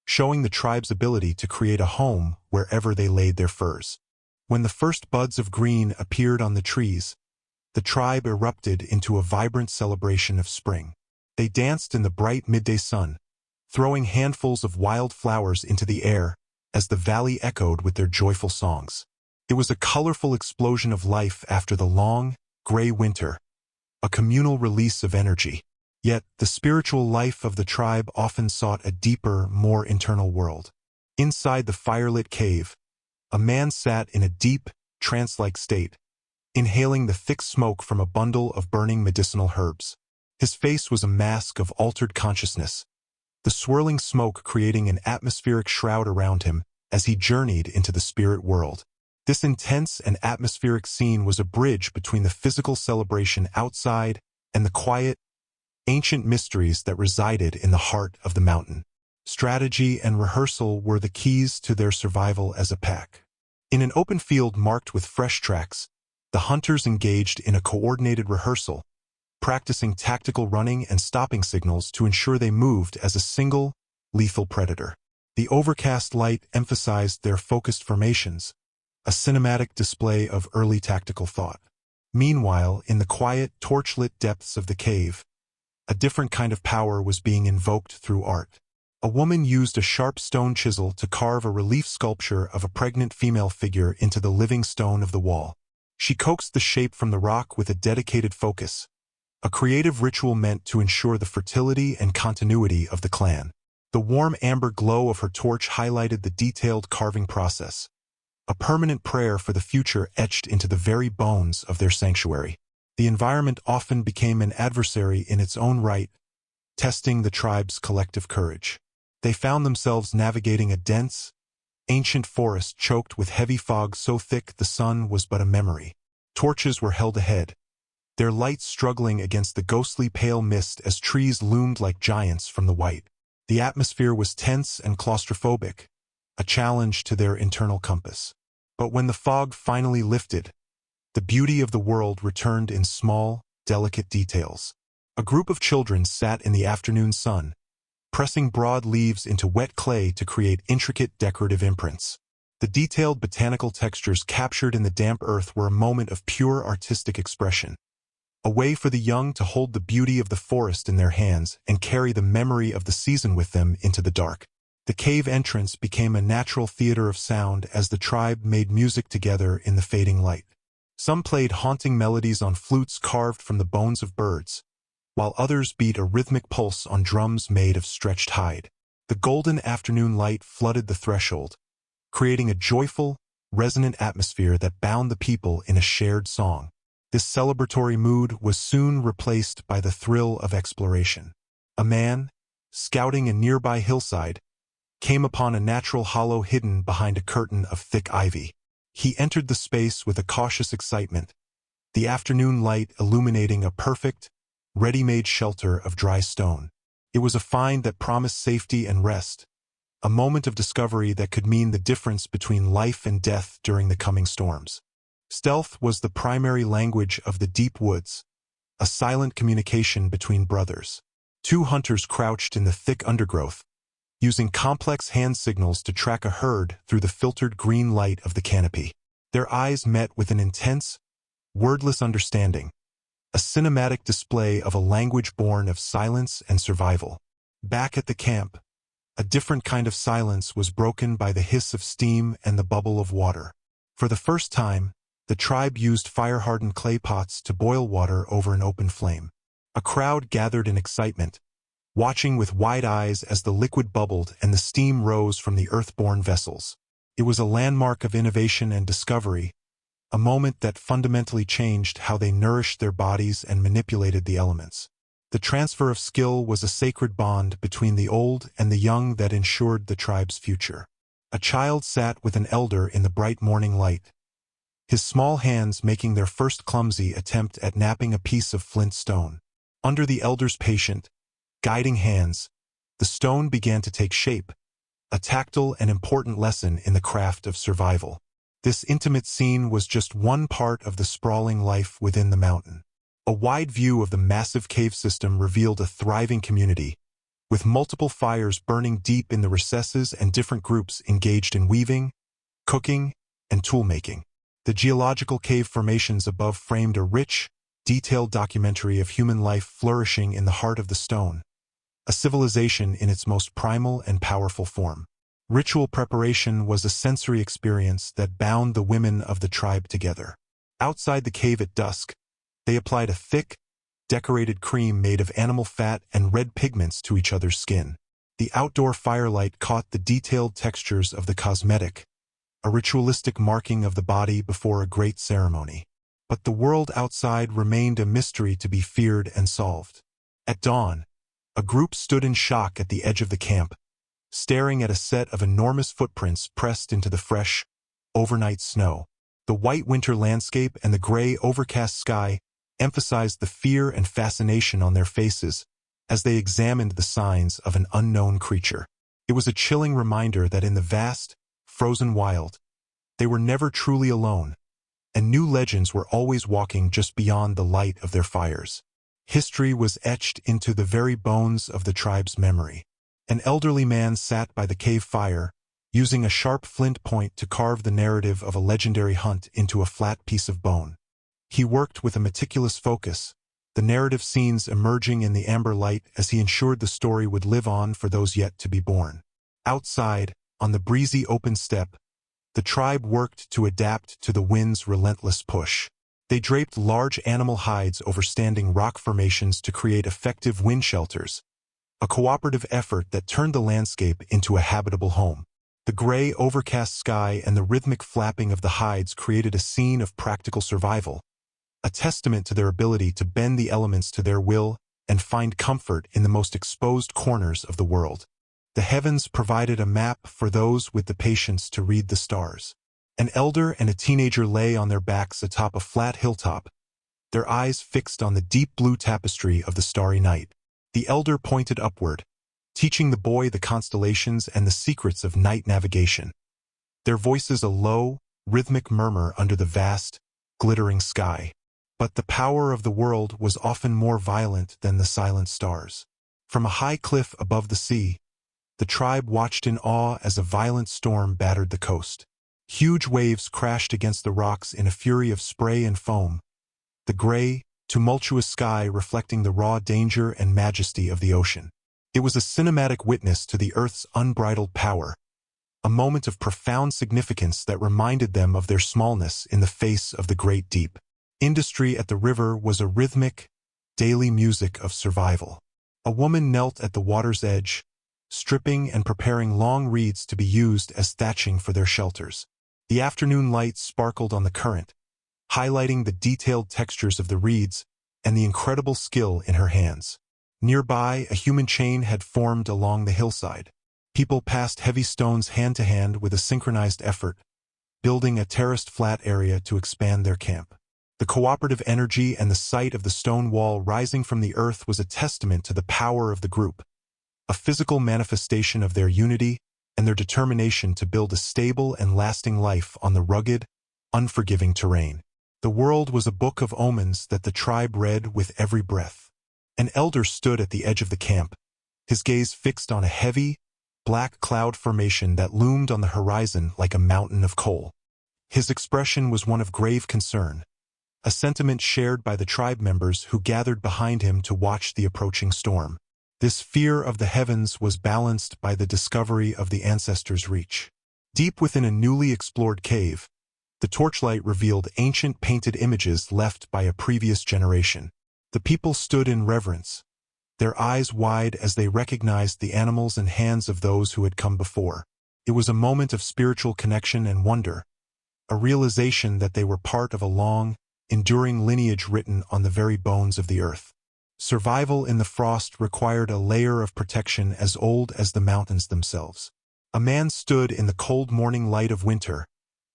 showing the tribe's ability to create a home wherever they laid their furs. When the first buds of green appeared on the trees, the tribe erupted into a vibrant celebration of spring. They danced in the bright midday sun, throwing handfuls of wild flowers into the air as the valley echoed with their joyful songs. It was a colorful explosion of life after the long, gray winter, a communal release of energy. Yet, the spiritual life of the tribe often sought a deeper, more internal world. Inside the firelit cave, a man sat in a deep, trance-like state, inhaling the thick smoke from a bundle of burning medicinal herbs. His face was a mask of altered consciousness, the swirling smoke creating an atmospheric shroud around him as he journeyed into the spirit world. This intense and atmospheric scene was a bridge between the physical celebration outside and the quiet, ancient mysteries that resided in the heart of the mountain. Strategy and rehearsal were the keys to their survival as a pack. In an open field marked with fresh tracks, the hunters engaged in a coordinated rehearsal, practicing tactical running and stopping signals to ensure they moved as a single, lethal predator. The overcast light emphasized their focused formations, a cinematic display of early tactical thought. Meanwhile, in the quiet, torchlit depths of the cave, a different kind of power was being invoked through art. A woman used a sharp stone chisel to carve a relief sculpture of a pregnant female figure into the living stone of the wall. She coaxed the shape from the rock with a dedicated focus, a creative ritual meant to ensure the fertility and continuity of the clan. The warm amber glow of her torch highlighted the detailed carving process, a permanent prayer for the future etched into the very bones of their sanctuary. The environment often became an adversary in its own right, testing the tribe's collective courage. They found themselves navigating a dense, ancient forest choked with heavy fog so thick the sun was but a memory. Torches were held ahead, their lights struggling against the ghostly pale mist as trees loomed like giants from the white. The atmosphere was tense and claustrophobic, a challenge to their internal compass. But when the fog finally lifted, the beauty of the world returned in small, delicate details. A group of children sat in the afternoon sun, pressing broad leaves into wet clay to create intricate decorative imprints. The detailed botanical textures captured in the damp earth were a moment of pure artistic expression, a way for the young to hold the beauty of the forest in their hands and carry the memory of the season with them into the dark. The cave entrance became a natural theater of sound as the tribe made music together in the fading light. Some played haunting melodies on flutes carved from the bones of birds, while others beat a rhythmic pulse on drums made of stretched hide. The golden afternoon light flooded the threshold, creating a joyful, resonant atmosphere that bound the people in a shared song. This celebratory mood was soon replaced by the thrill of exploration. A man, scouting a nearby hillside, came upon a natural hollow hidden behind a curtain of thick ivy. He entered the space with a cautious excitement, the afternoon light illuminating a perfect, ready-made shelter of dry stone. It was a find that promised safety and rest, a moment of discovery that could mean the difference between life and death during the coming storms. Stealth was the primary language of the deep woods, a silent communication between brothers. Two hunters crouched in the thick undergrowth, using complex hand signals to track a herd through the filtered green light of the canopy. Their eyes met with an intense, wordless understanding, a cinematic display of a language born of silence and survival. Back at the camp, a different kind of silence was broken by the hiss of steam and the bubble of water. For the first time, the tribe used fire-hardened clay pots to boil water over an open flame. A crowd gathered in excitement, watching with wide eyes as the liquid bubbled and the steam rose from the earth-borne vessels. It was a landmark of innovation and discovery, a moment that fundamentally changed how they nourished their bodies and manipulated the elements. The transfer of skill was a sacred bond between the old and the young that ensured the tribe's future. A child sat with an elder in the bright morning light, his small hands making their first clumsy attempt at napping a piece of flint stone. Under the elder's patient, guiding hands, the stone began to take shape, a tactile and important lesson in the craft of survival. This intimate scene was just one part of the sprawling life within the mountain. A wide view of the massive cave system revealed a thriving community, with multiple fires burning deep in the recesses and different groups engaged in weaving, cooking, and tool-making. The geological cave formations above framed a rich, detailed documentary of human life flourishing in the heart of the stone, a civilization in its most primal and powerful form. Ritual preparation was a sensory experience that bound the women of the tribe together. Outside the cave at dusk, they applied a thick, decorated cream made of animal fat and red pigments to each other's skin. The outdoor firelight caught the detailed textures of the cosmetic, a ritualistic marking of the body before a great ceremony. But the world outside remained a mystery to be feared and solved. At dawn, a group stood in shock at the edge of the camp, staring at a set of enormous footprints pressed into the fresh, overnight snow. The white winter landscape and the gray, overcast sky emphasized the fear and fascination on their faces as they examined the signs of an unknown creature. It was a chilling reminder that in the vast, frozen wild, they were never truly alone, and new legends were always walking just beyond the light of their fires. History was etched into the very bones of the tribe's memory. An elderly man sat by the cave fire, using a sharp flint point to carve the narrative of a legendary hunt into a flat piece of bone. He worked with a meticulous focus, the narrative scenes emerging in the amber light as he ensured the story would live on for those yet to be born. Outside, on the breezy open steppe, the tribe worked to adapt to the wind's relentless push. They draped large animal hides over standing rock formations to create effective wind shelters, a cooperative effort that turned the landscape into a habitable home. The gray, overcast sky and the rhythmic flapping of the hides created a scene of practical survival, a testament to their ability to bend the elements to their will and find comfort in the most exposed corners of the world. The heavens provided a map for those with the patience to read the stars. An elder and a teenager lay on their backs atop a flat hilltop, their eyes fixed on the deep blue tapestry of the starry night. The elder pointed upward, teaching the boy the constellations and the secrets of night navigation. Their voices a low, rhythmic murmur under the vast, glittering sky. But the power of the world was often more violent than the silent stars. From a high cliff above the sea, the tribe watched in awe as a violent storm battered the coast. Huge waves crashed against the rocks in a fury of spray and foam, the gray, tumultuous sky reflecting the raw danger and majesty of the ocean. It was a cinematic witness to the Earth's unbridled power, a moment of profound significance that reminded them of their smallness in the face of the great deep. Industry at the river was a rhythmic, daily music of survival. A woman knelt at the water's edge, stripping and preparing long reeds to be used as thatching for their shelters. The afternoon light sparkled on the current, highlighting the detailed textures of the reeds and the incredible skill in her hands. Nearby, a human chain had formed along the hillside. People passed heavy stones hand to hand with a synchronized effort, building a terraced flat area to expand their camp. The cooperative energy and the sight of the stone wall rising from the earth was a testament to the power of the group, a physical manifestation of their unity and their determination to build a stable and lasting life on the rugged, unforgiving terrain. The world was a book of omens that the tribe read with every breath. An elder stood at the edge of the camp, his gaze fixed on a heavy, black cloud formation that loomed on the horizon like a mountain of coal. His expression was one of grave concern, a sentiment shared by the tribe members who gathered behind him to watch the approaching storm. This fear of the heavens was balanced by the discovery of the ancestors' reach. Deep within a newly explored cave, the torchlight revealed ancient painted images left by a previous generation. The people stood in reverence, their eyes wide as they recognized the animals and hands of those who had come before. It was a moment of spiritual connection and wonder, a realization that they were part of a long, enduring lineage written on the very bones of the earth. Survival in the frost required a layer of protection as old as the mountains themselves. A man stood in the cold morning light of winter,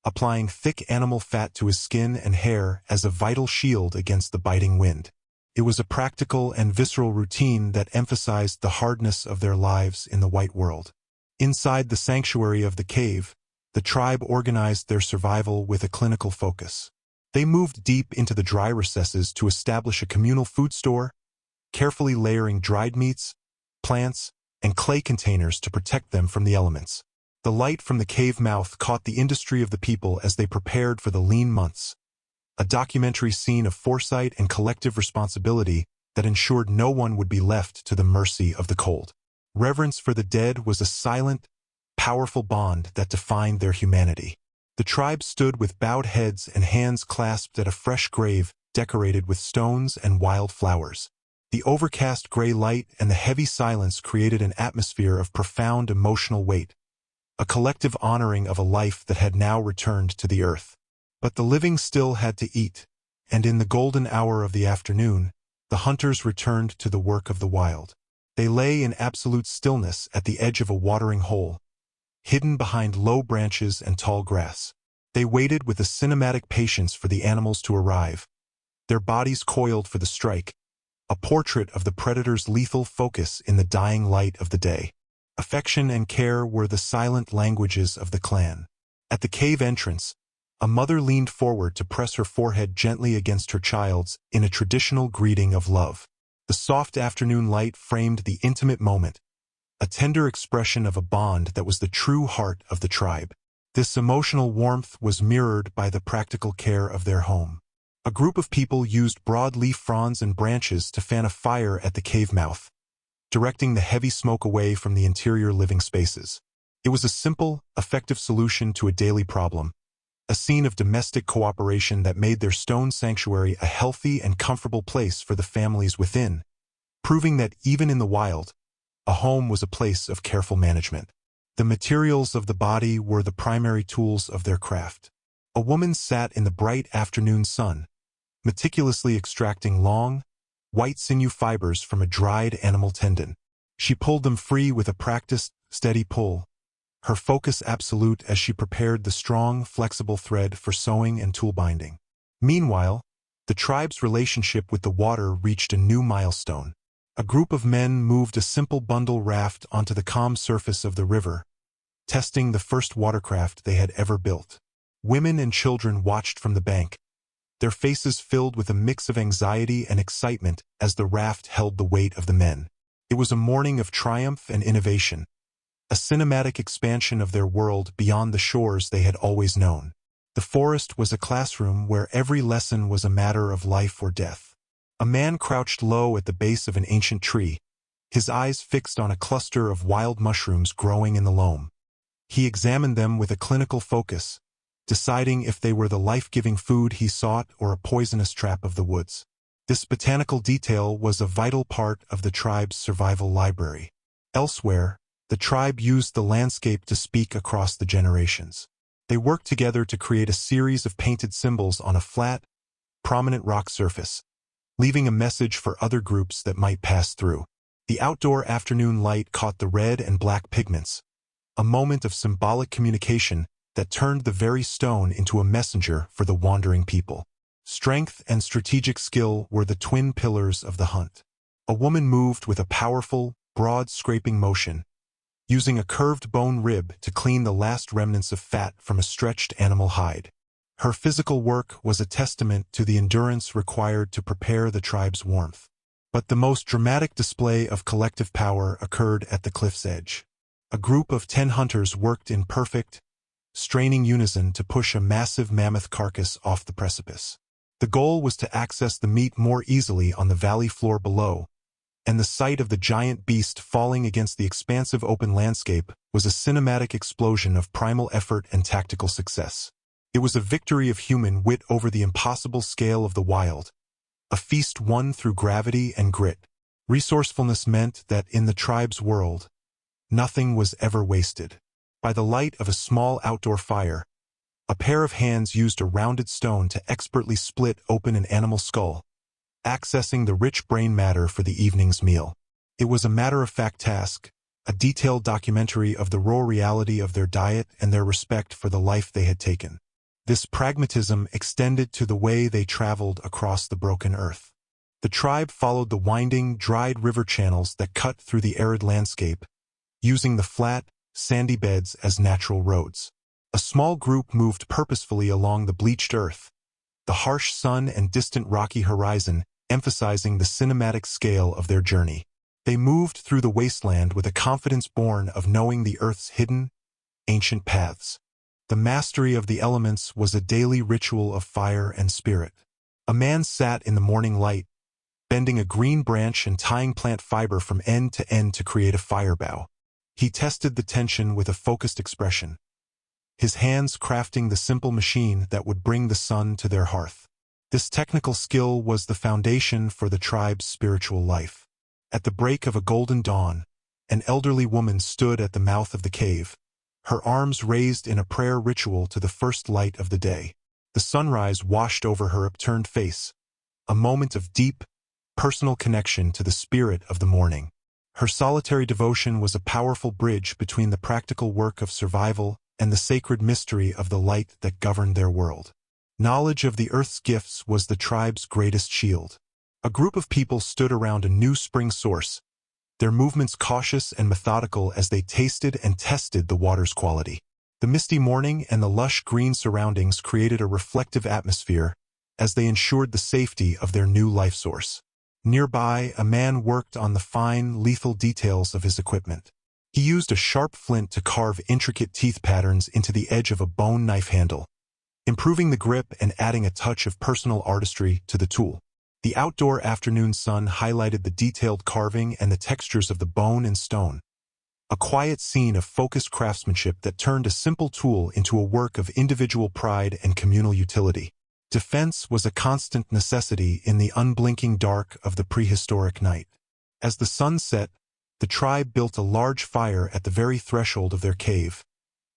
applying thick animal fat to his skin and hair as a vital shield against the biting wind. It was a practical and visceral routine that emphasized the hardness of their lives in the white world. Inside the sanctuary of the cave, the tribe organized their survival with a clinical focus. They moved deep into the dry recesses to establish a communal food store, carefully layering dried meats, plants, and clay containers to protect them from the elements. The light from the cave mouth caught the industry of the people as they prepared for the lean months, a documentary scene of foresight and collective responsibility that ensured no one would be left to the mercy of the cold. Reverence for the dead was a silent, powerful bond that defined their humanity. The tribe stood with bowed heads and hands clasped at a fresh grave decorated with stones and wild flowers. The overcast gray light and the heavy silence created an atmosphere of profound emotional weight, a collective honoring of a life that had now returned to the earth. But the living still had to eat, and in the golden hour of the afternoon, the hunters returned to the work of the wild. They lay in absolute stillness at the edge of a watering hole, hidden behind low branches and tall grass. They waited with a cinematic patience for the animals to arrive, their bodies coiled for the strike, a portrait of the predator's lethal focus in the dying light of the day. Affection and care were the silent languages of the clan. At the cave entrance, a mother leaned forward to press her forehead gently against her child's in a traditional greeting of love. The soft afternoon light framed the intimate moment, a tender expression of a bond that was the true heart of the tribe. This emotional warmth was mirrored by the practical care of their home. A group of people used broadleaf fronds and branches to fan a fire at the cave mouth, directing the heavy smoke away from the interior living spaces. It was a simple, effective solution to a daily problem, a scene of domestic cooperation that made their stone sanctuary a healthy and comfortable place for the families within, proving that even in the wild, a home was a place of careful management. The materials of the body were the primary tools of their craft. A woman sat in the bright afternoon sun, meticulously extracting long, white sinew fibers from a dried animal tendon. She pulled them free with a practiced, steady pull, her focus absolute as she prepared the strong, flexible thread for sewing and tool binding. Meanwhile, the tribe's relationship with the water reached a new milestone. A group of men moved a simple bundle raft onto the calm surface of the river, testing the first watercraft they had ever built. Women and children watched from the bank, their faces filled with a mix of anxiety and excitement as the raft held the weight of the men. It was a morning of triumph and innovation, a cinematic expansion of their world beyond the shores they had always known. The forest was a classroom where every lesson was a matter of life or death. A man crouched low at the base of an ancient tree, his eyes fixed on a cluster of wild mushrooms growing in the loam. He examined them with a clinical focus, deciding if they were the life-giving food he sought or a poisonous trap of the woods. This botanical detail was a vital part of the tribe's survival library. Elsewhere, the tribe used the landscape to speak across the generations. They worked together to create a series of painted symbols on a flat, prominent rock surface, leaving a message for other groups that might pass through. The outdoor afternoon light caught the red and black pigments, a moment of symbolic communication that turned the very stone into a messenger for the wandering people. Strength and strategic skill were the twin pillars of the hunt. A woman moved with a powerful, broad scraping motion, using a curved bone rib to clean the last remnants of fat from a stretched animal hide. Her physical work was a testament to the endurance required to prepare the tribe's warmth. But the most dramatic display of collective power occurred at the cliff's edge. A group of 10 hunters worked in perfect, straining unison to push a massive mammoth carcass off the precipice. The goal was to access the meat more easily on the valley floor below, and the sight of the giant beast falling against the expansive open landscape was a cinematic explosion of primal effort and tactical success. It was a victory of human wit over the impossible scale of the wild, a feast won through gravity and grit. Resourcefulness meant that in the tribe's world, nothing was ever wasted. By the light of a small outdoor fire, a pair of hands used a rounded stone to expertly split open an animal skull, accessing the rich brain matter for the evening's meal. It was a matter-of-fact task, a detailed documentary of the raw reality of their diet and their respect for the life they had taken. This pragmatism extended to the way they traveled across the broken earth. The tribe followed the winding, dried river channels that cut through the arid landscape, using the flat, sandy beds as natural roads. A small group moved purposefully along the bleached earth, the harsh sun and distant rocky horizon emphasizing the cinematic scale of their journey. They moved through the wasteland with a confidence born of knowing the earth's hidden, ancient paths. The mastery of the elements was a daily ritual of fire and spirit. A man sat in the morning light, bending a green branch and tying plant fiber from end to create a fire bow. He tested the tension with a focused expression, his hands crafting the simple machine that would bring the sun to their hearth. This technical skill was the foundation for the tribe's spiritual life. At the break of a golden dawn, an elderly woman stood at the mouth of the cave, her arms raised in a prayer ritual to the first light of the day. The sunrise washed over her upturned face, a moment of deep, personal connection to the spirit of the morning. Her solitary devotion was a powerful bridge between the practical work of survival and the sacred mystery of the light that governed their world. Knowledge of the earth's gifts was the tribe's greatest shield. A group of people stood around a new spring source, their movements cautious and methodical as they tasted and tested the water's quality. The misty morning and the lush green surroundings created a reflective atmosphere as they ensured the safety of their new life source. Nearby, a man worked on the fine, lethal details of his equipment. He used a sharp flint to carve intricate teeth patterns into the edge of a bone knife handle, improving the grip and adding a touch of personal artistry to the tool. The outdoor afternoon sun highlighted the detailed carving and the textures of the bone and stone, a quiet scene of focused craftsmanship that turned a simple tool into a work of individual pride and communal utility. Defense was a constant necessity in the unblinking dark of the prehistoric night. As the sun set, the tribe built a large fire at the very threshold of their cave,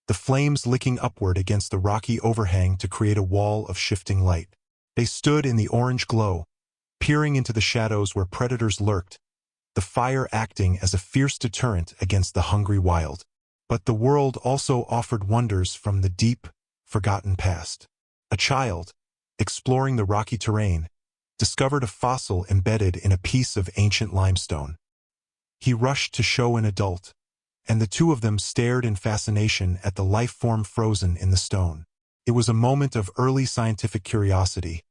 the flames licking upward against the rocky overhang to create a wall of shifting light. They stood in the orange glow, peering into the shadows where predators lurked, the fire acting as a fierce deterrent against the hungry wild. But the world also offered wonders from the deep, forgotten past. A child, exploring the rocky terrain, discovered a fossil embedded in a piece of ancient limestone. He rushed to show an adult, and the two of them stared in fascination at the life form frozen in the stone. It was a moment of early scientific curiosity,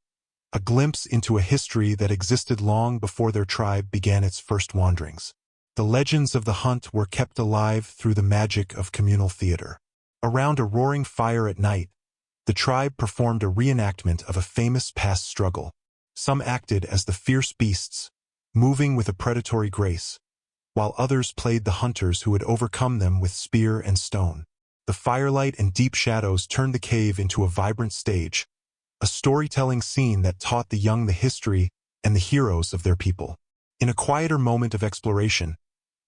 a glimpse into a history that existed long before their tribe began its first wanderings. The legends of the hunt were kept alive through the magic of communal theater. Around a roaring fire at night, the tribe performed a reenactment of a famous past struggle. Some acted as the fierce beasts, moving with a predatory grace, while others played the hunters who had overcome them with spear and stone. The firelight and deep shadows turned the cave into a vibrant stage, a storytelling scene that taught the young the history and the heroes of their people. In a quieter moment of exploration,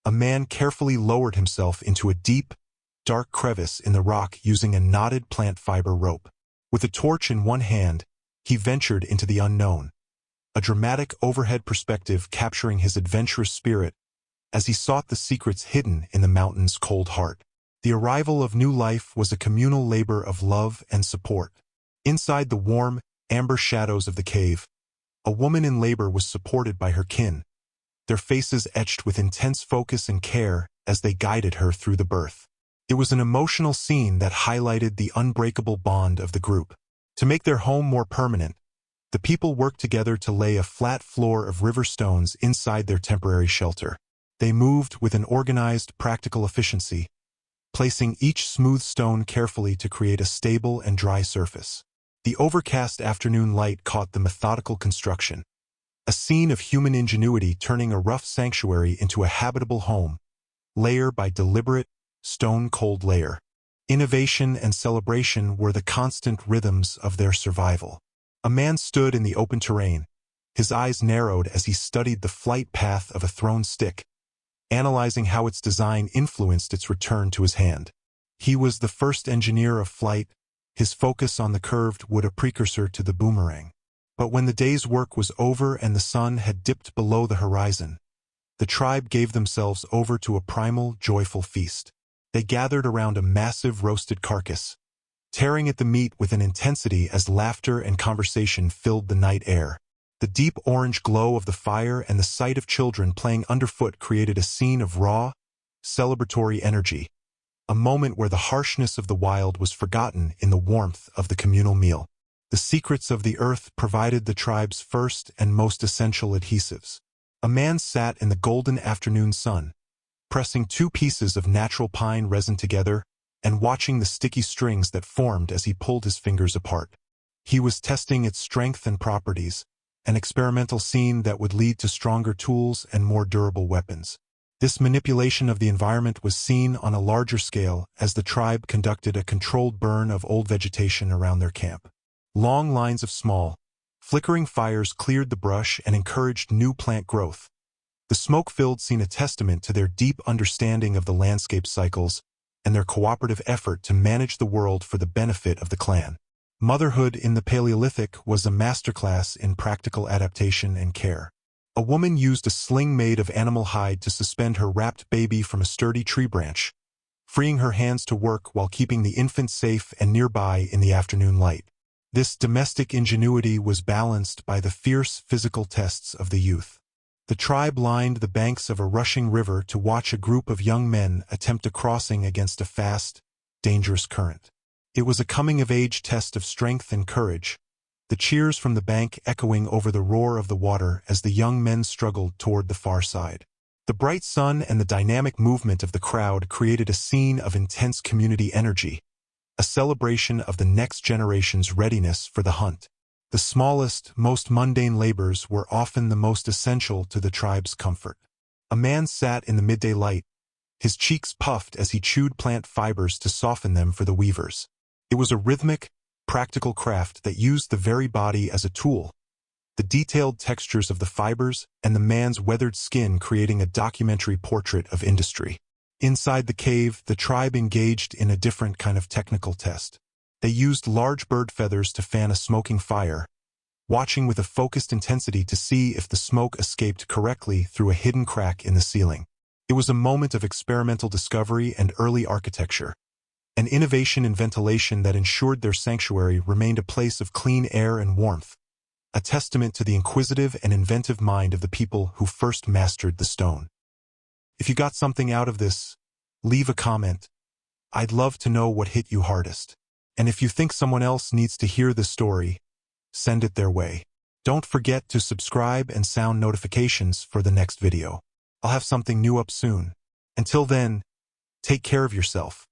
a man carefully lowered himself into a deep, dark crevice in the rock using a knotted plant fiber rope. With a torch in one hand, he ventured into the unknown, a dramatic overhead perspective capturing his adventurous spirit as he sought the secrets hidden in the mountain's cold heart. The arrival of new life was a communal labor of love and support. Inside the warm, amber shadows of the cave, a woman in labor was supported by her kin, their faces etched with intense focus and care as they guided her through the birth. It was an emotional scene that highlighted the unbreakable bond of the group. To make their home more permanent, the people worked together to lay a flat floor of river stones inside their temporary shelter. They moved with an organized, practical efficiency, placing each smooth stone carefully to create a stable and dry surface. The overcast afternoon light caught the methodical construction, a scene of human ingenuity turning a rough sanctuary into a habitable home, layer by deliberate, stone-cold layer. Innovation and celebration were the constant rhythms of their survival. A man stood in the open terrain, his eyes narrowed as he studied the flight path of a thrown stick, analyzing how its design influenced its return to his hand. He was the first engineer of flight, his focus on the curved wood a precursor to the boomerang. But when the day's work was over and the sun had dipped below the horizon, the tribe gave themselves over to a primal, joyful feast. They gathered around a massive roasted carcass, tearing at the meat with an intensity as laughter and conversation filled the night air. The deep orange glow of the fire and the sight of children playing underfoot created a scene of raw, celebratory energy, a moment where the harshness of the wild was forgotten in the warmth of the communal meal. The secrets of the earth provided the tribe's first and most essential adhesives. A man sat in the golden afternoon sun, pressing two pieces of natural pine resin together and watching the sticky strings that formed as he pulled his fingers apart. He was testing its strength and properties, an experimental scene that would lead to stronger tools and more durable weapons. This manipulation of the environment was seen on a larger scale as the tribe conducted a controlled burn of old vegetation around their camp. Long lines of small, flickering fires cleared the brush and encouraged new plant growth. The smoke-filled scene a testament to their deep understanding of the landscape cycles and their cooperative effort to manage the world for the benefit of the clan. Motherhood in the Paleolithic was a masterclass in practical adaptation and care. A woman used a sling made of animal hide to suspend her wrapped baby from a sturdy tree branch, freeing her hands to work while keeping the infant safe and nearby in the afternoon light. This domestic ingenuity was balanced by the fierce physical tests of the youth. The tribe lined the banks of a rushing river to watch a group of young men attempt a crossing against a fast, dangerous current. It was a coming-of-age test of strength and courage, the cheers from the bank echoing over the roar of the water as the young men struggled toward the far side. The bright sun and the dynamic movement of the crowd created a scene of intense community energy, a celebration of the next generation's readiness for the hunt. The smallest, most mundane labors were often the most essential to the tribe's comfort. A man sat in the midday light, his cheeks puffed as he chewed plant fibers to soften them for the weavers. It was a rhythmic, practical craft that used the very body as a tool, the detailed textures of the fibers and the man's weathered skin creating a documentary portrait of industry. Inside the cave, the tribe engaged in a different kind of technical test. They used large bird feathers to fan a smoking fire, watching with a focused intensity to see if the smoke escaped correctly through a hidden crack in the ceiling. It was a moment of experimental discovery and early architecture, an innovation in ventilation that ensured their sanctuary remained a place of clean air and warmth, a testament to the inquisitive and inventive mind of the people who first mastered the stone. If you got something out of this, leave a comment. I'd love to know what hit you hardest. And if you think someone else needs to hear this story, send it their way. Don't forget to subscribe and sound notifications for the next video. I'll have something new up soon. Until then, take care of yourself.